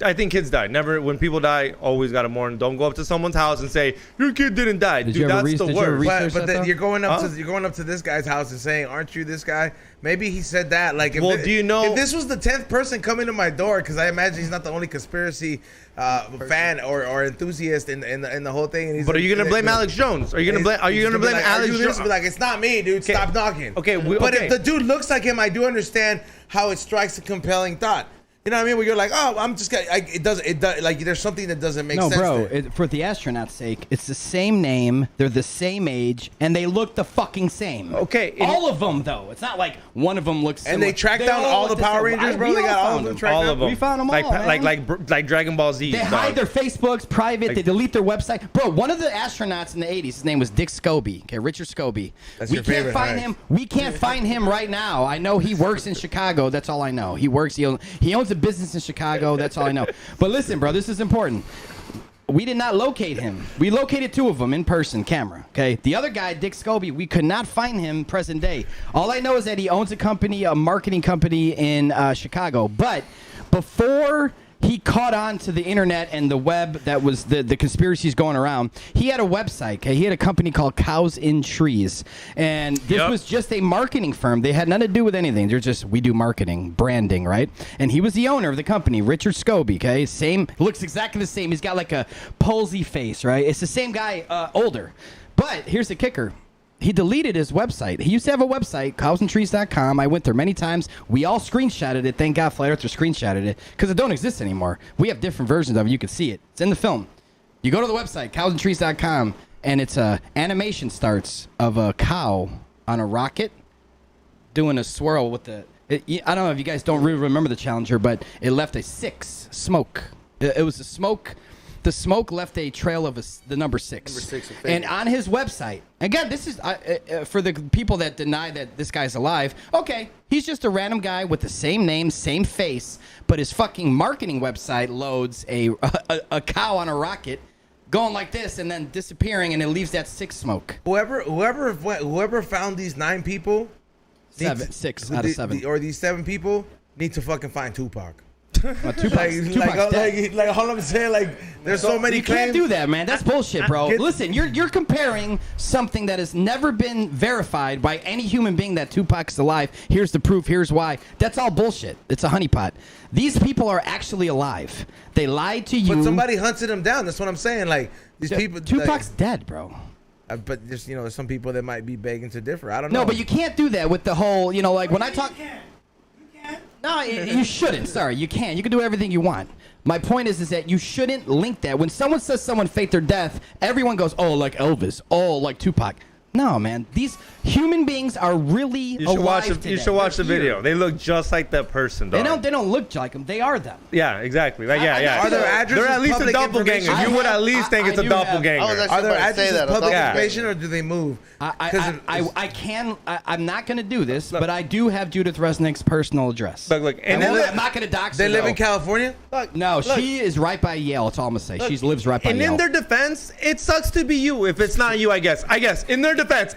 I think kids die. Never. When people die, always gotta mourn. Don't go up to someone's house and say your kid didn't die. Did Dude, you ever that's the did you ever worst. research But that, though? you're going up Huh? to this guy's house and saying, "Aren't you this guy?" Maybe he said that. Like, if Well, do you know- if this was the 10th person coming to my door? Because I imagine he's not the only conspiracy fan or enthusiast in the whole thing. And he's But are you gonna blame Alex Jones? Are you gonna blame? Are you gonna blame Alex Jones? Jones? Be like, it's not me, dude. Stop knocking. Okay, but okay. if the dude looks like him, I do understand how it strikes a compelling thought. You know what I mean? Where you're like, oh, I'm just gonna. It does. Like there's something that doesn't make sense. No, bro. there. For the astronaut's sake, it's the same name. They're the same age, and they look the fucking same. Okay, all of them though. It's not like one of them looks. And similar. they tracked down all the Power Rangers, bro. They got all of them tracked all down. of them. We found them all, like Dragon Ball Z. They hide their Facebooks private. They delete their website. Bro, one of the astronauts in the 80s, his name was Dick Scobie. Okay, Richard Scobie. That's we your can't favorite, find right? him. We can't find him right now. I know he works in Chicago. That's all I know. He works. He owns a business in Chicago. That's all I know. But listen, bro, this is important. We did not locate him. We located 2 of them in person, camera. Okay, the other guy, Dick Scobie, we could not find him present day. All I know is that he owns a company, a marketing company in Chicago. But before he caught on to the internet and the web that was the conspiracies going around, he had a website. Okay, he had a company called Cows in Trees, and this was just a marketing firm. They had nothing to do with anything. They're just, we do marketing, branding, right? And he was the owner of the company, Richard Scobie. Okay, same, looks exactly the same. He's got like a palsy face, right? It's the same guy, older. But here's the kicker. He deleted his website. He used to have a website, cowsandtrees.com. I went there many times. We all screenshotted it. Thank God Flat Earther screenshotted it because it don't exist anymore. We have different versions of it. You can see it. It's in the film. You go to the website, cowsandtrees.com, and it's a animation starts of a cow on a rocket doing a swirl with the... I don't know if you guys don't really remember the Challenger, but it left a 6 smoke. It was a smoke... The smoke left a trail of the number 6. Number 6 and on his website, again, this is for the people that deny that this guy's alive. Okay, he's just a random guy with the same name, same face, but his fucking marketing website loads a cow on a rocket going like this and then disappearing, and it leaves that 6 smoke. Whoever found these 9 people, 6 out of 7, or these 7 people need to fucking find Tupac. Tupac's dead. Like all I'm saying, like there's so many You claims. can't do that, man. That's bullshit, bro. Listen, you're comparing something that has never been verified by any human being that Tupac's alive. Here's the proof. Here's why. That's all bullshit. It's a honeypot. These people are actually alive. They lied to you. But somebody hunted them down. That's what I'm saying. Like these people. Tupac's dead, bro. But there's there's some people that might be begging to differ. I don't know. No, but you can't do that with the whole like when I talk. No, you shouldn't. Sorry, you can. You can do everything you want. My point is that you shouldn't link that. When someone says someone faked their death, everyone goes, oh, like Elvis. Oh, like Tupac. No, man. These human beings are really alive today. You should watch the video. They look just like that person, dog. They don't look like them. They are them. Yeah, exactly. Like, yeah. Are there addresses? They're at least a public doppelganger. information? You would at least think it's a doppelganger. Are there addresses public Yeah. information, or do they move? I'm not going to do this, but I do have Judith Resnick's personal address. Look, I'm not going to dox her. They live in California? No, she is right by Yale. That's all I'm going to say. She lives right by Yale. And in their defense, it sucks to be you. If it's not you, I guess. In their defense,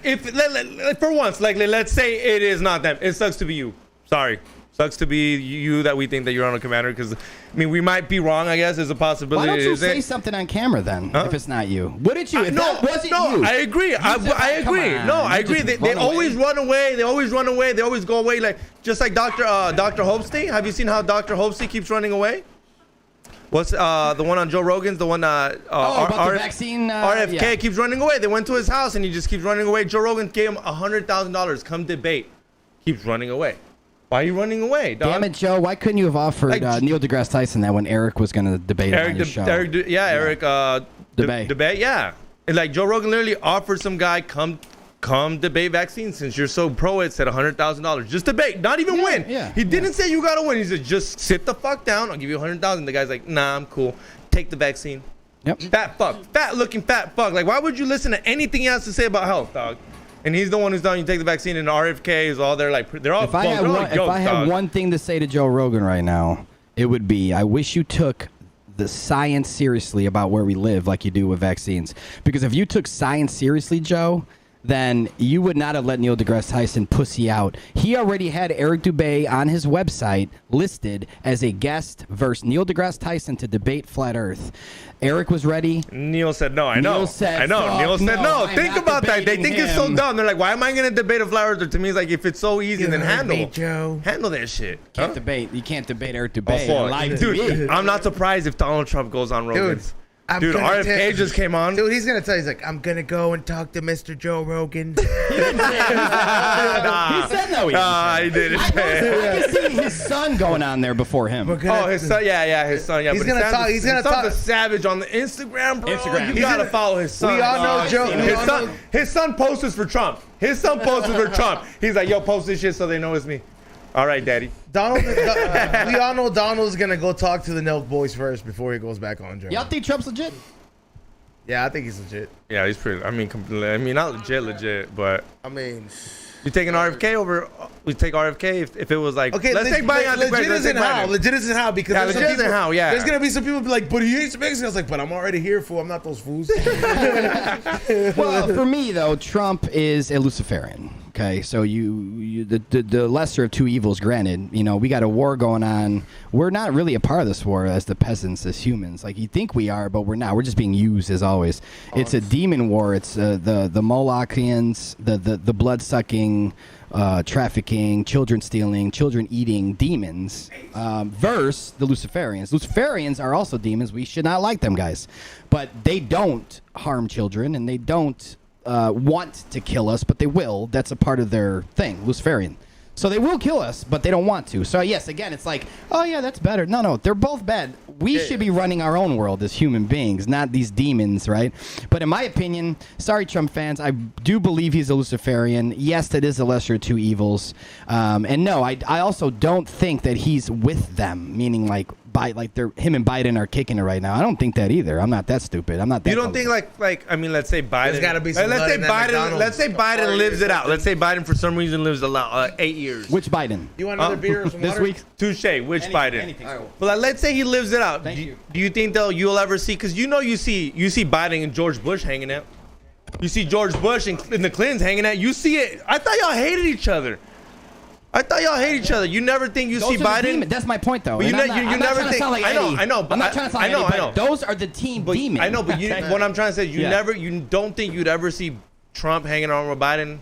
for once, like let's say it is not them. It sucks to be you. Sorry. Sucks to be you that we think that you're on a commander, because we might be wrong. I guess is a possibility. Why don't you say something on camera then? If it's not you, wouldn't you? If that wasn't you, I agree. I agree. I agree. They always run away. They always run away. They always go away. Like just like Dr. Hopstein. Have you seen how Dr. Hopstein keeps running away? What's the one on Joe Rogan's? The one about the vaccine. RFK keeps running away. They went to his house and he just keeps running away. Joe Rogan gave him $100,000. Come debate. Keeps running away. Why are you running away, dog? Damn it, Joe. Why couldn't you have offered Neil deGrasse Tyson that when Eric was going to debate on his show? Eric, debate, yeah. And like Joe Rogan literally offered some guy, come debate vaccines since you're so pro it, said $100,000. Just debate, not even win. Yeah, he didn't say you got to win. He said, just sit the fuck down. I'll give you $100,000. The guy's like, nah, I'm cool. Take the vaccine. Yep. Fat fuck. Fat looking fat fuck. Like, why would you listen to anything he has to say about health, dog? And he's the one who's telling you take the vaccine, and RFK is all there. Like, they're all. If I had one thing to say to Joe Rogan right now, it would be, I wish you took the science seriously about where we live, like you do with vaccines. Because if you took science seriously, Joe, then you would not have let Neil deGrasse Tyson pussy out. He already had Eric Dubay on his website listed as a guest versus Neil deGrasse Tyson to debate Flat Earth. Eric was ready. Neil said no. I know. Neil said no. Think about that. They think it's so dumb. They're like, why am I going to debate a Flat Earther? To me, it's like, if it's so easy, then handle that shit. Can't debate. You can't debate Eric Dubay on live TV. Dude, I'm not surprised if Donald Trump goes on Rogan's. Dude, RFK just came on. Dude, he's gonna tell you, he's like, I'm gonna go and talk to Mr. Joe Rogan. He said no. know he didn't. He didn't. I can see his son going on there before him. Oh, his son, his son, yeah. He's but gonna talk. He's gonna talk. The savage on the Instagram, bro. Instagram. You gotta follow his son. We all know Joe. His son posts for Trump. His son posts for Trump. He's like, yo, post this shit so they know it's me. All right, daddy. Donald. We all know Donald's gonna go talk to the Nelk boys first before he goes back on Joe. Y'all think Trump's legit? Yeah, I think he's legit. Yeah, he's pretty. I mean, not legit, but I mean, you taking RFK over? We take RFK if it was like. Okay, let's take Biden out the legit isn't how. Legit isn't how because Yeah, there's some legit isn't people- how, yeah. There's gonna be some people be like, but he hates Mexicans. I was like, but I'm already here, fool. I'm not those fools. Well, for me though, Trump is a Luciferian. Okay, so the lesser of two evils. Granted, you know we got a war going on. We're not really a part of this war as the peasants, as humans. Like you think we are, but we're not. We're just being used as always. It's a demon war. It's the Molochians, the blood sucking, trafficking, children stealing, children eating demons. Versus the Luciferians. Luciferians are also demons. We should not like them, guys, but they don't harm children and they don't want to kill us, but they will. That's a part of their thing, Luciferian. So they will kill us, but they don't want to. So yes, again, it's like, oh yeah, that's better. No, they're both bad. We should be running our own world as human beings, not these demons, right? But in my opinion, sorry, Trump fans, I do believe he's a Luciferian. Yes, that is the lesser of two evils. And no, I also don't think that he's with them, meaning like him and Biden are kicking it right now. I don't think that either. I'm not that stupid. I'm not that. You don't think like I mean, let's say Biden. There's gotta be some let's say blood in that Biden. McDonald's. Let's say Biden lives it out. Let's say Biden for some reason lives 8 years. Which Biden? You want another beer or some This water? week? Touche. Which Biden? Anything. But like, let's say he lives it out. Thank do, you. do you think you'll ever see? Because you see Biden and George Bush hanging out. You see George Bush and the Clintons hanging out. You see it. I thought y'all hated each other. You never think you Those see are the Biden. demon- That's my point, though. But you And ne- I'm you not never trying to think- sound like I know, Eddie. I know, but I'm not trying to sound like I know, Eddie, I but know. those are the team But demons. I know, but what I'm trying to say is Yeah. you don't think you'd ever see Trump hanging around with Biden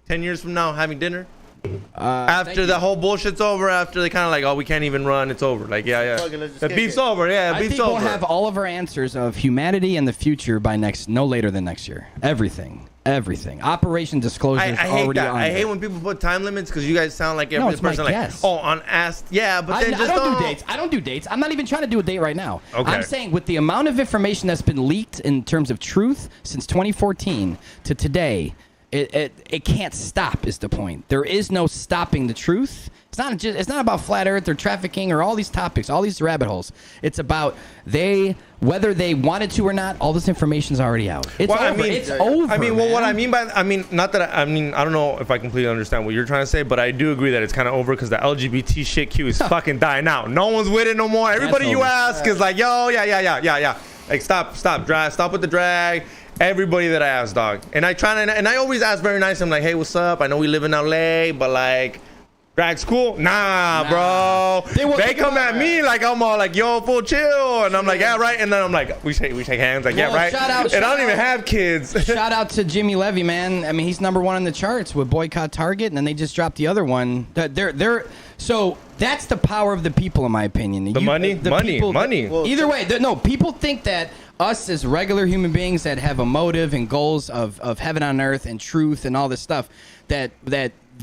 10 years from now having dinner? After the whole bullshit's over, after they kind of like, oh, we can't even run, it's over. Like, yeah. Fuck it, let's just The kick beef's it. over, yeah, I beef's think we'll over. have all of our answers of humanity and the future by no later than next year. Everything. Operation Disclosure I is hate already that. on I there. hate when people put time limits because you guys sound like every it's my person like, guess. oh, on Ask. Yeah, but then I just don't do dates. I don't do dates. I'm not even trying to do a date right now. Okay. I'm saying with the amount of information that's been leaked in terms of truth since 2014 to today, it can't stop is the point. There is no stopping the truth. It's not about flat earth or trafficking or all these topics, all these rabbit holes. It's about whether they wanted to or not, all this information is already out. It's over. It's over. I mean, well, what man. I mean, not that I don't know if I completely understand what you're trying to say, but I do agree that it's kind of over because the LGBT shit queue is fucking dying out. No one's with it no more. Everybody you over. ask is like, yo, yeah. Like, stop, stop with the drag. Everybody that I ask, dog. And I always ask very nice. I'm like, hey, what's up? I know we live in LA, but like, drag's cool? Nah, bro. They come at me like I'm all like, yo, full chill. And I'm like, yeah, right. And then I'm like, we shake hands, like, yeah, Well, right. shout out- And I don't even have kids. Shout out to Jimmy Levy, man. I mean, he's #1 on the charts with Boycott Target, and then they just dropped the other one. So that's the power of the people, in my opinion. Money. Well, Either way, people think that us as regular human beings that have a motive and goals of heaven on earth and truth and all this stuff, that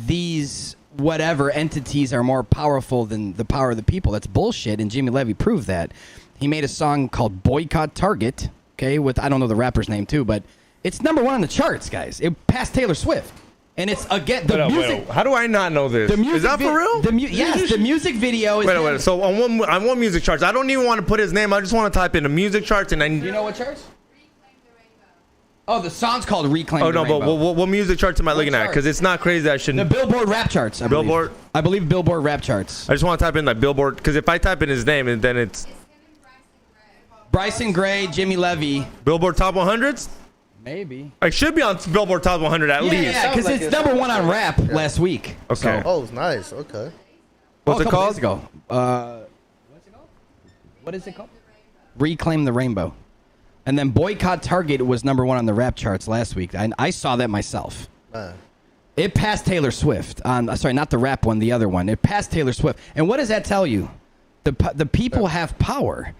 these whatever entities are more powerful than the power of the people. That's bullshit, and Jimmy Levy proved that. He made a song called Boycott Target, okay, with, I don't know the rapper's name too, but it's #1 on the charts, guys. It passed Taylor Swift. And it's, again, the music... How do I not know this? The music Is that for real? Yes, the music video is... Wait. So on one music charts, I don't even want to put his name. I just want to type in the music charts, and You know what charts? Oh, the song's called Reclaim the no, Rainbow. but what music charts am I looking at? chart? Because it's not crazy. I The shouldn't. Billboard rap charts, I believe. Billboard? I believe Billboard rap charts. I just want to type in like Billboard, because if I type in his name, and then it's Bryson Gray, Jimmy Levy. Billboard Top 100s. Maybe. I should be on Billboard Top 100 at least. Yeah, because Sounds like it's it. #1 on rap last week. Okay. Oh, it's nice. Okay. What's a it couple called? days ago. What's it called? What is it called? Reclaim the Rainbow. And then Boycott Target was #1 on the rap charts last week. I saw that myself. Man. It passed Taylor Swift. Sorry, not the rap one, the other one. It passed Taylor Swift. And what does that tell you? The people have power.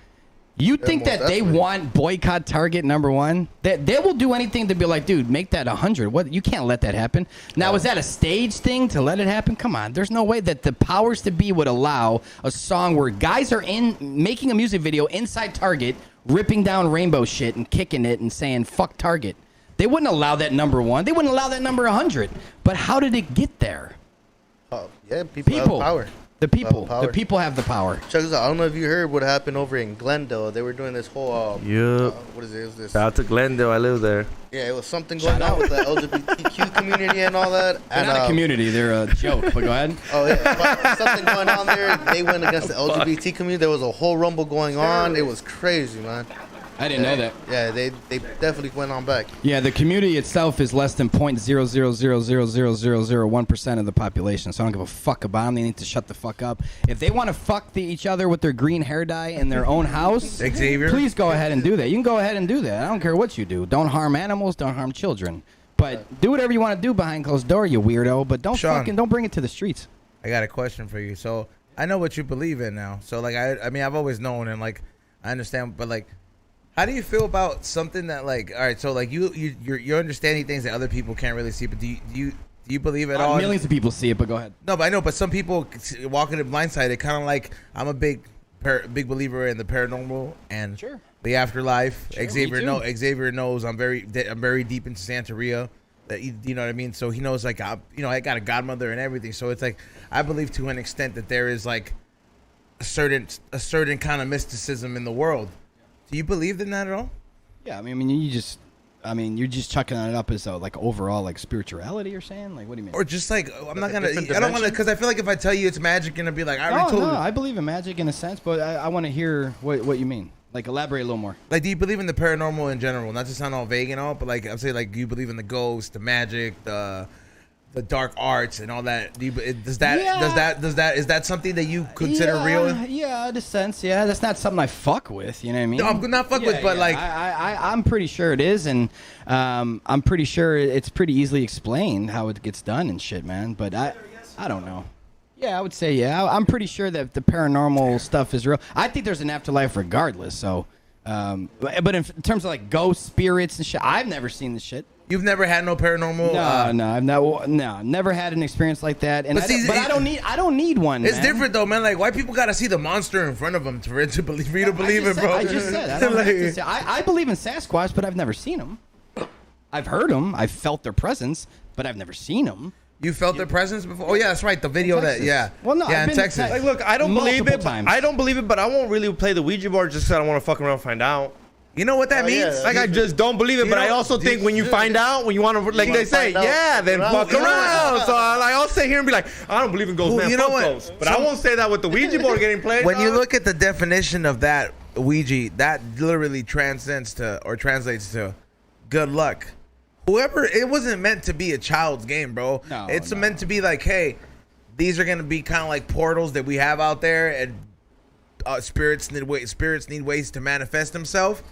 You think most that they definitely. want boycott Target #1? They will do anything to be like, dude, make that 100. What? You can't let that happen. Now, is that a stage thing to let it happen? Come on. There's no way that the powers to be would allow a song where guys are making a music video inside Target, ripping down rainbow shit and kicking it and saying, fuck Target. They wouldn't allow that #1. They wouldn't allow that number 100. But how did it get there? Yeah, people have power. The people. Power. The people have the power. Check this out. I don't know if you heard what happened over in Glendale. They were doing this whole Yep. what is it? It was this. Shout out to Glendale. I live there. Yeah, it was something going on with the LGBTQ community and all that. They're And not a community. They're a joke. But go ahead. oh yeah, but something going on there. They went against the LGBT community. There was a whole rumble going on. It was crazy, man. I didn't know that. Yeah, they definitely went on back. Yeah, the community itself is less than 0.000000001% of the population, so I don't give a fuck about them. They need to shut the fuck up. If they want to fuck each other with their green hair dye in their own house, Xavier. please go ahead and do that. You can go ahead and do that. I don't care what you do. Don't harm animals. Don't harm children. But do whatever you want to do behind closed door, you weirdo. But don't Sean. don't bring it to the streets. I got a question for you. So I know what you believe in now. So like I mean I've always known and like I understand, but like how do you feel about something that like all right? So like you're understanding things that other people can't really see, but do you believe at all? Millions of people see it, but go ahead. No, but I know. But some people walk in the blindsided. Kind of like I'm a big believer in the paranormal and Sure. the afterlife. Sure, me too. Xavier knows I'm very deep into Santeria. That you know what I mean. So he knows like I got a godmother and everything. So it's like I believe to an extent that there is like a certain kind of mysticism in the world. Do you believe in that at all? Yeah, I mean, you're just chucking it up as like overall like spirituality. You're saying, like, what do you mean? Or just like I'm not gonna. I different don't want to dimension? because I feel like if I tell you it's magic, you're gonna be like I already told No, you. I believe in magic in a sense, but I want to hear what you mean. Like, elaborate a little more. Like, do you believe in the paranormal in general? Not to sound all vague and all, but like I'm saying, like, do you believe in the ghosts, the magic, the dark arts, and all that? Is that something that you consider real? Yeah, in a sense, yeah. That's not something I fuck with. You know what I mean? No, I'm not fuck with, but like, I'm pretty sure it is, and I'm pretty sure it's pretty easily explained how it gets done and shit, man. But I don't know. Yeah, I would say yeah. I'm pretty sure that the paranormal stuff is real. I think there's an afterlife regardless. So, but in terms of like ghosts, spirits, and shit, I've never seen this shit. You've never had no paranormal? I've never had an experience like that. And But I don't need one. It's man. different though, man. Like, white people gotta see the monster in front of them for you to believe it, bro. I just said. I don't have to say. I believe in Sasquatch, but I've never seen them. I've heard them. I've felt their presence, but I've never seen them. You felt their presence before? Oh yeah, that's right. The video that Well, no, yeah, I've in been to Texas. Texas. Like, look, I don't believe Multiple it. times. I don't believe it, but I won't really play the Ouija board just because I don't want to fuck around and find out. You know what that Oh, means? yeah. Like, I just don't believe it, You but I know, also think when you find out, when you want to, like You they wanna say, find out. yeah, then Right. fuck You know around. what? So I'll sit here and be like, I don't believe in ghosts, Well, man. you know Fuck what? ghosts. But I won't say that with the Ouija board getting played. When you dog. look at the definition of that Ouija, that literally translates to good luck. Whoever, it wasn't meant to be a child's game, bro. No, It's no. meant to be like, hey, these are gonna be kind of like portals that we have out there, and spirits need ways to manifest themselves.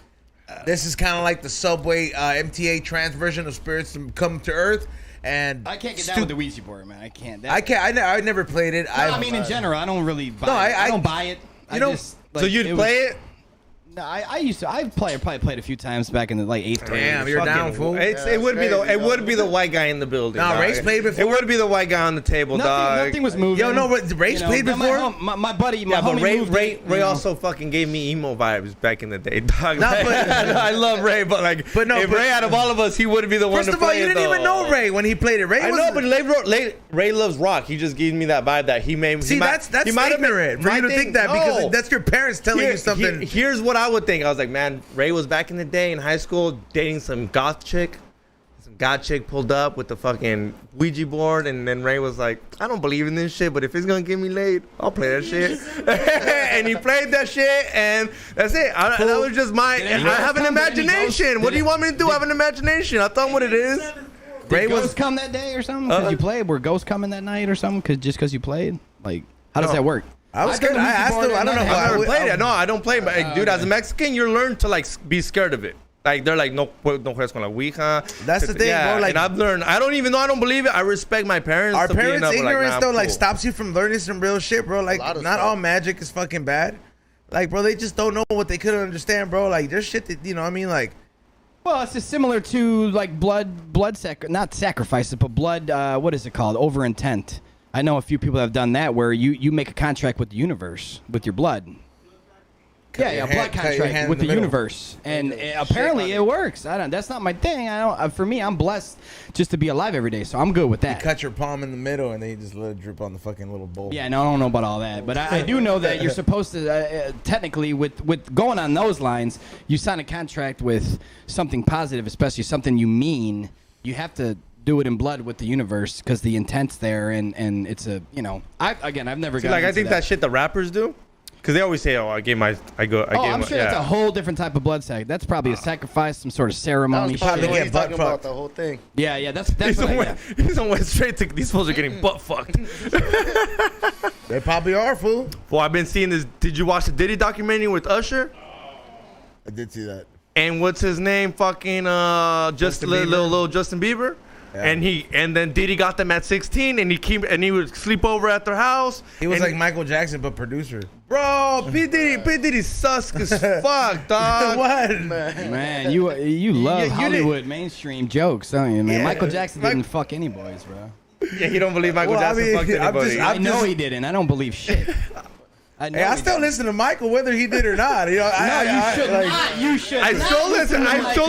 This is kind of like the subway MTA trans version of spirits to come to Earth. And I can't get down with the Ouija board, man. I can't. I can't. I never played it. No, I mean, in general, I don't really buy it. I don't buy it. You know, so you'd play it? No, I used to. I've probably played a few times back in the like 8th grade. Damn, you're down, fool. It would be the white guy in the building. Nah, dog. Ray's played before. It would be the white guy on the table, dog. Nothing was moving. Yo, no, but Ray's played but before? My buddy, my Yeah, but homie moved it, Ray you know. also fucking gave me emo vibes back in the day, dog. Nah, but- I love Ray, but like, if Ray out of all of us, he would be the one First to of all, play you it, didn't even though. know Ray when he played it. Ray I was know, but Ray loves rock. He just gave me that vibe that he made. See, that's ignorant for you to think that because that's your parents telling you something. Here's what I would think. I was like, man, Ray was back in the day in high school dating some goth chick. Some god chick pulled up with the fucking Ouija board, and then Ray was like, I don't believe in this shit, but if it's gonna get me laid, I'll play that shit. And he played that shit, and that's it. That was just I have an imagination. What do you want me to do? I have an imagination. I thought what it is. Did ghosts come that day or something? Because you played? Were ghosts coming that night or something? Just because you played? Like, how does that work? I was scared. I asked him. I don't know. I've never played it. No, I don't play. But like, dude, as a Mexican, you learn to like be scared of it. Like they're like, no juegas con la ouija. That's the thing, yeah, bro. Like, and I've learned. I don't even know. I don't believe it. I respect my parents. our to being parents' up, ignorance nah, though, like cool. stops you from learning some real shit, bro. Like, lot not of all stuff. magic is fucking bad. Like, bro, they just don't know what they couldn't understand, bro. Like, there's shit that, you know what I mean? Like, Well, it's just similar to like not sacrifices, but blood. What is it called? Over intent. I know a few people have done that where you make a contract with the universe with your blood. Yeah, blood contract with the universe, and apparently it works. That's not my thing. For me, I'm blessed just to be alive every day, so I'm good with that. you cut your palm in the middle and then you just let it drip on the fucking little bowl. Yeah, no, I don't know about all that, but I do know that you're supposed to technically with going on those lines, you sign a contract with something positive, especially something you mean. You have to do it in blood with the universe because the intent's there, and it's a I've never See, got like I think that shit the rappers do. Because they always say, "Oh, I'm sure that's a whole different type of blood sack. That's probably a sacrifice, some sort of ceremony. Probably Shit. he's talking about the whole thing. Yeah, that's He's on went straight to these fools are getting butt fucked. They probably are, fool. Well, I've been seeing this. Did you watch the Diddy documentary with Usher? I did see that. And what's his name? Fucking little Justin Bieber. Yeah. And then Diddy got them at 16, and he would sleep over at their house. He was like Michael Jackson, but producer. Bro, P Diddy sus as fuck, dog. What? Man, you love Hollywood mainstream jokes, don't you, man? Yeah. Michael Jackson didn't fuck any boys, bro. Yeah, you don't believe Michael Jackson fucked anybody. I know he didn't. I don't believe shit. I still listen to Michael whether he did or not. You know, You should. I still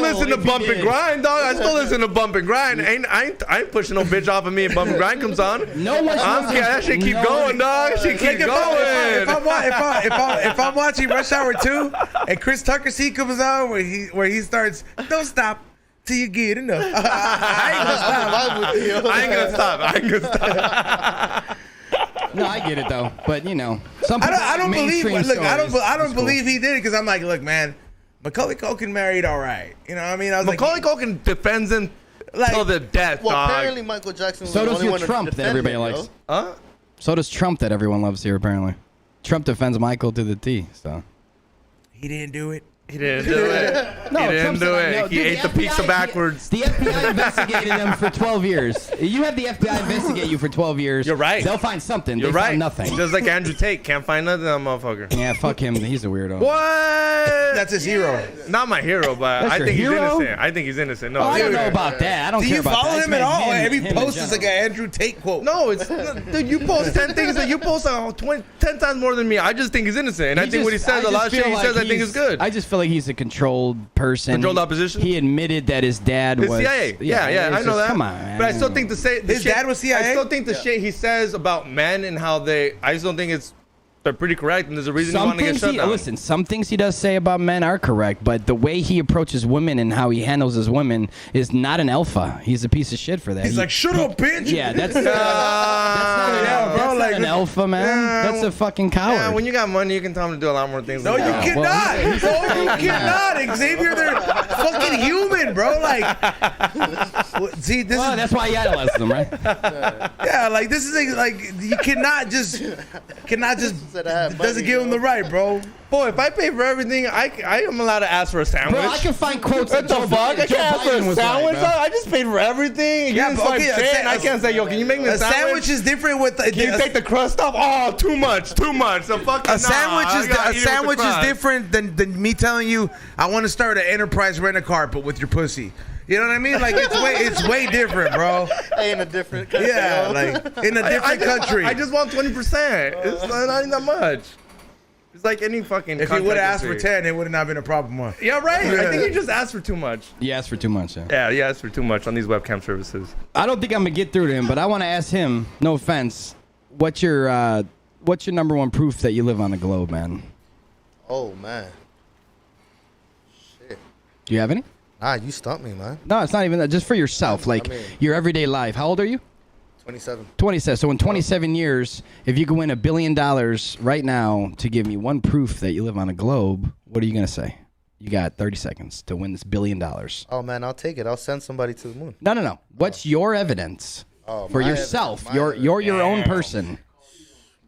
listen to Bump and Grind, dog. I still listen to Bump and Grind. I ain't pushing no bitch off of me and Bump and Grind comes on. No one. That shit keep going, dog. Shit keep going. If I'm watching Rush Hour 2 and Chris Tucker scene comes on where he starts, don't stop till you get enough. I ain't gonna stop. No, I get it though, but some people I don't believe. Look, I don't cool. believe he did it because I'm like, look, man, Macaulay Culkin married all right. You know what I mean? I was Macaulay Culkin defends him till the death, Well, dog. apparently Michael Jackson was So the does only your one to Trump that defend everybody him, likes. Huh? So does Trump that everyone loves here, apparently. Trump defends Michael to the T. So he didn't do it. He didn't do it. No, He didn't Trump do said, it. no, He dude, ate the pizza backwards. The FBI investigated him for 12 years. You have the FBI investigate you for 12 years. You're right. They'll find something. You're they right. Found nothing. Just like Andrew Tate. Can't find nothing, that motherfucker. Yeah, fuck him. He's a weirdo. What? That's his hero. Not my hero, but That's I your think hero? he's innocent. I think he's innocent. No, Oh, I don't dude. know about that. I don't Do care you about follow that. him at all? Every him in post is like general. an Andrew Tate quote. No, it's dude. You post 10 things that you post 10 times more than me. I just think he's innocent, and I think what he says, a lot of shit he says, I think is good. I just feel like he's a controlled person. Controlled opposition? He admitted that his dad It's was CIA. Yeah, it's I know just- that. Come on, man. But I still think His dad was CIA? I still think the shit he says about men and how I just don't think they're pretty correct, and there's a reason you want to get shut down. Listen, some things he does say about men are correct, but the way he approaches women and how he handles his women is not an alpha. He's a piece of shit for that. He's like, shut up, bitch. Yeah, that's not an alpha, man. Yeah, That's a fucking coward. Yeah, when you got money, you can tell him to do a lot more things. No, you than that. cannot. No, you cannot. Xavier, they're fucking human, bro. Like, see, this is that's why he idolizes them, right? yeah. Like, this is like you cannot just doesn't give him the right, bro. Boy, if I pay for everything, I am allowed to ask for a sandwich. Bro, I can find quotes. What the fuck? I can't ask for a sandwich. Right, I just paid for everything. You Yeah, didn't but swipe okay, shit, and I can't say, yo, can you make me a A sandwich is different with Can you take the crust off? Oh, too much. So fucking a sandwich is different than me telling you I want to start an enterprise rent-a-car, but with your pussy. You know what I mean? Like it's way different, bro. Hey, in a different country. Yeah, yo. like in a different country. I just want 20%. It's not even that much. It's like any fucking. If he would have asked for industry. 10, it would have not been a problem. Huh? Yeah, right. I think he just asked for too much. He asked for too much. Yeah. Yeah, he asked for too much on these webcam services. I don't think I'm gonna get through to him, but I want to ask him. No offense. What's your number one proof that you live on the globe, man? Oh man. Shit. Do you have any? Nah, you stumped me, man. No, it's not even that. Just for yourself, like your everyday life. How old are you? 27. 27. So in 27 years, if you could win $1 billion right now to give me one proof that you live on a globe, what are you gonna say? You got 30 seconds to win this $1 billion. Oh man, I'll take it. I'll send somebody to the moon. No. What's your evidence for my yourself? evidence, my You're your own person.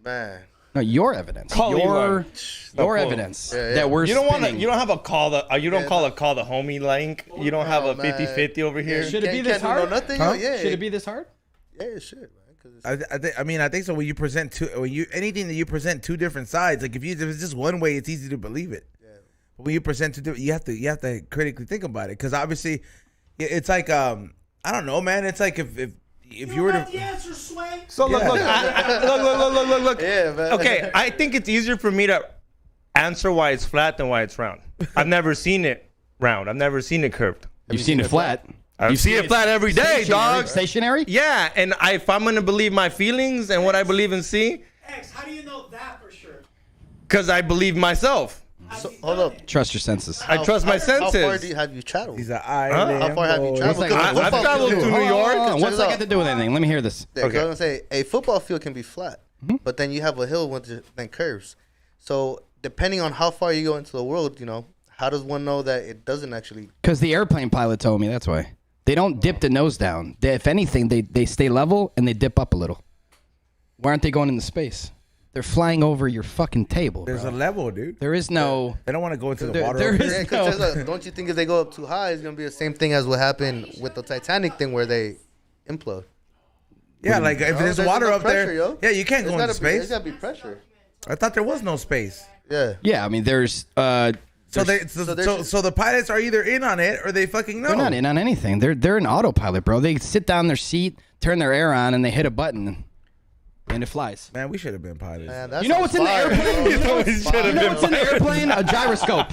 Man. No, your evidence. Call your Levi. evidence Yeah. that we're You don't spinning. you don't have a call you don't call the homie link. You don't have a man. 50-50 over here. Should it be Can't this do hard? nothing, Huh? yo? Yeah. Should it be this hard? Yeah, shit, man. I think so. When you present anything that you present two different sides, like if it's just one way, it's easy to believe it. Yeah. But when you present you have to critically think about it, because obviously, it's like I don't know, man. It's like if you were to the answer, Sway. So look, look. Yeah, man. Okay, I think it's easier for me to answer why it's flat than why it's round. I've never seen it round. I've never seen it curved. You've seen it flat. You see it flat every day, dog. Stationary? Yeah, and if I'm gonna believe my feelings and what I believe and see, X, how do you know that for sure? because I believe myself. So, hold up. Trust your senses. I trust my senses. How far have you traveled? He's an island. How far have you boy. traveled? I've traveled to New York. What's that got to do with anything? Let me hear this. Yeah, 'cause I was gonna say a football field can be flat, but then you have a hill with then curves. So depending on how far you go into the world, how does one know that it doesn't actually? Because the airplane pilot told me that's why. They don't dip the nose down. If anything, they stay level and they dip up a little. Why aren't they going into space? They're flying over your fucking table. There's bro. a level, dude. There is no. They don't want to go into the water. there up is- there. Yeah, 'cause don't you think if they go up too high, it's gonna be the same thing as what happened with the Titanic thing where they implode? Yeah, like if there's water enough up there, pressure, yo. yeah, you can't There's go into gotta be- space. There's gotta be pressure. I thought there was no space. Yeah. Yeah, I mean, there's. So there's- the pilots are either in on it or they fucking know. They're not in on anything. They're an autopilot, bro. They sit down in their seat, turn their air on, and they hit a button, and it flies. Man, we should have been pilots. Man, that You know sounds what's in the fire, airplane? bro. You know what's in the airplane? A gyroscope.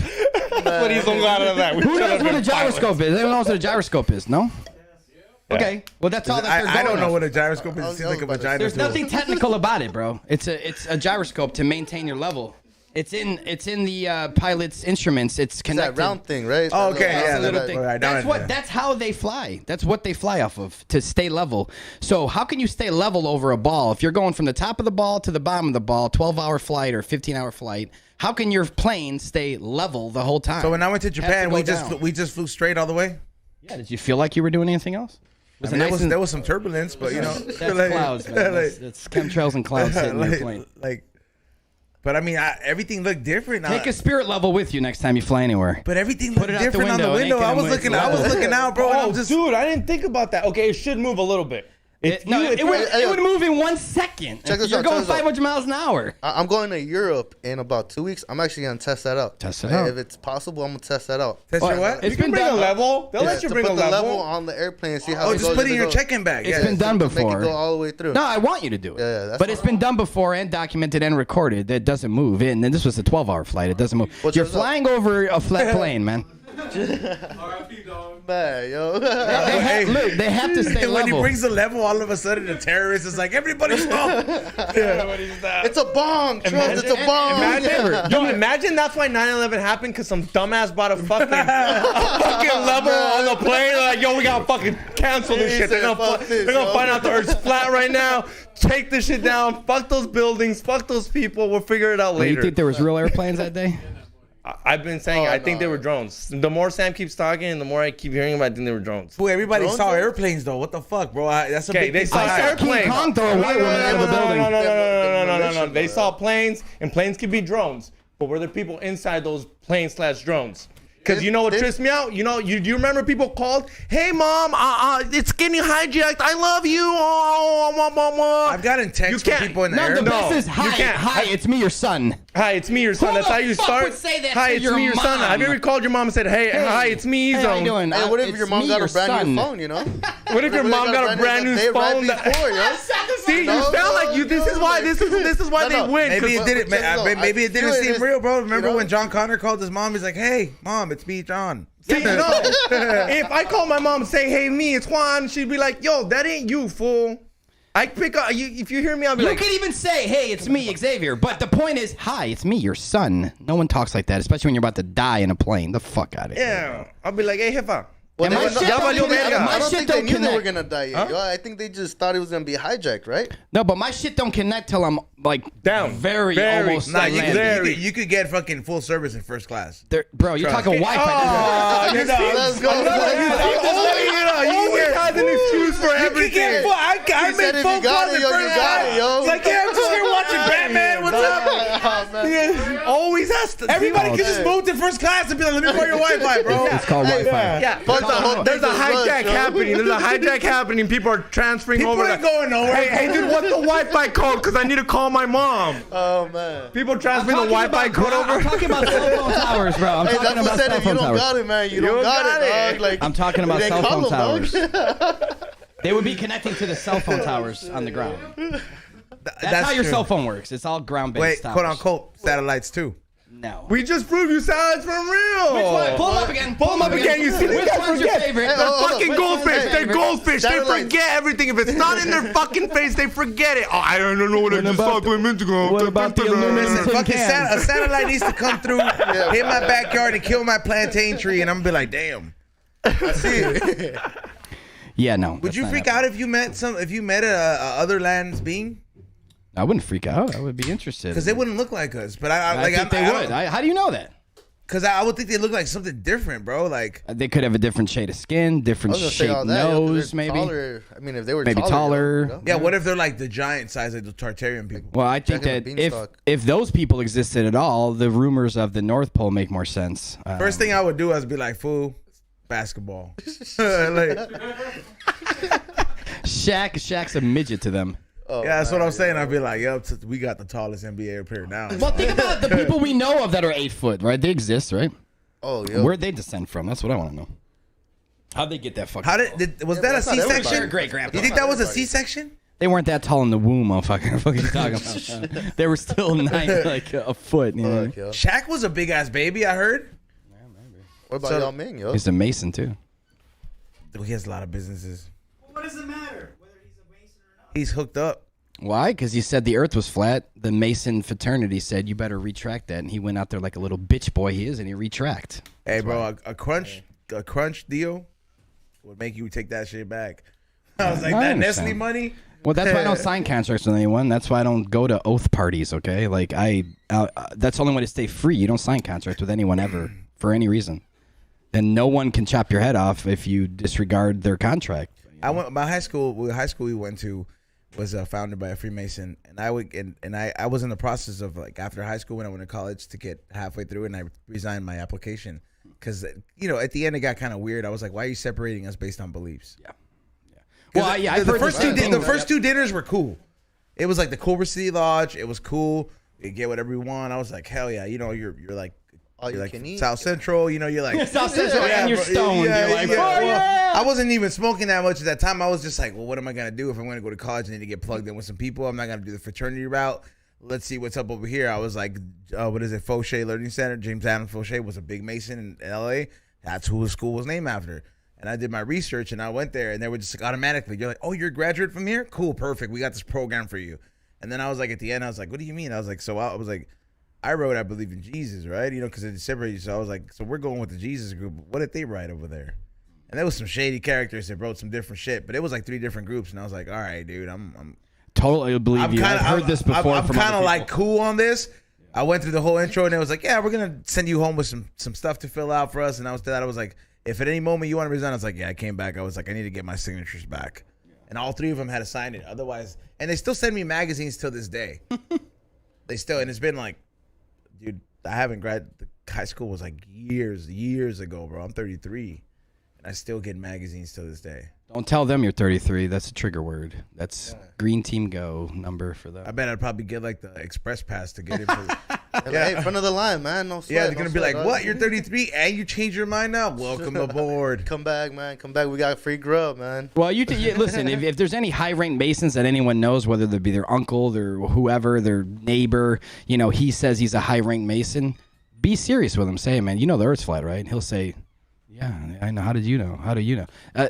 But he's so glad of that. Who knows what a gyroscope is? Anyone knows what a gyroscope is? No? Okay. Well, that's all that they're going I don't know off. what a gyroscope is. It seems like a vagina. There's tool. nothing technical about it, bro. It's a gyroscope to maintain your level. It's in the pilot's instruments. It's It's connected. that round thing, right? It's Oh, that okay, little- yeah, That's a little that- thing. all right, now That's I- what. yeah. That's how they fly. That's what they fly off of to stay level. So how can you stay level over a ball if you're going from the top of the ball to the bottom of the ball, 12-hour flight or 15-hour flight? How can your plane stay level the whole time? So when I went to Japan, go we down. just flew straight all the way. Yeah. Did you feel like you were doing anything else? Was I mean, it nice there was some turbulence, but That's like- clouds, man. That's chemtrails and clouds hitting your plane. But I mean, everything looked different. Take a spirit level with you next time you fly anywhere. But everything Put looked it out the different on the window. It window. ain't I was gonna move. looking out, bro. And I'm just dude, I didn't think about that. Okay, it should move a little bit. It would move in 1 second. Check this You're out, going check this out. 500 miles an hour. I'm going to Europe in about 2 weeks. I'm actually gonna test that out. Test it out. If it's possible, I'm gonna test that out. Test your what? It's You can been bring a done. level. They'll let you To bring a put the level level. on the airplane and see how Oh, it just goes. put it If in your goes- check-in bag. It's Yeah. been done Make before. it go all the way through. No, I want you to do it. Yeah, that's but it's been done before and documented and recorded. It doesn't move. And then this was a 12-hour flight. It doesn't move. Well, You're check this out. flying over a flat plane, man. R.I.P. dog. Man, yo. Look, they have to stay And when he level. brings the level, all of a sudden the terrorist is like, everybody stop. It's a bong, Trump. It's a bong. Imagine that's why 9/11 happened, because some dumbass bought a fucking level on the plane. They're like, yo, we gotta fucking cancel this He shit. They're said, gonna, "Fuck this, they're gonna yo." find out the Earth's flat right now. Take this shit down. Fuck those buildings. Fuck those people. We'll figure it out Do you later. think there was real airplanes that day? I've been saying I think they were drones. The more Sam keeps talking, the more I keep hearing about, I think they were drones. Fool, everybody Drones, saw bro? airplanes though. What the fuck, bro? That's a Okay, big they thing. saw to hide. airplanes. King Kong throw a white woman out of a building. No. They saw planes, and planes could be drones. But were there people inside those planes/drones? Because you know what trips me out? You know, do you remember people called, "Hey mom, it's getting hijacked. I love you." I've gotten texts from people in the No, air. the No, best is you hi, can't. hi, it's me, your son. Hi, it's me, your son. Who That's the how you fuck start. would say that Hi, to it's your me, your son. mom? Have you ever called your mom and said, "Hey, hi, it's me, Hey, how you Ezone"? doing? Hey, what if It's your mom me, got your a brand new son. phone, you know? What if your mom got a brand new phone? See, you sound like you. This is why. This is why they win. Maybe it 'cause- didn't. Maybe it didn't seem real, bro. Remember you know? when John Connor called his mom? He's like, "Hey, mom, it's me, John." See, no. If I call my mom and say, "Hey, me, it's Juan," she'd be like, "Yo, that ain't you, fool." I pick up. If you hear me, I'll be You like, could even say, "Hey, it's me, Xavier." But the point is, "Hi, it's me, your son." No one talks like that, especially when you're about to die in a plane. The fuck out of here. "Yeah." I'll be like, "Hey, jefa." And my shit Ya don't valió connect. verga. My I don't shit think they don't knew they were connect. gonna die yet. Yo, I think they just thought it was gonna be hijacked, right? No, but my shit don't connect till I'm like Down. very almost. Nah, landed. you could get fucking full service in first class. Bro, you're talking Wi-Fi. Oh, you know, Let's go. always has an excuse for everything. I He said if you got it, yo, you got it, yo. It's like, yeah, I'm just here watching Batman. What's up? Yeah. Always has to. Everybody can just move to first class and be like, let me borrow your Wi-Fi, bro. It's called Wi-Fi. Yeah, But there's a hijack happening. There's a hijack happening. People are transferring People over. ain't going nowhere. Hey, dude, what's the Wi-Fi code? Because I need to call my mom. Oh man. People transferring the Wi-Fi code over. I'm talking about cell phone towers, bro. I'm Hey, talking that's what about said. cell If you phone don't towers. got it, man, you don't got it, dog. Like I'm talking about they cell call phone them, towers. dog. They would be connecting to the cell phone towers on the ground. That's how your true. cell phone works. It's all ground-based Wait, towers. quote unquote satellites too. No. We just proved you satellites for real. Which one? Pull them up again. Pull them up again. You see, Which one's your favorite? Hey, oh, They're fucking Which goldfish. one's your They're favorite? goldfish. They Satellites. forget everything. If it's not in their fucking face, they forget it. Oh, I don't know what I just saw 2 minutes ago. what about the aluminum Listen, tin fucking cans? a satellite needs to come through, hit my backyard and kill my plantain tree, and I'm gonna be like, damn. I see it. Yeah, no. Would you freak out if you met a other land's being? I wouldn't freak out. I would be interested. Because they wouldn't look like us. But I think they would. How do you know that? Because I would think they look like something different, bro. Like They could have a different shade of skin, I different was gonna say shaped all that. yo, 'cause nose, they're maybe. Taller. I mean, if they were Maybe taller. you know? yeah, what if they're like the giant size like the Tartarian people? Well, I think Jack and that the if Beanstalk. those people existed at all, the rumors of the North Pole make more sense. First thing I would do is be like, fool, basketball. Like, Shaq's a midget to them. Oh, yeah, that's what man, I'm saying. I'd be like, yo, we got the tallest NBA up here now. Well, think about the people we know of that are 8 foot, right? They exist, right? Oh, yeah. Where'd they descend from? That's what I want to know. How'd they get that fucking? How was that a that's not C-section? everybody. Great grandpa. You think that was a C-section? They weren't that tall in the womb, motherfucker. What are you talking about? They were still like a foot. You know? Fuck, yo. Shaq was a big ass baby, I heard. What about So- Yao Ming, yo? He's a Mason too. He has a lot of businesses. What does it matter whether he's a Mason or not? He's hooked up. Why? Because he said the Earth was flat. The Mason fraternity said you better retract that, and he went out there like a little bitch boy he is, and he retract. Hey, bro, a crunch deal would make you take that shit back. I was like, I that understand. Nestle money. Well, that's why I don't sign contracts with anyone. That's why I don't go to oath parties. Okay, like that's the only way to stay free. You don't sign contracts with anyone ever for any reason, and no one can chop your head off if you disregard their contract. My high school we went to was founded by a Freemason, and I was in the process of like after high school when I went to college to get halfway through, and I resigned my application because at the end it got kind of weird. I was like, why are you separating us based on beliefs? Yeah. Well, yeah, I've the heard first the same thing. the first two dinners were cool. It was like the Culver City Lodge. It was cool. You get whatever you want. I was like, hell yeah. You're like. All You're you like can eat. South Central, you're like South Central, and you're bro, stoned. You're like, oh, Well, yeah. I wasn't even smoking that much at that time. I was just like, well, what am I gonna do if I'm gonna go to college and need to get plugged in with some people? I'm not gonna do the fraternity route. Let's see what's up over here. I was like, what is it? Fauché Learning Center. James Adams Fauché was a big Mason in LA. That's who his school was named after. And I did my research and I went there and they were just like automatically, you're like, oh, you're a graduate from here? Cool, perfect. We got this program for you. And then I was like, at the end, I was like, what do you mean? I was like, I wrote, I believe in Jesus, right? Because it separated. So I was like, so we're going with the Jesus group. What did they write over there? And there was some shady characters that wrote some different shit, but it was like 3 different groups. And I was like, all right, dude, I'm Totally believe you. I've heard this before. I'm from kind other of like people. cool on this. I went through the whole intro and it was like, yeah, we're gonna send you home with some stuff to fill out for us. And I was like, if at any moment you want to resign, I was like, yeah, I came back. I was like, I need to get my signatures back. And all 3 of them had to sign it. Otherwise, and they still send me magazines till this day. They still, and it's been like, dude, I haven't graduated. High school was like years ago, bro. I'm 33, and I still get magazines till this day. Don't tell them you're 33. That's a trigger word. That's Green Team Go number for them. I bet I'd probably get like the express pass to get it. For, Hey, front of the line, man. No sweat. yeah, they're no gonna be sweat, like, dog. what? You're 33 and you changed your mind now? Welcome aboard. Come back, man. Come back. We got free grub, man. Well, listen. If there's any high-ranked Masons that anyone knows, whether they be their uncle, their whoever, their neighbor, he says he's a high-ranked Mason, be serious with him. Say, hey, man, you know the Earth's flat, right? And he'll say, yeah, I know. How did you know? How do you know?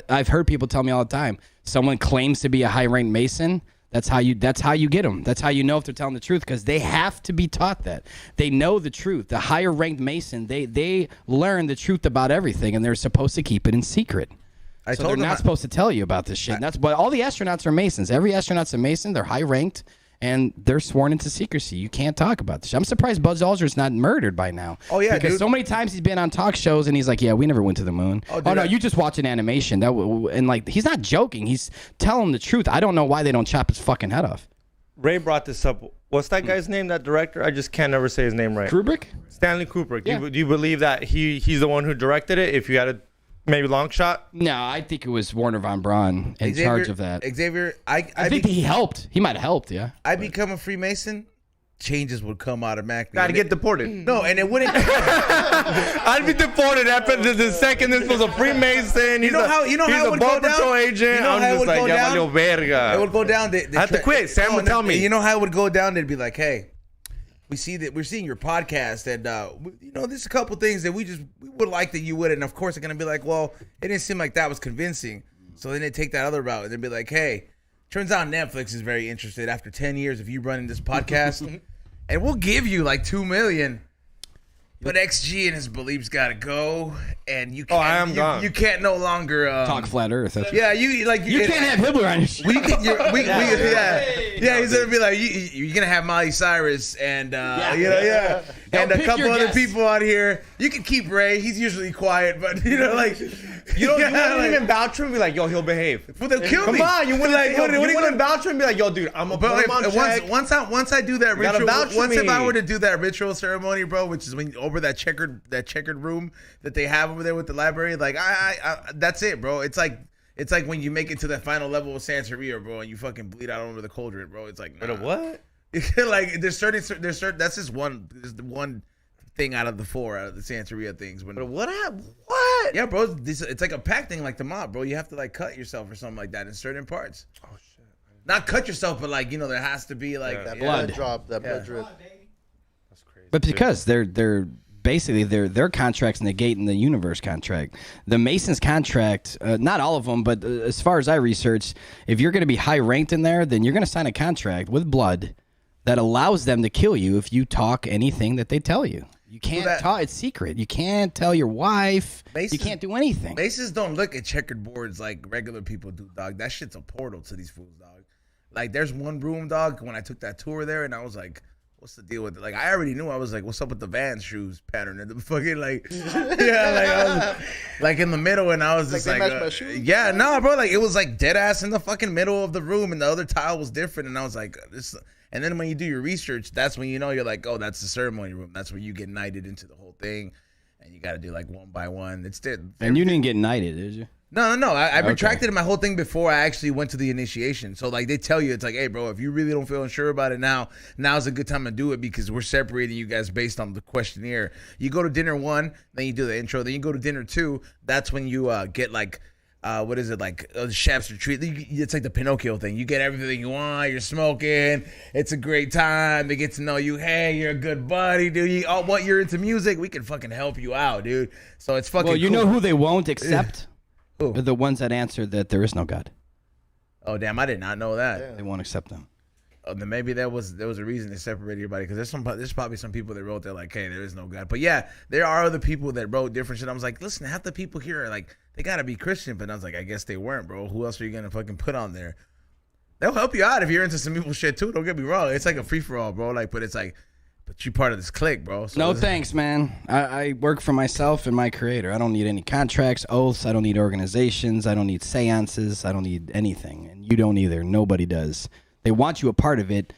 I've heard people tell me all the time. Someone claims to be a high-ranked Mason. That's how you get them. That's how you know if they're telling the truth, because they have to be taught that. They know the truth. The higher ranked Mason, they learn the truth about everything, and they're supposed to keep it in secret. So they're not supposed to tell you about this shit. And that's why all the astronauts are Masons. Every astronaut's a Mason. They're high ranked, and they're sworn into secrecy. You can't talk about this shit. I'm surprised Buzz Aldrin's not murdered by now. Oh, yeah, because dude. so many times he's been on talk shows, and he's like, yeah, we never went to the moon. Oh, dude, no, you just watch an animation. And like, he's not joking. He's telling the truth. I don't know why they don't chop his fucking head off. Ray brought this up What's that guy's name? That director? I just can't never say his name right. Kubrick? Stanley Kubrick. Yeah. Do you believe that he's the one who directed it? If you had a maybe long shot. No, I think it was Werner von Braun in charge of that. Xavier, I think he helped. He might have helped, yeah. I become a Freemason, changes would come automatically. Gotta get deported. No, and it wouldn't. I'd be deported after the second this was a Freemason. You know how it would go down? Agent. You know I'm how it just would like, go ya down? valió verga. It would go down. I have to quit. Sam would tell me. You know how it would go down? They'd be like, hey, we see that we're seeing your podcast, and there's a couple things that we would like that you would, and of course they're gonna be like, well, it didn't seem like that was convincing, so then they take that other route and they'd be like, hey, turns out Netflix is very interested after 10 years of you running this podcast, and we'll give you like $2 million. But XG and his beliefs gotta go, and you can't. gone. You can't no longer Talk flat Earth. That's Yeah, you can't have Hibbeler on your show. He's gonna be like, you're gonna have Miley Cyrus and and a pick couple your other guess. people out here. You can keep Ray; he's usually quiet, but you wouldn't even vouch for him and be like, yo, he'll behave. Well, they'll kill me. Come on, you wouldn't Like, like, what are you wouldn't vouch for him and be like, yo, dude, I'm a But put him on check. once I do that gotta ritual, vouch for once if me. I were to do that ritual ceremony, bro, which is when over that checkered room that they have over there with the library, like I that's it, bro. It's like when you make it to that final level of Santeria, bro, and you fucking bleed out over the cauldron, bro. It's like, nah. What? Like there's certain that's just one thing out of the four out of the Santeria things. When What? yeah, bro, it's like a pack thing, like the mob, bro. You have to like cut yourself or something like that in certain parts. Oh shit! Not cut yourself, but like there has to be like That Blood. blood drop, that blood drip. That's crazy. But because they're basically their contracts negating the universe contract. The Masons contract, not all of them, but as far as I researched, if you're going to be high ranked in there, then you're going to sign a contract with blood that allows them to kill you if you talk anything that they tell you. You can't talk. It's secret. You can't tell your wife. You can't do anything. Masons don't look at checkered boards like regular people do, dog. That shit's a portal to these fools, dog. Like, there's one room, dog, when I took that tour there, and I was like, what's the deal with it? Like, I already knew. I was like, what's up with the Vans shoes pattern? And the fucking, like, I was like in the middle, and I was just they like, match my shoes? yeah, no, bro. Like, it was like dead ass in the fucking middle of the room, and the other tile was different, and I was like, this. And then when you do your research, that's when you're like, oh, that's the ceremony room. That's where you get knighted into the whole thing, and you got to do like one by one. And you didn't get knighted, did you? No. I retracted my whole thing before I actually went to the initiation. So like they tell you, it's like, hey, bro, if you really don't feel unsure about it now's a good time to do it because we're separating you guys based on the questionnaire. You go to dinner 1, then you do the intro. Then you go to dinner 2. That's when you get like. What is it like? Chef's retreat. It's like the Pinocchio thing. You get everything you want. You're smoking. It's a great time. They get to know you. Hey, you're a good buddy, dude. You're into music. We can fucking help you out, dude. So it's fucking. Well, you cool. know who they won't accept? Who? They're the ones that answer that there is no God. Oh damn! I did not know that. Yeah. They won't accept them. Oh, then maybe there was a reason they separated everybody because there's probably some people that wrote there like, hey, there is no God. But yeah, there are other people that wrote different shit. I was like, listen, half the people here are like, they gotta be Christian, but I was like, I guess they weren't, bro. Who else are you gonna fucking put on there? They'll help you out if you're into some evil shit too. Don't get me wrong. It's like a free for all, bro. Like, but it's like, but you part of this clique, bro. So No thanks, man. I work for myself and my creator. I don't need any contracts, oaths. I don't need organizations. I don't need seances. I don't need anything. And you don't either. Nobody does. They want you a part of it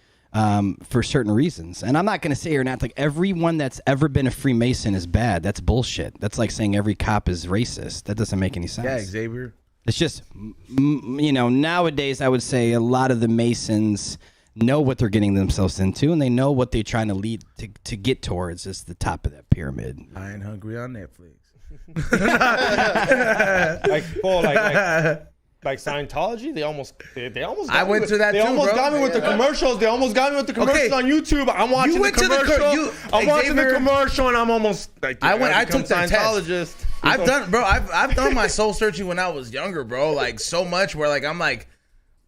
for certain reasons. And I'm not going to say here and act like everyone that's ever been a Freemason is bad. That's bullshit. That's like saying every cop is racist. That doesn't make any sense. yeah, Xavier. It's just, nowadays I would say a lot of the Masons know what they're getting themselves into, and they know what they're trying to lead to get towards is the top of that pyramid. I ain't hungry on Netflix. Like Scientology, they almost I went through that they too, almost bro. got me with the commercials. They almost got me with the commercials Okay. on YouTube. I'm watching the went to the commercial. I'm watching the Xavier- commercial, and I'm almost like, I took that test. Scientologist. I've done my soul searching when I was younger, bro. Like so much where like I'm like,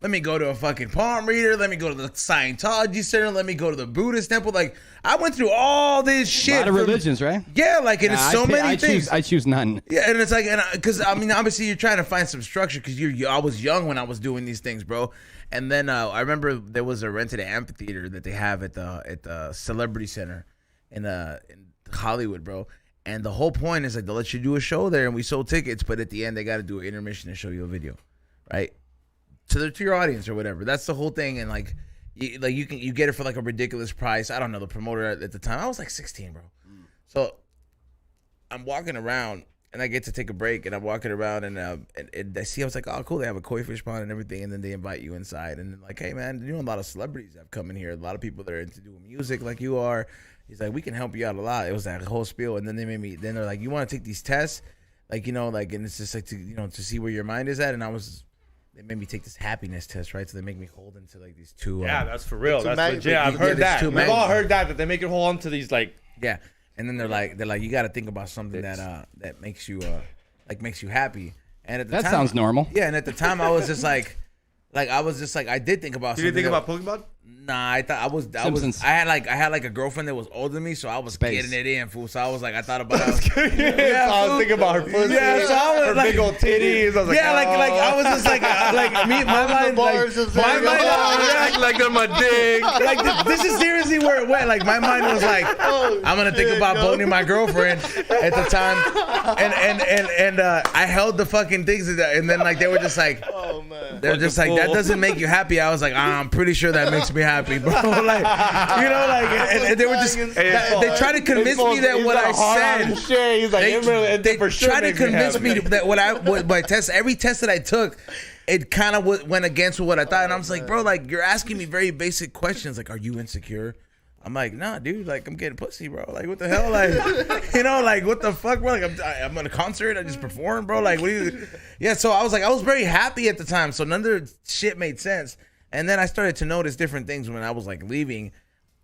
let me go to a fucking palm reader. Let me go to the Scientology center. Let me go to the Buddhist temple. Like I went through all this shit. A lot of from- religions, right? Yeah, like and it's so many things. I choose none. Yeah, and it's like, because I mean, obviously you're trying to find some structure because I was young when I was doing these things, bro. And then I remember there was a rented amphitheater that they have at the Celebrity Center in Hollywood, bro. And the whole point is like they'll let you do a show there, and we sold tickets, but at the end they got to do an intermission and show you a video, right? To your audience or whatever. That's the whole thing, and like you get it for like a ridiculous price. I don't know the promoter at the time. I was like 16, bro. So I'm walking around and I get to take a break and I'm walking around and I see, I was like, oh cool, they have a koi fish pond and everything, and then they invite you inside and like, hey man, you know, a lot of celebrities have come in here, a lot of people that are into doing music like you are. He's like, we can help you out a lot. It was that whole spiel, and then they're like, you want to take these tests, like, you know, like, and it's just like to see where your mind is at, and they made me take this happiness test, right? So they make me hold into like these two. Yeah, that's for real. That's magnets. legit. I've heard that. We've all heard that they make you hold on to these like. Yeah, and then they're like, you got to think about something that makes you makes you happy. And at the time, That sounds normal. Yeah, and at the time I was just like I did think about. You something. didn't think about Pokemon? Nah, I thought I was. I had like a girlfriend that was older than me, so I was getting it in, fool. So I was like, I thought about. Yeah, I was thinking about her pussy. Yeah, so I was her like, big old titties. I was like, yeah, like I was just like me, my mind, like they're my dick. like this is seriously where it went. Like my mind was like, I'm gonna think about boning my girlfriend at the time, and I held the fucking things, and then like they were just like, Oh man. they're just like, that doesn't make you happy. I was like, I'm pretty sure that makes me happy, bro. Like, you know, like, and they were just, they try to convince me that what I said. He's like, They for sure try to makes me convince happy. me that what my test, every test that I took, it kind of went against what I thought, and I was like, bro, like you're asking me very basic questions, like, are you insecure? I'm like, nah, dude, like I'm getting pussy, bro. Like, what the hell, like, you know, like what the fuck, bro? Like I'm at a concert, I just performed, bro. Like, what do you? Yeah, so I was very happy at the time, so none of the shit made sense, and then I started to notice different things when I was like leaving.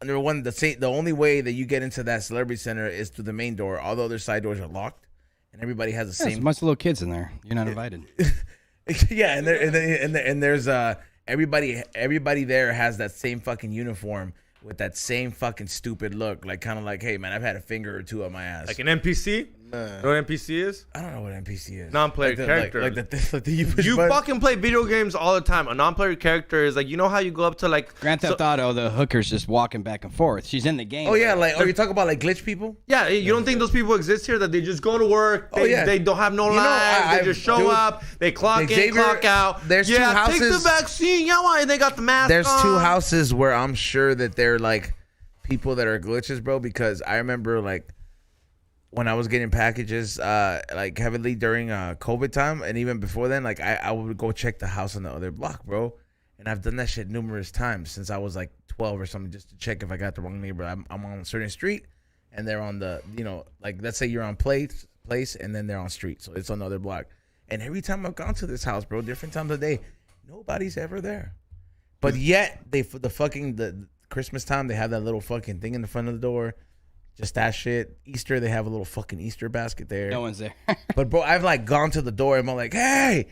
Number one, the only way that you get into that celebrity center is through the main door. All the other side doors are locked, and everybody has the There's a same. bunch of little kids in there. You're not invited. Yeah, and there's everybody there has that same fucking uniform with that same fucking stupid look, like kind of like, hey man, I've had a finger or two on my ass. Like an NPC? You know what NPC is? I don't know what NPC is. Non-player character. You push You button. fucking play video games all the time. A non-player character is like, you know how you go up to like Grand Theft Auto, the hooker's just walking back and forth. She's in the game. Oh yeah, like you talk about like glitch people. Yeah, you don't think those people exist here? That they just go to work, they don't have no lives, they just show up, they clock in, clock out. There's two houses. Take the vaccine, yeah, why? And they got the mask There's on. two houses where I'm sure that they're like people that are glitches, bro. Because I remember like when I was getting packages, like heavily during COVID time, and even before then, like I would go check the house on the other block, bro. And I've done that shit numerous times since I was like 12 or something, just to check if I got the wrong neighbor. I'm on a certain street, and they're on the, you know, like let's say you're on place, and then they're on street, so it's on the other block. And every time I've gone to this house, bro, different times of the day, nobody's ever there. But yet the Christmas time, they have that little fucking thing in the front of the door. Just that shit. Easter, they have a little fucking Easter basket there. No one's there. But bro, I've like gone to the door and I'm like, hey,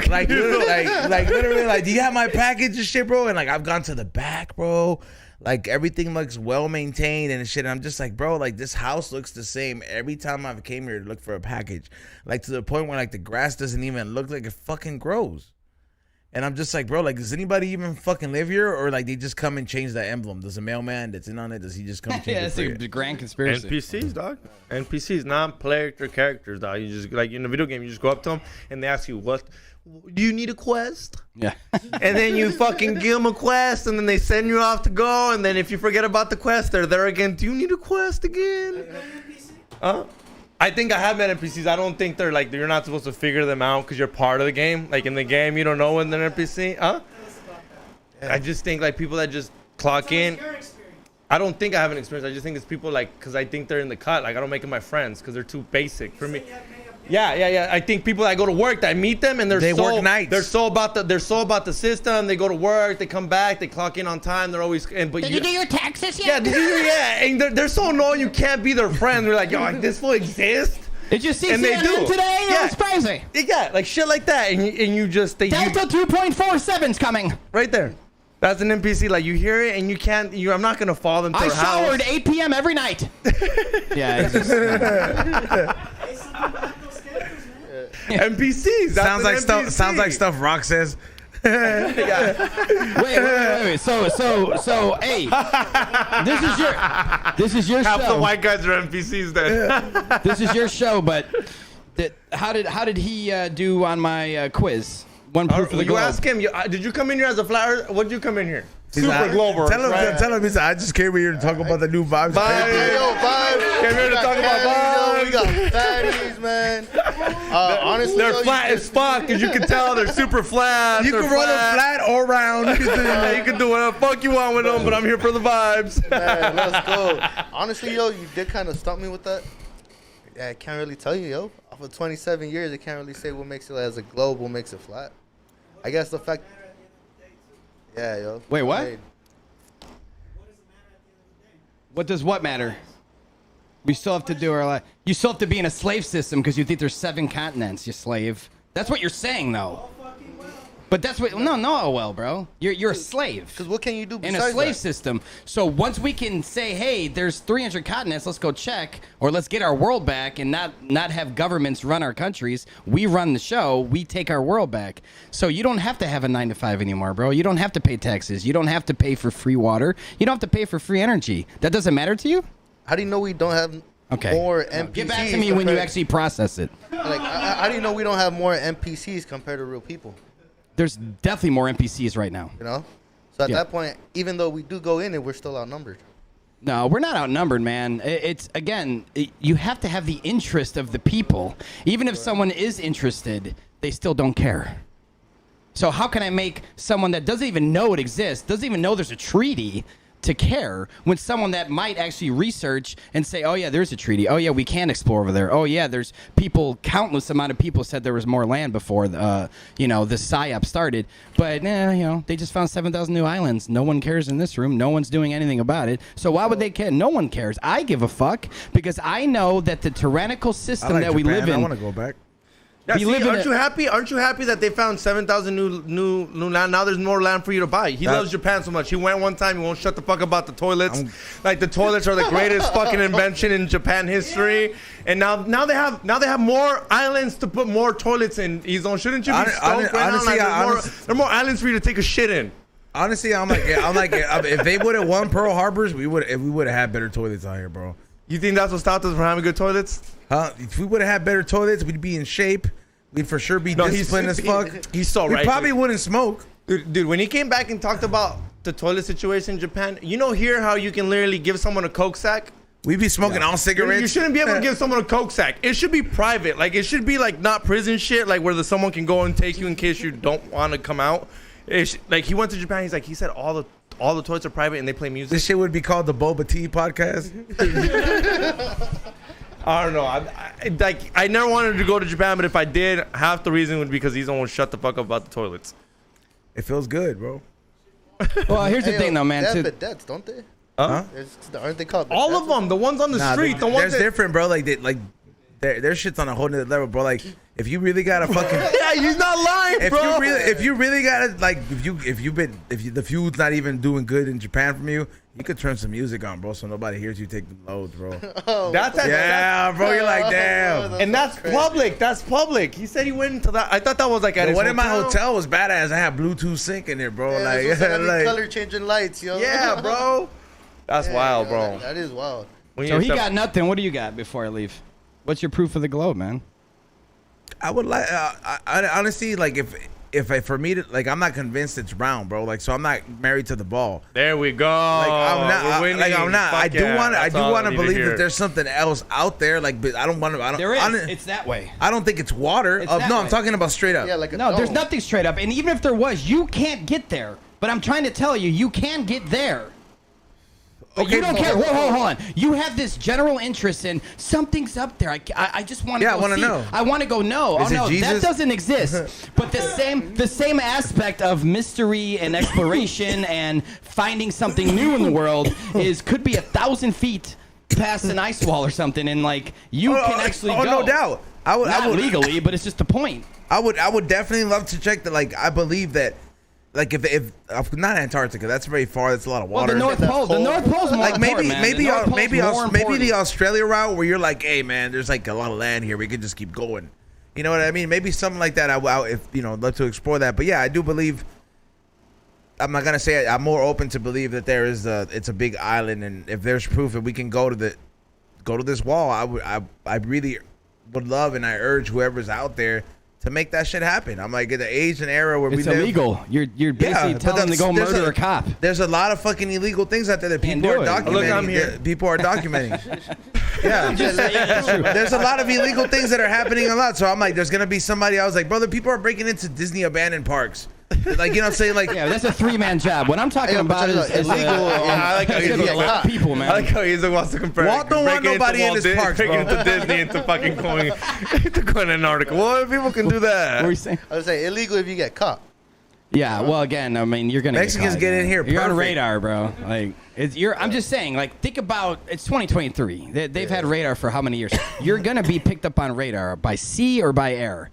like literally, like, do you have my package and shit, bro? And like, I've gone to the back, bro. Like everything looks well maintained and shit. And I'm just like, bro, like this house looks the same every time I've came here to look for a package. Like to the point where like the grass doesn't even look like it fucking grows. And I'm just like, bro, like, does anybody even fucking live here? Or, like, they just come and change that emblem? Does a mailman that's in on it, does he just come change Yeah, it it's for a you? grand conspiracy. NPCs, dog. NPCs, non-player characters, dog. You just, like, in a video game, you just go up to them and they ask you, what, do you need a quest? Yeah. And then you fucking give them a quest, and then they send you off to go, and then if you forget about the quest, they're there again. Do you need a quest again? Huh? I think I have met NPCs. I don't think they're like, you're not supposed to figure them out because you're part of the game. Like in the game, you don't know when they're NPC. Huh? I just think like people that just clock in. I don't think I have an experience. I just think it's people like, because I think they're in the cut. Like I don't make them my friends because they're too basic for me. Yeah. I think people that go to work, that I meet them and they work nights. They're so about the system. They go to work, they come back, they clock in on time. They're always. Did you do your taxes yet? Yeah. And they're so annoying. You can't be their friend. They're like, yo, like, this will exist. Did you see And they CNN do. today? Yeah. It was crazy. Yeah, like shit like that, and you just Delta 2.47's coming. right there. That's an NPC. Like you hear it and you can't. I'm not gonna follow them to I their house. showered 8 p.m. every night. Yeah. It's just, NPCs. Sounds like stuff Rock says. wait. So, hey, this is your Half show. the white guys are NPCs then. This is your show, but how did he do on my quiz? One proof of the You globe. ask him. Did you come in here as a flat earth? What did you come in here? Super global. Tell him. He said, I just came here to talk about the new vibes. Vibes. Came here to talk about vibes. We got fatties, man. Honestly, They're flat as fuck, as you can tell. They're super flat. You They're can roll them flat or round. Yeah, you can do whatever the fuck you want with them, but I'm here for the vibes. Man, let's go. Honestly, yo, you did kind of stump me with that. Yeah, I can't really tell you, yo. Off of 27 years, I can't really say what makes it as a globe, what makes it flat. I guess the fact. Yeah, yo. Wait, what? What does what matter? We still have to do our life. You still have to be in a slave system because you think there's 7 continents, you slave. That's what you're saying, though. But that's what. No, well, bro. You're a slave. Because what can you do in besides a slave that? system? So once we can say, hey, there's 300 continents, let's go check, or let's get our world back and not have governments run our countries. We run the show. We take our world back. So you don't have to have a 9-to-5 anymore, bro. You don't have to pay taxes. You don't have to pay for free water. You don't have to pay for free energy. That doesn't matter to you? How do you know we don't have more NPCs? Get back to me when you actually process it. Like, how do you know we don't have more NPCs compared to real people? There's definitely more NPCs right now. You know? So at that point, even though we do go in it, we're still outnumbered. No, we're not outnumbered, man. It's, again, you have to have the interest of the people. Even if someone is interested, they still don't care. So how can I make someone that doesn't even know it exists, doesn't even know there's a treaty, to care when someone that might actually research and say, oh yeah, there's a treaty. Oh yeah, we can explore over there. Oh yeah, there's people, countless amount of people said there was more land before this PSYOP started. But they just found 7,000 new islands. No one cares in this room. No one's doing anything about it. So why would they care? No one cares. I give a fuck because I know that the tyrannical system that we live in. I want to go back. Yeah, aren't you happy? Aren't you happy that they found 7,000 new land? Now there's more land for you to buy. He loves Japan so much. He went one time. He won't shut the fuck about the toilets. Like the toilets are the greatest fucking invention in Japan history. And now they have more islands to put more toilets in. Shouldn't you be stoked right now? There are more islands for you to take a shit in. Honestly, I'm like, if they would have won Pearl Harbors, we would have had better toilets out here, bro. You think that's what stopped us from having good toilets? If we would have had better toilets, we'd be in shape. We'd for sure be disciplined as fuck. He's so right. We probably wouldn't smoke. Dude, when he came back and talked about the toilet situation in Japan, here how you can literally give someone a Coke sack? We'd be smoking all cigarettes. You shouldn't be able to give someone a Coke sack. It should be private. Like, it should be like not prison shit, like where someone can go and take you in case you don't want to come out. Like, he went to Japan, he said all the toilets are private and they play music. This shit would be called the Boba Tea podcast. I don't know. I never wanted to go to Japan, but if I did, half the reason would be because these won't shut the fuck up about the toilets. It feels good, bro. Well, here's the thing, though, man. They have bidets, don't they? Huh? Aren't they called bidets? All of them. The ones on the street. The ones there's different, bro. Like their shit's on a whole nother level, bro. Like if you really got a fucking yeah, he's not lying, bro. If you really got it, like if the fuel's not even doing good in Japan from you. You could turn some music on, bro, so nobody hears you take the loads, bro. Bro. You're like, damn. And that's public. That's public. He said he went into that. I thought that was like at his hotel. in my hotel was badass. I had Bluetooth sync in there, bro. Like color changing lights, yo. Yeah, bro. That's wild, bro. That is wild. So he got nothing. What do you got before I leave? What's your proof of the globe, man? I would like, I honestly, like if for me to, like, I'm not convinced it's round, bro. Like, so I'm not married to the ball. There we go. Like, I'm not. Fuck I do want to believe that there's there's something else out there. Like, but I don't want to. There is. It's that way. I don't think it's water. I'm talking about straight up. Yeah, like no, there's nothing straight up. And even if there was, you can't get there. But I'm trying to tell you, you can get there. But you don't care. Hold on. You have this general interest in something's up there. I just want to. Yeah, I want to know. I want to go. No, Is it no, Jesus? that doesn't exist. But the same aspect of mystery and exploration and finding something new in the world could be 1,000 feet past an ice wall or something, and like you can actually go. No doubt. I would legally, but it's just the point. I would definitely love to check that. Like, I believe that. Like if not Antarctica, that's very far. That's a lot of water. Well, the North Pole's more like important, man. maybe the Australia route where you're like, hey man, there's like a lot of land here. We could just keep going. You know what I mean? Maybe something like that. I'd love to explore that. But yeah, I do believe. I'm not gonna say it. I'm more open to believe that there is it's a big island, and if there's proof that we can go to this wall, I really would love, and I urge whoever's out there to make that shit happen. I'm like, in the age and era where It's we live. illegal. You're basically but telling them to go there's murder a cop. There's a lot of fucking illegal things out there that Can't people are do it. documenting. Look, I'm here. People are documenting. Yeah, there's a lot of illegal things that are happening a lot. So I'm like, there's gonna be somebody. I was like, brother, people are breaking into Disney abandoned parks. Like, you know what I'm saying? Like, Yeah, that's a 3-man job. What I'm talking about is illegal. I like how it's he's gonna be a lot of people, man. I like how he's wants to compare. Walt don't want breaking into nobody in Walt his Disney- parks, breaking bro. into Disney, into fucking going to Antarctica. Well, people can do that. What were you saying? I would say illegal if you get caught. Yeah, well, again, I mean, you're gonna Mexicans get in man. here You're on perfect. radar, bro. Like, I'm just saying, like, think about it's 2023. They've had radar for how many years? You're gonna be picked up on radar by sea or by air.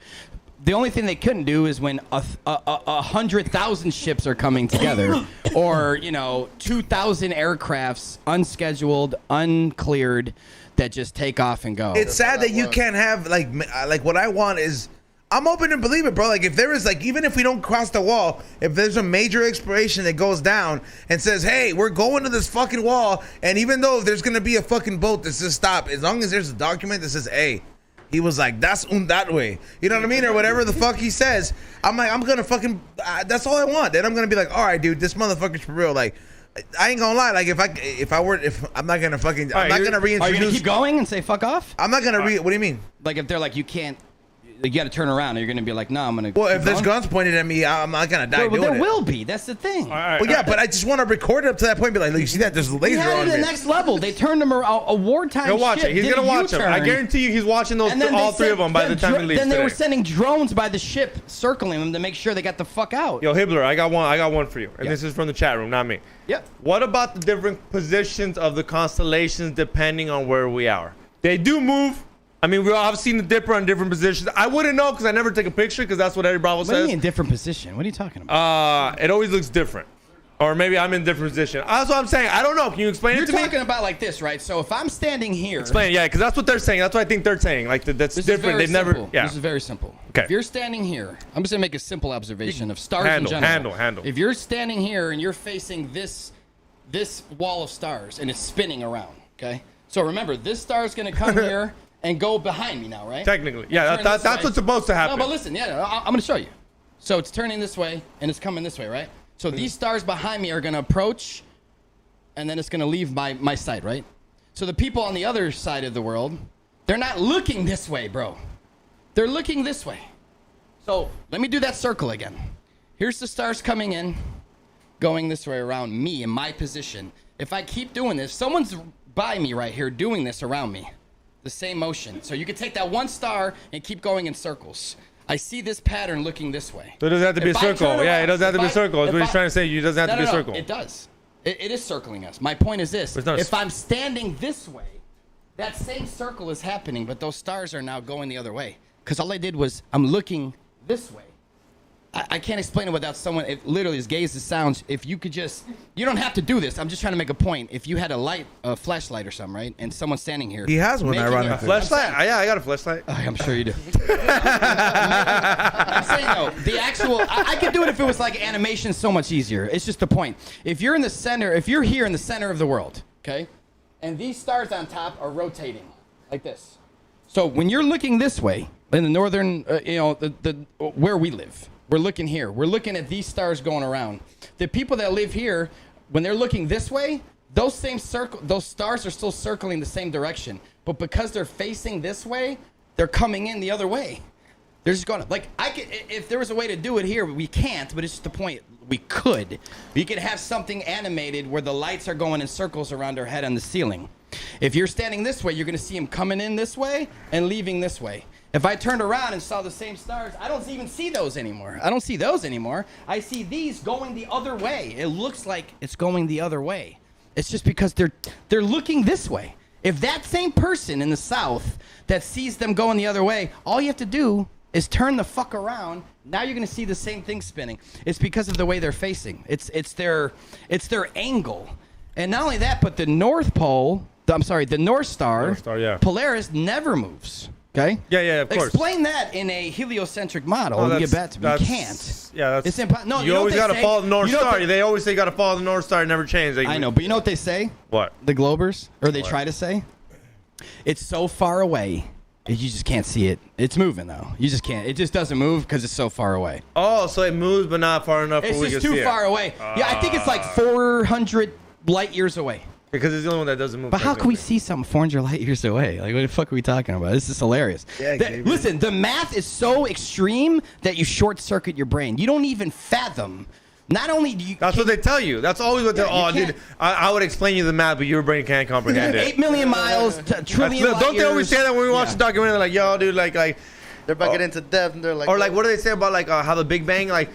The only thing they couldn't do is when 100,000 ships are coming together, or 2,000 aircrafts unscheduled, uncleared, that just take off and go. it's sad that you can't have like what I want is. I'm open to believe it, bro. Like, if there is, like, even if we don't cross the wall, if there's a major exploration that goes down and says, hey, we're going to this fucking wall, and even though there's going to be a fucking boat that says stop, as long as there's a document that says, hey, he was like, that's that way. You know what I mean? Or whatever the fuck he says. I'm like, I'm going to fucking, that's all I want. Then I'm going to be like, all right, dude, this motherfucker's for real. Like, I ain't gonna lie. Like, if I'm not gonna fucking, I'm not gonna Are you reintroduce. gonna keep going and say fuck off? I'm not gonna what do you mean? Like, if they're like, you can't, you got to turn around, and you're gonna be like, no, I'm gonna. Well, keep if there's going. guns pointed at me, I'm not gonna die Well, doing there it. will be. That's the thing. Well, yeah, but I just want to record it up to that point. And be like, look, you see that? There's a We laser had on it to me. the next level. They turned him a wartime He'll watch ship, it. He's did gonna a watch it. I U-turn, guarantee you, he's watching those and then all they three sent- of them by the time he leaves Then they today. were sending drones by the ship, circling them to make sure they got the fuck out. Yo, Hibbeler, I got one for you, and this is from the chat room, not me. Yep. What about the different positions of the constellations depending on where we are? They do move. I mean, I've seen the Dipper on different positions. I wouldn't know because I never take a picture because that's what every Bravo What do you says. mean different position? What are you talking about? It always looks different. Or maybe I'm in a different position. That's what I'm saying. I don't know. Can you explain You're it to me? talking about like this, right? So if I'm standing here, Explain, yeah, because that's what they're saying. That's what I think they're saying. Like, that's this different. is They've very never, simple. yeah. This is very simple. Okay. If you're standing here, I'm just gonna make a simple observation of stars in Handle, general. handle. If you're standing here and you're facing this wall of stars and it's spinning around, okay? So remember, this star is gonna come here and go behind me now, right? Technically, yeah, Turn that's this way. what's supposed to happen. No, but listen, I'm going to show you. So it's turning this way, and it's coming this way, right? So these stars behind me are going to approach, and then it's going to leave my side, right? So the people on the other side of the world, they're not looking this way, bro. They're looking this way. So let me do that circle again. Here's the stars coming in, going this way around me in my position. If I keep doing this, someone's by me right here doing this around me. The same motion. So you can take that one star and keep going in circles. I see this pattern looking this way. So it doesn't have to be a If I circle. turn Yeah, around- it doesn't have to be a if circle. That's if what he's trying to say. It doesn't have to be a circle. It does. It is circling us. My point is this. It's not a If I'm standing this way, that same circle is happening, but those stars are now going the other way. Because all I did was I'm looking this way. I can't explain it without someone, literally as gay as it sounds, if you could just, you don't have to do this. I'm just trying to make a point. If you had a flashlight or something, right? And someone's standing here. He has one, making ironically. it- Flashlight? Yeah, I got a flashlight. I'm sure you do. I'm saying though, the actual, I could do it if it was like animation, so much easier. It's just the point. If you're in the center, if you're here in the center of the world, okay, and these stars on top are rotating like this. So when you're looking this way in the northern, where we live, we're looking here. We're looking at these stars going around. The people that live here, when they're looking this way, those stars are still circling the same direction. But because they're facing this way, they're coming in the other way. They're just going, like, if there was a way to do it here, we can't, but it's just the point. We could. We could have something animated where the lights are going in circles around our head on the ceiling. If you're standing this way, you're going to see them coming in this way and leaving this way. If I turned around and saw the same stars, I don't even see those anymore. I see these going the other way. It looks like it's going the other way. It's just because they're looking this way. If that same person in the south that sees them going the other way, all you have to do is turn the fuck around. Now you're going to see the same thing spinning. It's because of the way they're facing. It's their angle. And not only that, but the North Pole, the North Star, yeah. Polaris never moves. Okay? Yeah, of course. Explain that in a heliocentric model and get back to me. You can't. Yeah, that's. It's impossible. No, you always got to follow the North Star. They always say you got to follow the North Star. Never change. I know, but you know what they say? What? The Globers, or they try to say, it's so far away You just can't see it. It's moving though. You just can't. It just doesn't move because it's so far away. Oh, so it moves, but not far enough It's where we just can too see far away. Yeah, I think it's like 400 light years away. Because it's the only one that doesn't move. But how can we see something 400 light years away? Like, what the fuck are we talking about? This is hilarious. Yeah, Listen, the math is so extreme that you short circuit your brain. You don't even fathom. Not only do you. That's what they tell you. That's always what they. Yeah, you Oh, dude, can't- I would explain you the math, but your brain can't comprehend it. 8 million miles, trillion light Don't they always years. say that when we watch Yeah. the documentary? They're like, yo, dude, like. They're about to get into depth, and they're like, Or like, what do they say about like how the Big Bang? Like,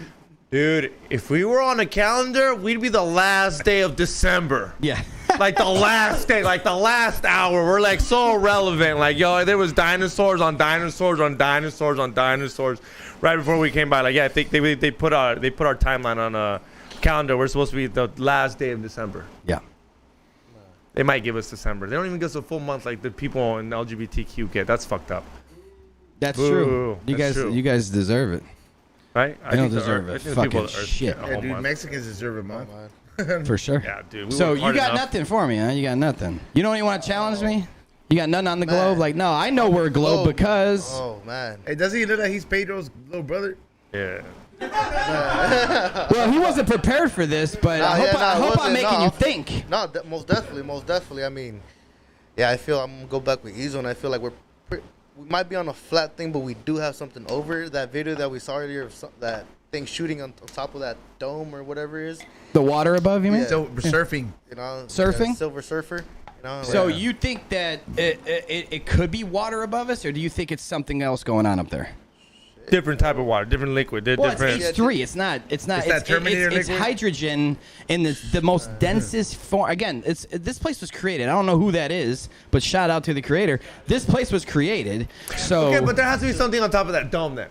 dude, if we were on a calendar, we'd be the last day of December. Yeah. Like the last day, like the last hour. We're like so irrelevant. Like, yo, there was dinosaurs on dinosaurs on dinosaurs on dinosaurs right before we came by. Like, yeah, I think they put our timeline on a calendar. We're supposed to be the last day of December. Yeah. They might give us December. They don't even give us a full month like the people in LGBTQ get. That's fucked up, That's Boo. true. That's true. You guys deserve it. right? I don't deserve it. Fucking shit. Yeah, dude, Mexicans deserve a month. For sure. Yeah, dude. So work you hard got enough. nothing for me, huh? You got nothing. You don't even want to challenge me? You got nothing on the globe? Like, no, I know we're a globe because. oh man, Hey, doesn't he look like he's Pedro's little brother? Yeah. Well, he wasn't prepared for this, but I hope I'm making you think. No, most definitely. I mean, yeah, I feel I'm gonna go back with Ezo, and I feel like we might be on a flat thing, but we do have something over that video that we saw earlier of that thing shooting on top of that dome or whatever it is. The water above, you mean? Yeah. So surfing. You know, Surfing? Silver Surfer. You know, So like- you think that it could be water above us, or do you think it's something else going on up there? Different type of water, different liquid. They're Well, different. it's H3. It's not. It's that Terminator it's liquid? hydrogen in the most densest form. Again, this place was created. I don't know who that is, but shout out to the creator. This place was created. So Okay, but there has to be something on top of that dome then.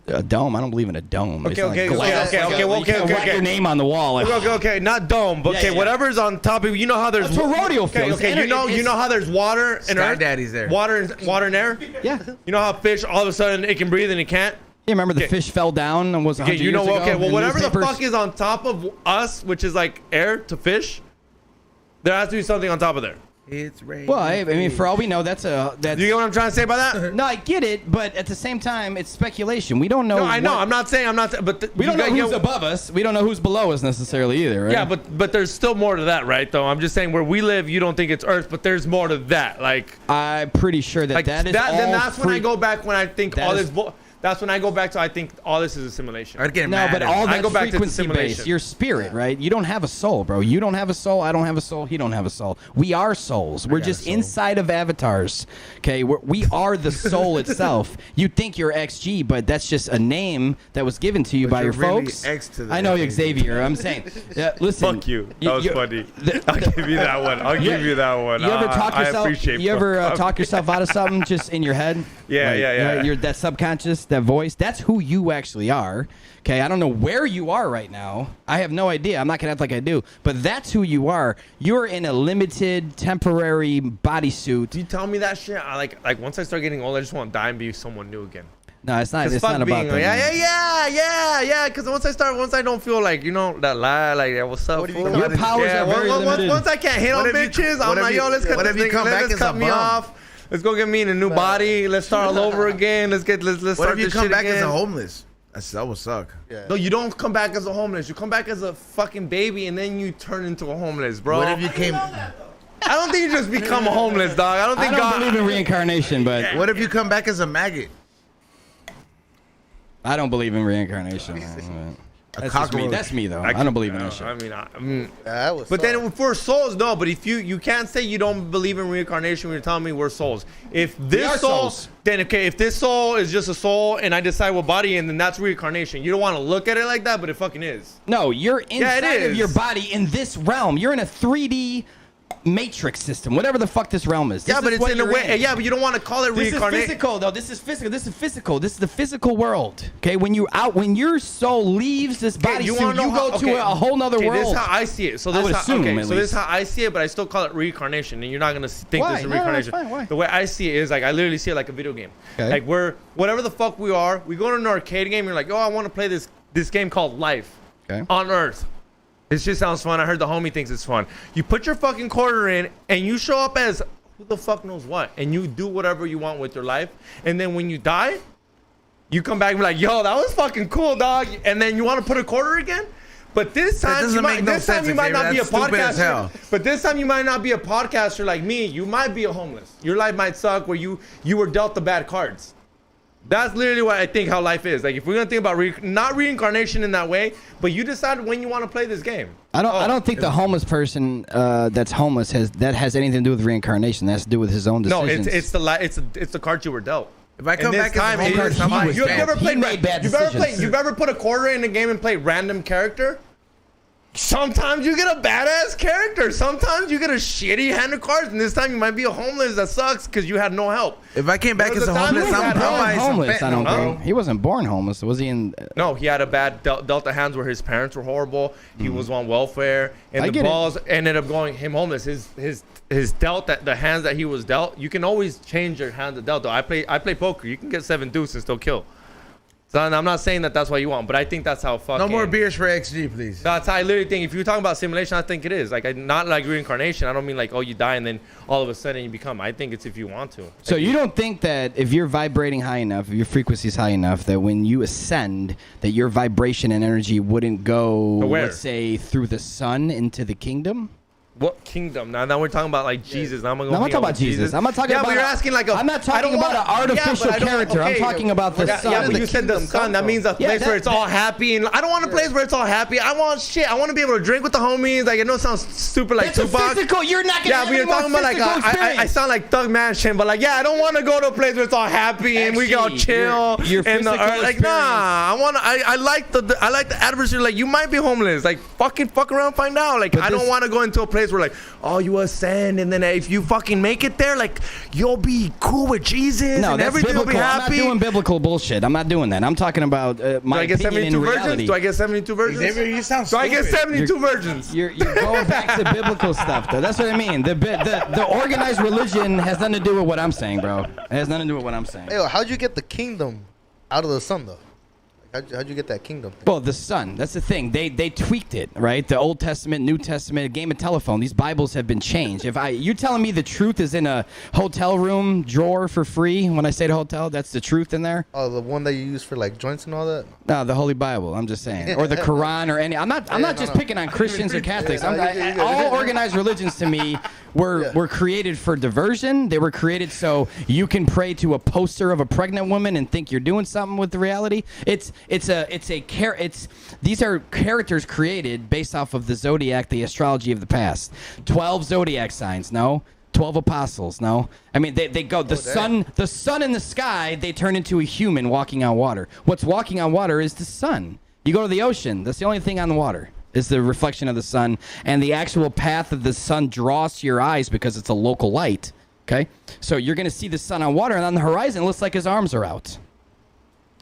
a dome. I don't believe in a dome. It's Okay, not okay, glass. okay, okay, You can't okay, write okay. your name on the wall. Like, Okay, not dome, but Yeah, okay, yeah. whatever's on top of you know how there's That's what rodeo okay, feels. okay, you know how there's water and Sky earth, Daddy's there. water and air. Yeah. You know how fish all of a sudden it can breathe and it can't. You remember the Okay. fish fell down and was 100 Okay, you know years what? ago Okay, well in whatever the newspapers? fuck is on top of us, which is like air to fish, there has to be something on top of there. It's raining. Well, I mean, for all we know, that's. Do you get what I'm trying to say by that? No, I get it, but at the same time, it's speculation. We don't know. No, I know. what- I'm not saying. But We don't you know gotta who's get- above us. We don't know who's below us necessarily either, right? Yeah, but there's still more to that, right? Though I'm just saying where we live, you don't think it's Earth, but there's more to that. Like I'm pretty sure that like that is that. all Then that's when I freak- go back when I think That all is- this. That's when I go back to I think all this is a simulation. I'd get No, mad but at all him. I that go back to the frequency simulation. base, your spirit, right? You don't have a soul, bro. You don't have a soul. I don't have a soul. He don't have a soul. We are souls. We're got just a soul. inside of avatars. Okay, we are the soul itself. You think you're XG, but that's just a name that was given to you But by your you're really folks. X to the I know XG. Xavier. I'm saying, listen. Fuck you. That was you- funny. I'll give you that one. I'll give you that one. You ever talk I yourself? appreciate You ever fuck. talk yourself out of something just in your head? Yeah, yeah. Right? You're that subconscious, that voice. That's who you actually are. Okay, I don't know where you are right now. I have no idea. I'm not gonna act like I do, but that's who you are. You're in a limited, temporary bodysuit. You tell me that shit. I like once I start getting old, I just want to die and be someone new again. No, it's not. Cause It's fuck not about being that. yeah. Because once I don't feel like that lie, like what's up? What if you fool? come Your powers Yeah, are very limited. once I can't hit What on if you- bitches, what I'm if like, you- yo, let's cut what this if you thing, come back let's as cut a me bum? off. Let's go get me in a new body. Let's start all over again. Let's What start if you this come shit back as again. a homeless? That would suck. Yeah. No, you don't come back as a homeless. You come back as a fucking baby, and then you turn into a homeless, bro. What if you came? I don't think you just become a homeless, dog. I don't I think don't God. believe in reincarnation, but What if you come back as a maggot? I don't believe in reincarnation. That's just me. cockroach. That's me, though. I don't believe in that shit. I mean, That was. but then for souls, no. But if you can't say you don't believe in reincarnation when you're telling me we're souls. If are this soul, souls. then okay. If this soul is just a soul and I decide what body, and then that's reincarnation. You don't want to look at it like that, but it fucking is. No, you're Yeah, it inside of is. your body in this realm. You're in a 3D matrix system, whatever the fuck this realm is. This Yeah, but is it's what in a you're way. Yeah, but you don't want to call it This is reincarnation. physical, though. This is physical. This is physical. This is the physical world. Okay, when your soul leaves this body suit, wanna know you go how- to a whole nother okay, world. This is how I see it. So I this would is how, assume, okay, at so this is least. how I see it, but I still call it reincarnation, and you're not gonna think Why? this is No, no, it's reincarnation. fine. Why? The way I see it is like I literally see it like a video game. Okay. Like we're whatever the fuck we are. We go to an arcade game. You're like, oh, I want to play this game called Life Okay. on Earth. This shit sounds fun. I heard the homie thinks it's fun. You put your fucking quarter in, and you show up as who the fuck knows what, and you do whatever you want with your life, and then when you die, you come back and be like, yo, that was fucking cool, dog, and then you want to put a quarter again. But this time, you might not be a podcaster. But this time, you might not be a podcaster like me. You might be a homeless. Your life might suck where you were dealt the bad cards. That's literally what I think how life is. Like, if we're gonna think about not reincarnation in that way, but you decide when you want to play this game. I don't think the homeless person that's homeless has anything to do with reincarnation. That has to do with his own decisions. No, it's the cards you were dealt. If I come back as a homeless, you've ever decisions. You've ever put a quarter in a game and played random character? Sometimes you get a badass character. Sometimes you get a shitty hand of cards, and this time you might be a homeless that sucks because you had no help. If I came back as a homeless, I'm probably homeless. I don't think he wasn't born homeless. Was he in? No, he had a bad delta hands where his parents were horrible. He was on welfare, and the balls ended up going him homeless. His dealt the hands that he was dealt. You can always change your hand to dealt. I play poker. You can get 7 deuces and still kill. So I'm not saying that that's what you want, but I think that's how fucking... No more beers for XG, please. That's how I literally think. If you're talking about simulation, I think it is. Like, not like reincarnation. I don't mean like, oh, you die and then all of a sudden you become. I think it's if you want to. So you don't think that if you're vibrating high enough, if your frequency is high enough, that when you ascend, that your vibration and energy wouldn't go, let's say, through the sun into the kingdom? What kingdom? Now we're talking about like Jesus. Now I'm not talking about Jesus. I'm not talking about. Yeah, but you're asking like I'm not talking about an artificial character. I'm talking about the sun. Yeah, but you said the sun. That means a place where it's all happy. And I don't want a place where it's all happy. I want shit. I want to be able to drink with the homies. Like, I know it sounds super like Tupac. That's physical. You're not gonna. Yeah, but you're talking about like I sound like Thug Mansion, but like, yeah, I don't want to go to a place where it's all happy and we go chill. Your and like, nah, I like the adversary. Like, you might be homeless. Like, fuck around, find out. Like, I don't want to go into a place where like, oh, you ascend, and then if you fucking make it there, like, you'll be cool with Jesus, and everything will be happy. I'm not doing biblical bullshit. I'm not doing that. I'm talking about my opinion in reality. Do I get 72 virgins? Xavier, you sound stupid. I get 72 virgins? You're going back to biblical stuff, though. That's what I mean. The organized religion has nothing to do with what I'm saying, bro. It has nothing to do with what I'm saying. Hey, how'd you get the kingdom out of the sun, though? How'd you get that kingdom thing? Well, the sun. That's the thing. They tweaked it, right? The Old Testament, New Testament, a game of telephone. These Bibles have been changed. You're telling me the truth is in a hotel room drawer for free when I say the hotel, that's the truth in there? Oh, the one that you use for like joints and all that? No, the Holy Bible. I'm just saying, or the Quran, or any. I'm not just picking on Christians or Catholics. All organized religions to me were created for diversion. They were created so you can pray to a poster of a pregnant woman and think you're doing something with the reality. These are characters created based off of the zodiac, the astrology of the past. 12 zodiac signs, no. 12 apostles, no. I mean, they go the sun in the sky. They turn into a human walking on water. What's walking on water is the sun. You go to the ocean. That's the only thing on the water. Is the reflection of the sun, and the actual path of the sun draws to your eyes because it's a local light. Okay, so you're gonna see the sun on water, and on the horizon, it looks like his arms are out.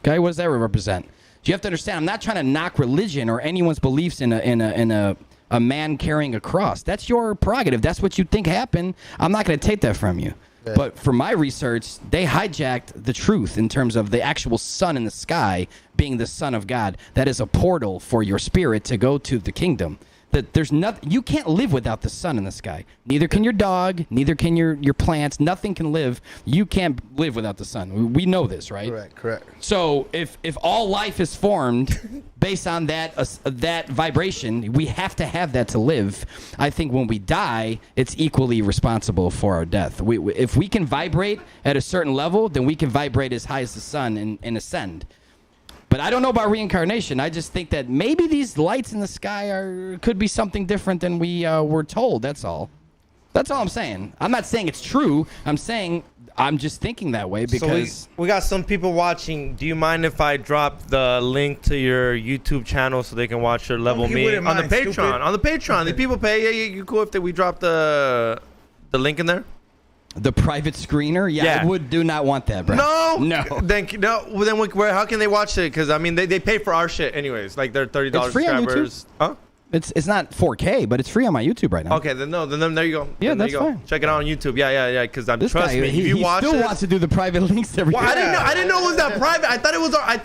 Okay, what does that represent? You have to understand, I'm not trying to knock religion or anyone's beliefs in a man carrying a cross. That's your prerogative. That's what you think happened. I'm not going to take that from you. Yeah. But for my research, they hijacked the truth in terms of the actual sun in the sky being the Son of God. That is a portal for your spirit to go to the kingdom. That there's nothing, you can't live without the sun in the sky. Neither can your dog, neither can your plants. Nothing can live. You can't live without the sun. We know this, right? Correct. So if all life is formed based on that vibration, we have to have that to live. I think when we die, it's equally responsible for our death. If we can vibrate at a certain level, then we can vibrate as high as the sun and ascend. But I don't know about reincarnation. I just think that maybe these lights in the sky could be something different than we were told. That's all. That's all I'm saying. I'm not saying it's true. I'm saying I'm just thinking that way because... So we got some people watching. Do you mind if I drop the link to your YouTube channel so they can watch your Level Me on the Patreon? Stupid. On the Patreon. The people pay. Yeah, you cool if we drop the link in there? The private screener? Yeah, I do not want that, bro. No. Then how can they watch it? Because I mean, they pay for our shit anyways. Like they're $30 it's free subscribers. On YouTube. Huh? It's not 4K, but it's free on my YouTube right now. Okay, then there you go. Yeah, that's fine. Check it out on YouTube. Yeah. Because this trust guy, me, he still wants to do the private links every day. I didn't know it was that private. I thought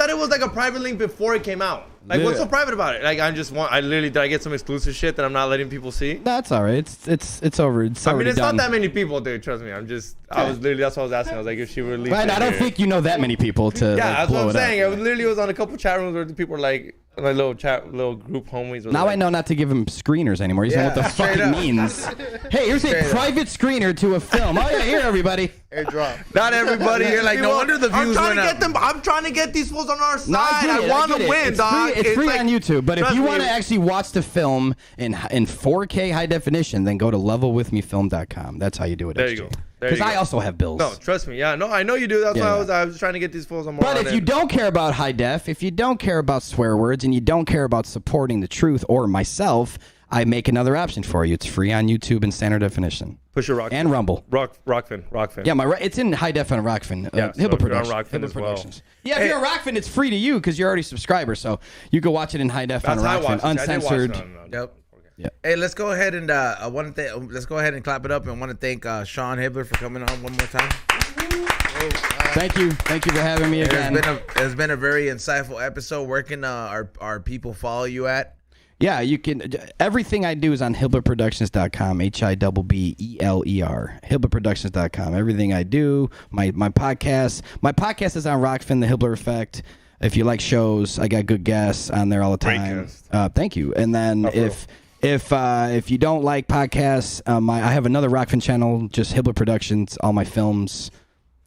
it was like a private link before it came out. Like, what's so private about it? Like, I literally, did I get some exclusive shit that I'm not letting people see? That's all right. It's over. It's I mean, already it's done. not that many people, dude. Trust me. I was literally, that's what I was asking. I was like, if she released Right, it I don't here. think you know that many people to Yeah, like, that's what blow I'm it saying. up. I literally was on a couple chat rooms where the people were like, my little group homies. Now I know not to give him screeners anymore. He's know what the fuck straight it up. means. Hey, here's a private screener to a film. Oh yeah, here everybody. Airdrop. Not everybody. You're like, no wonder the views went up. I'm trying to get these fools on our side. No, I want to get it. win, It's dog. Free, it's free like, on YouTube. But if trust you me, want to actually watch the film in 4K high definition, then go to levelwithmefilm.com. That's how you do it. There you go. There Because you I go. also have bills. No, trust me. Yeah, no, I know you do. That's Yeah, why I was trying to get these fools on more. But if you don't care about high def, if you don't care about swear words, and you don't care about supporting the truth or myself, I make another option for you. It's free on YouTube in standard definition push your rock and Rumble. Rockfin. Yeah, it's in high def on Rockfin. Yeah, so Hibbeler if you're on Productions. Rockfin Hibbeler as well. Productions. Yeah, if you're a Rockfin, it's free to you because you're already a subscriber. So you can watch it in high def on That's how I Rockfin, watched it. I did watch it uncensored. on- Yep. Yeah. Hey, let's go ahead and let's go ahead and clap it up, and want to thank Sean Hibbeler for coming on one more time. Thank you for having me again. It's been a very insightful episode. Where can our people follow you at? Yeah, you can. Everything I do is on hibbelerproductions.com. HIBBELER. Hibbelerproductions.com. Everything I do, my podcast. My podcast is on Rockfin, The Hibbeler Effect. If you like shows, I got good guests on there all the Great time. guests. Thank you. And then if you don't like podcasts, I have another Rockfin channel, just Hibbeler Productions. All my films,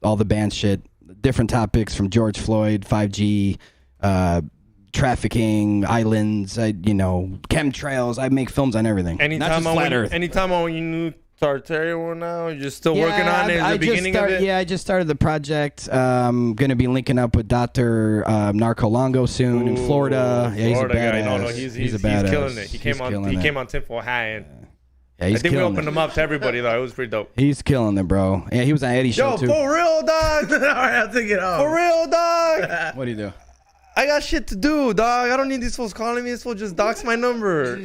all the band shit, different topics from George Floyd, 5G. Trafficking, islands, chemtrails. I make films on everything. Anytime flat Earth. Anytime on you new Tartaria one now, you're still working on it. The beginning of it. Yeah, I just started the project. Going to be linking up with Dr. Narco Longo soon in Florida. Yeah, he's a Florida badass. guy. No, he's a badass. killing it. He came killing on Tinfoil Hat, and Yeah, he's I think we killing opened it. him up to everybody though. It was pretty dope. He's killing it, bro. Yeah, he was on Eddie's show Yo, too. for real, dog. All right, I'll take it off. For real, dog. What do you do? I got shit to do, dog. I don't need these fools calling me. This fool just dox my number.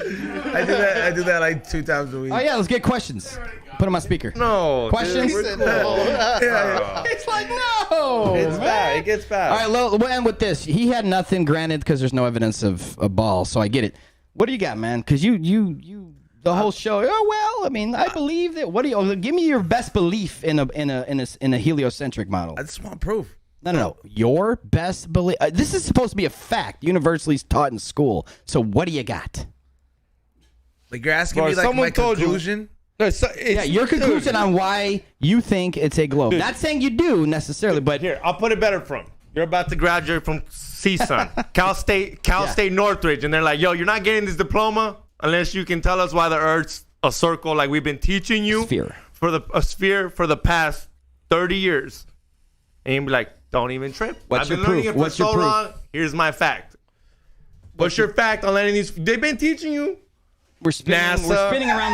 I do that like 2 times a week. Oh yeah, let's get questions. Put him on speaker. No. Questions? Dude, we're cool. It's like no. It's bad. It gets bad. All right, we'll end with this. He had nothing, granted, because there's no evidence of a ball, so I get it. What do you got, man? Because you the whole show. Oh well, I mean, I believe that. What do you? Give me your best belief in a heliocentric model. I just want proof. No. Your best belief. This is supposed to be a fact, universally taught in school. So what do you got? Like you're asking Bro, me like someone my told you- conclusion. Yeah, your conclusion on why you think it's a globe. Not saying you do necessarily, but Here, I'll put it better from. You're about to graduate from CSUN, Cal State Northridge, and they're like, yo, you're not getting this diploma unless you can tell us why the Earth's a circle like we've been teaching you Sphere. a sphere for the past 30 years. And you'd be like, don't even trip. What's I've been your learning proof? it for What's your so proof? long. Here's my fact. What's your fact on letting these? They've been teaching you. we're spinning around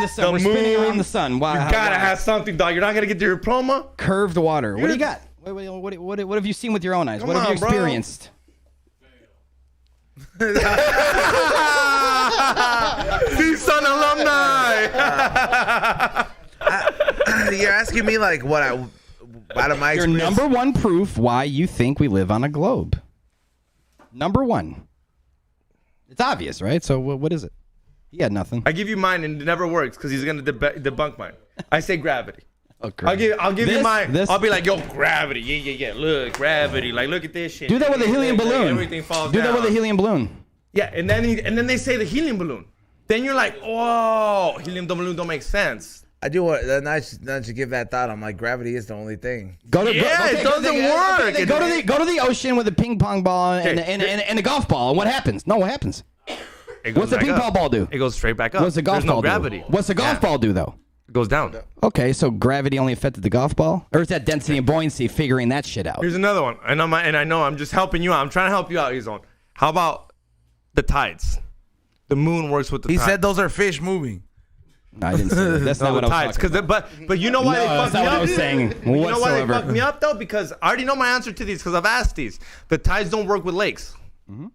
the sun. the We're spinning moon. around the sun. Why? You gotta why? have something, dog. You're not gonna get your diploma. Curved water. What do you You're- got? What have you seen with your own eyes? Come What have you on, bro. experienced? CSUN alumni. You're asking me like what out of my Your experience. number one proof why you think we live on a globe. Number one. It's obvious, right? So what is it? He had nothing. I give you mine, and it never works because he's gonna debunk mine. I say gravity. Okay. I'll give you mine. This? I'll be like, yo, gravity. Yeah. Look, gravity. Like, look at this shit. Do that with a helium Like, balloon. everything falls Do down. that with a helium balloon. Yeah, and then they say the helium balloon. Then you're like, oh, helium balloon don't make sense. I do want not to give that thought. I'm like gravity is the only thing. It doesn't work. Go to the ocean with a ping pong ball and a golf ball. And what happens? No, what happens? It goes What's the back ping up. pong ball do? It goes straight back up. What's the golf There's ball no do? gravity. What's the golf ball do though? It goes down. Okay, so gravity only affected the golf ball, or is that density and buoyancy figuring that shit out? Here's another one. I know I'm just helping you out. I'm trying to help you out, Ezone. How about the tides? The moon works with the He tides. said those are fish moving. No, I didn't say that. That's not No, what the I was tides. talking about. But you know why No, they that's fucked not me what up? I was saying You know why they whatsoever. fucked me up though? Because I already know my answer to these because I've asked these. The tides don't work with lakes. Mm-hmm.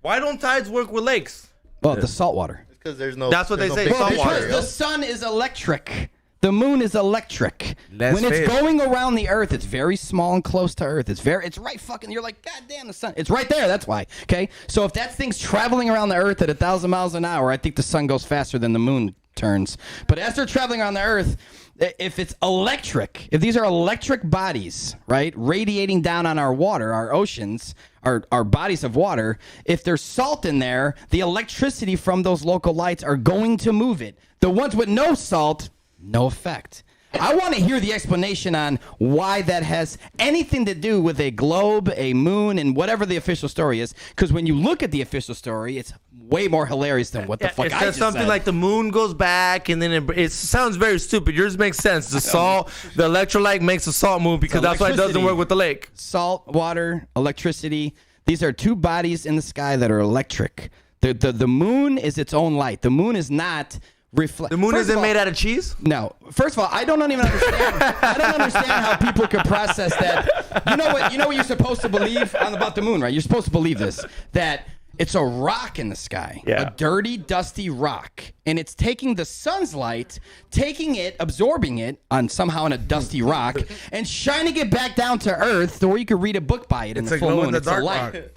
Why don't tides work with lakes? Well, the salt water. Because there's no. That's what there's they no say, big salt water. picture, Because yo. the sun is electric. The moon is electric. When it's going around the Earth, it's very small and close to Earth. It's right fucking, you're like, God damn, the sun. It's right there, that's why. Okay? So if that thing's traveling around the Earth at 1,000 miles an hour, I think the sun goes faster than the moon turns. But as they're traveling around the Earth, if it's electric, if these are electric bodies, right, radiating down on our water, our oceans, our bodies of water, if there's salt in there, the electricity from those local lights are going to move it. The ones with no salt, no effect. I want to hear the explanation on why that has anything to do with a globe, a moon, and whatever the official story is. Because when you look at the official story, it's way more hilarious than what the fuck I just said. It says something like the moon goes back, and then it sounds very stupid. Yours makes sense. The salt, the electrolyte makes the salt move because that's why it doesn't work with the lake. Salt, water, electricity. These are two bodies in the sky that are electric. The moon is its own light. The moon is not... The moon isn't made out of cheese? No. First of all, I don't even understand. I don't understand how people could process that. You know what you're supposed to believe about the moon, right? You're supposed to believe this, that it's a rock in the sky, a dirty, dusty rock, and it's taking the sun's light, taking it, absorbing it somehow in a dusty rock, and shining it back down to Earth, to where you could read a book by it in the full moon. It's a light.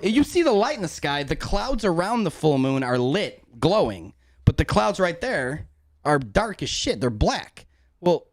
You see the light in the sky. The clouds around the full moon are lit, glowing. But the clouds right there are dark as shit. They're black. Well,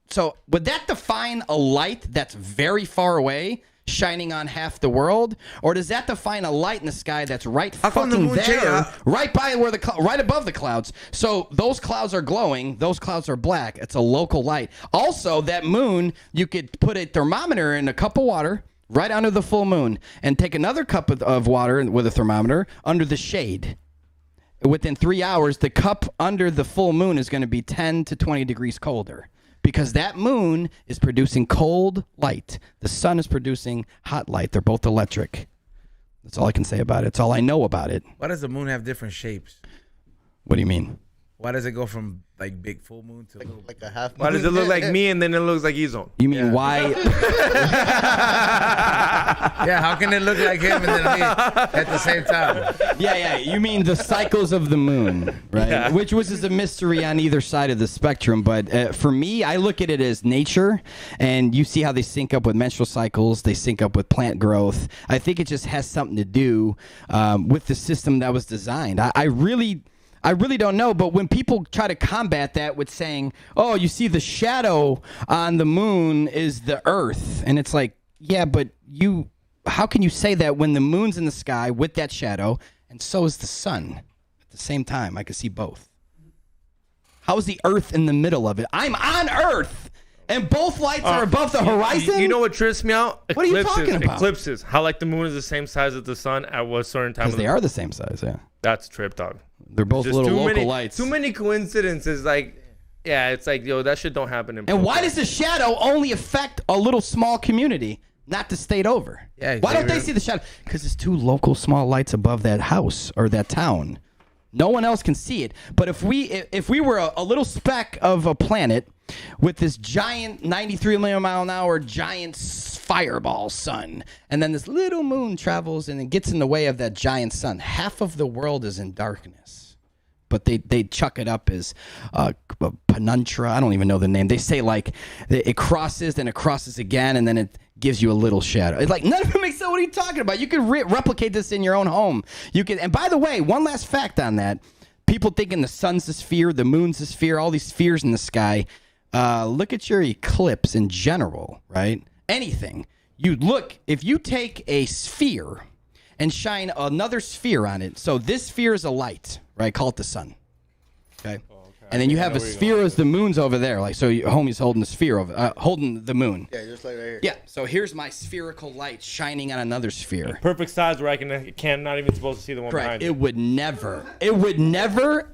so would that define a light that's very far away, shining on half the world, or does that define a light in the sky that's right fucking there, right by where right above the clouds? So those clouds are glowing. Those clouds are black. It's a local light. Also, that moon, you could put a thermometer in a cup of water right under the full moon, and take another cup of water with a thermometer under the shade. Within 3 hours, the cup under the full moon is going to be 10 to 20 degrees colder because that moon is producing cold light. The sun is producing hot light. They're both electric. That's all I can say about it. That's all I know about it. Why does the moon have different shapes? What do you mean? Why does it go from like big full moon to like a half moon? Why does it look like me and then it looks like Izon? You mean why? Yeah, how can it look like him and then me at the same time? Yeah. You mean the cycles of the moon, right? Yeah. Which is a mystery on either side of the spectrum. But for me, I look at it as nature, and you see how they sync up with menstrual cycles. They sync up with plant growth. I think it just has something to do with the system that was designed. I really don't know, but when people try to combat that with saying, oh, you see the shadow on the moon is the Earth, and it's like, yeah, but how can you say that when the moon's in the sky with that shadow, and so is the sun at the same time? I can see both. How is the Earth in the middle of it? I'm on Earth, and both lights are above the horizon? You know what trips me out? What are you talking about? Eclipses. How like the moon is the same size as the sun at what certain time? Because they are the same size, yeah. That's trip, dog. They're both little local lights. Too many coincidences. Like, yeah, it's like, yo, that shit don't happen in. And why does the shadow only affect a little small community, not the state over? Yeah. Why don't they see the shadow? Because it's two local small lights above that house or that town. No one else can see it. But if we were a little speck of a planet with this giant 93 million mile an hour giant fireball sun, and then this little moon travels and it gets in the way of that giant sun, half of the world is in darkness. But they chuck it up as penumbra. I don't even know the name. They say like it crosses, then it crosses again, and then it gives you a little shadow. It's like none of it makes sense. What are you talking about? You can replicate this in your own home. You can. And by the way, one last fact on that: people thinking the sun's a sphere, the moon's a sphere, all these spheres in the sky. Look at your eclipse in general, right? Anything. If you take a sphere and shine another sphere on it. So this sphere is a light, right? Call it the sun. Okay. And then you have a sphere as the moon's over there. Like, so homie's holding the sphere over, holding the moon. Yeah, just like right here. Yeah. So here's my spherical light shining on another sphere. Perfect size where I can not even supposed to see the one behind it. It would never,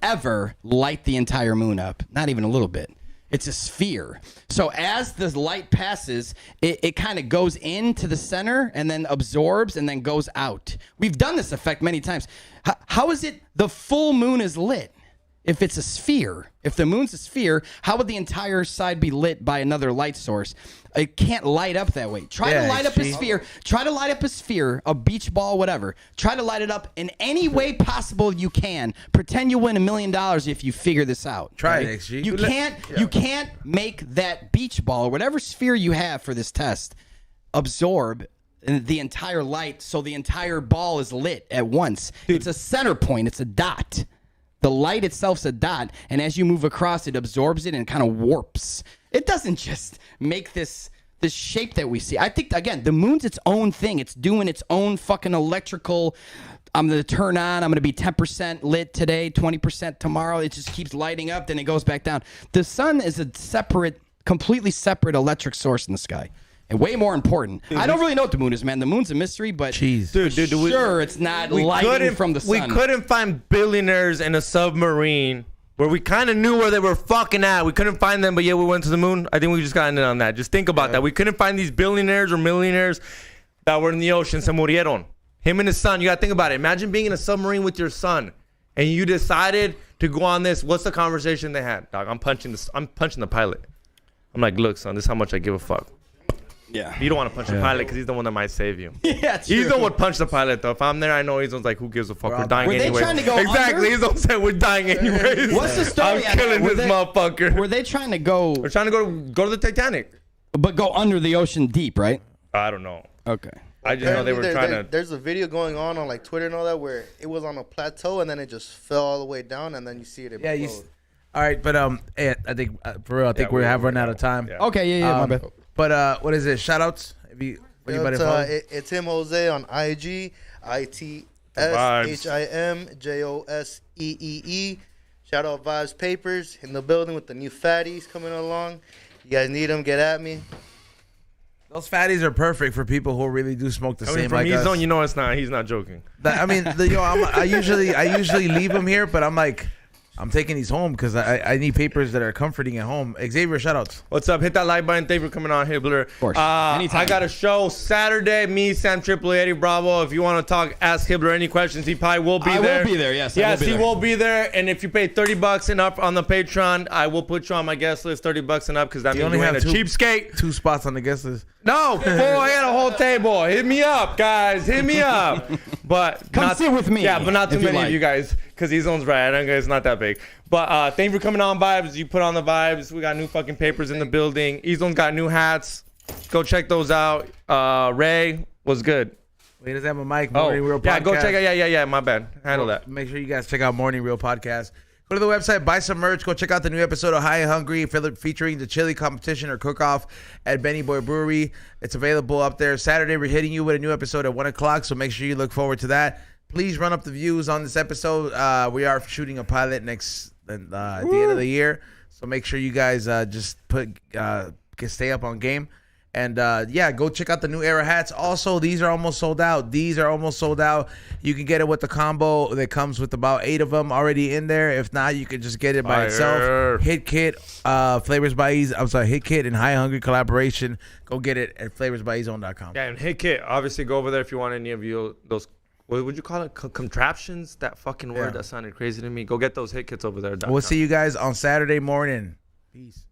ever light the entire moon up. Not even a little bit. It's a sphere. So as the light passes, it kind of goes into the center and then absorbs and then goes out. We've done this effect many times. How is it the full moon is lit? if it's a sphere, if the moon's a sphere, how would the entire side be lit by another light source? It can't light up that way. Try to light up a sphere. Try to light up a sphere, a beach ball, whatever. Try to light it up in any way possible you can. Pretend you win $1 million if you figure this out. Try it, XG. You can't make that beach ball or whatever sphere you have for this test absorb the entire light so the entire ball is lit at once. It's a center point. It's a dot. The light itself's a dot, and as you move across, it absorbs it and kind of warps. It doesn't just make this shape that we see. I think, again, the moon's its own thing. It's doing its own fucking electrical. I'm going to turn on. I'm going to be 10% lit today, 20% tomorrow. It just keeps lighting up, then it goes back down. The sun is a completely separate electric source in the sky. And way more important. I don't really know what the moon is, man. The moon's a mystery, but dude, sure, it's not lighting from the sun. We couldn't find billionaires in a submarine where we kind of knew where they were fucking at. We couldn't find them, but yeah, we went to the moon. I think we just got in on that. Just think about that. We couldn't find these billionaires or millionaires that were in the ocean. Se murieron. Him and his son. You got to think about it. Imagine being in a submarine with your son, and you decided to go on this. What's the conversation they had? Dog, I'm punching the pilot. I'm like, look, son, this is how much I give a fuck. Yeah. You don't want to punch the pilot because he's the one that might save you. Yeah, true. He's the one would punch the pilot, though. If I'm there, I know he's like, who gives a fuck? We're dying Were they anyway. trying to go exactly. under? He's the one say we're dying anyways. What's the story? I'm killing this motherfucker. Were they trying to go? We're trying to go to the Titanic. But go under the ocean deep, right? I don't know. Okay. I just know they were trying to. There's a video going on like Twitter and all that where it was on a plateau and then it just fell all the way down and then you see it explode. All right, but hey, I think for real, I think we have run out of time. Yeah. Okay, yeah, my bad. But what is it? Shout outs? It's him Jose on IG, ITSHIMJOSEEE. Shout out Vibes Papers in the building with the new fatties coming along. You guys need them? Get at me. Those fatties are perfect for people who really do smoke the same from like his us. zone, you know it's not. He's not joking. I mean, I usually leave them here, but I'm like, I'm taking these home because I need papers that are comforting at home. Xavier, shoutouts. What's up? Hit that like button. Thank you for coming on, Hibbeler. Of course. I got a show Saturday. Me, Sam Tripoli, Eddie Bravo. If you want to talk, ask Hibbeler any questions. He probably will be there. I will be there, yes. Yes, he will be there. And if you pay $30 and up on the Patreon, I will put you on my guest list, $30 and up, because that means you ain't a cheapskate. 2 spots on the guest list. No, boy, I got a whole table. Hit me up, guys. Hit me up. But Come sit with me. Yeah, but not too if you many like. of you guys, because his one's right. I know it's not that big. But thank you for coming on, Vibes. You put on the vibes. We got new fucking papers in the building. Ezone's got new hats. Go check those out. Ray was good. He doesn't have a mic. Morning Real Podcast. Yeah, go check it. Yeah. My bad. Handle that. Make sure you guys check out Morning Real Podcast. Go to the website, buy some merch. Go check out the new episode of High and Hungry featuring the chili competition or cook-off at Benny Boy Brewery. It's available up there. Saturday, we're hitting you with a new episode at 1 o'clock, so make sure you look forward to that. Please run up the views on this episode. We are shooting a pilot at the end of the year, so make sure you guys just stay up on game. And go check out the new Era hats. Also, these are almost sold out. You can get it with the combo that comes with about 8 of them already in there. If not, you can just get it by itself. Hit Kit, Flavors by Ease. I'm sorry, Hit Kit and High Hungry collaboration. Go get it at flavorsbyezone.com. Yeah, and Hit Kit. Obviously, go over there if you want any of those. What would you call it? Contraptions? That fucking word that sounded crazy to me. Go get those Hit Kits over there. We'll see you guys on Saturday morning. Peace.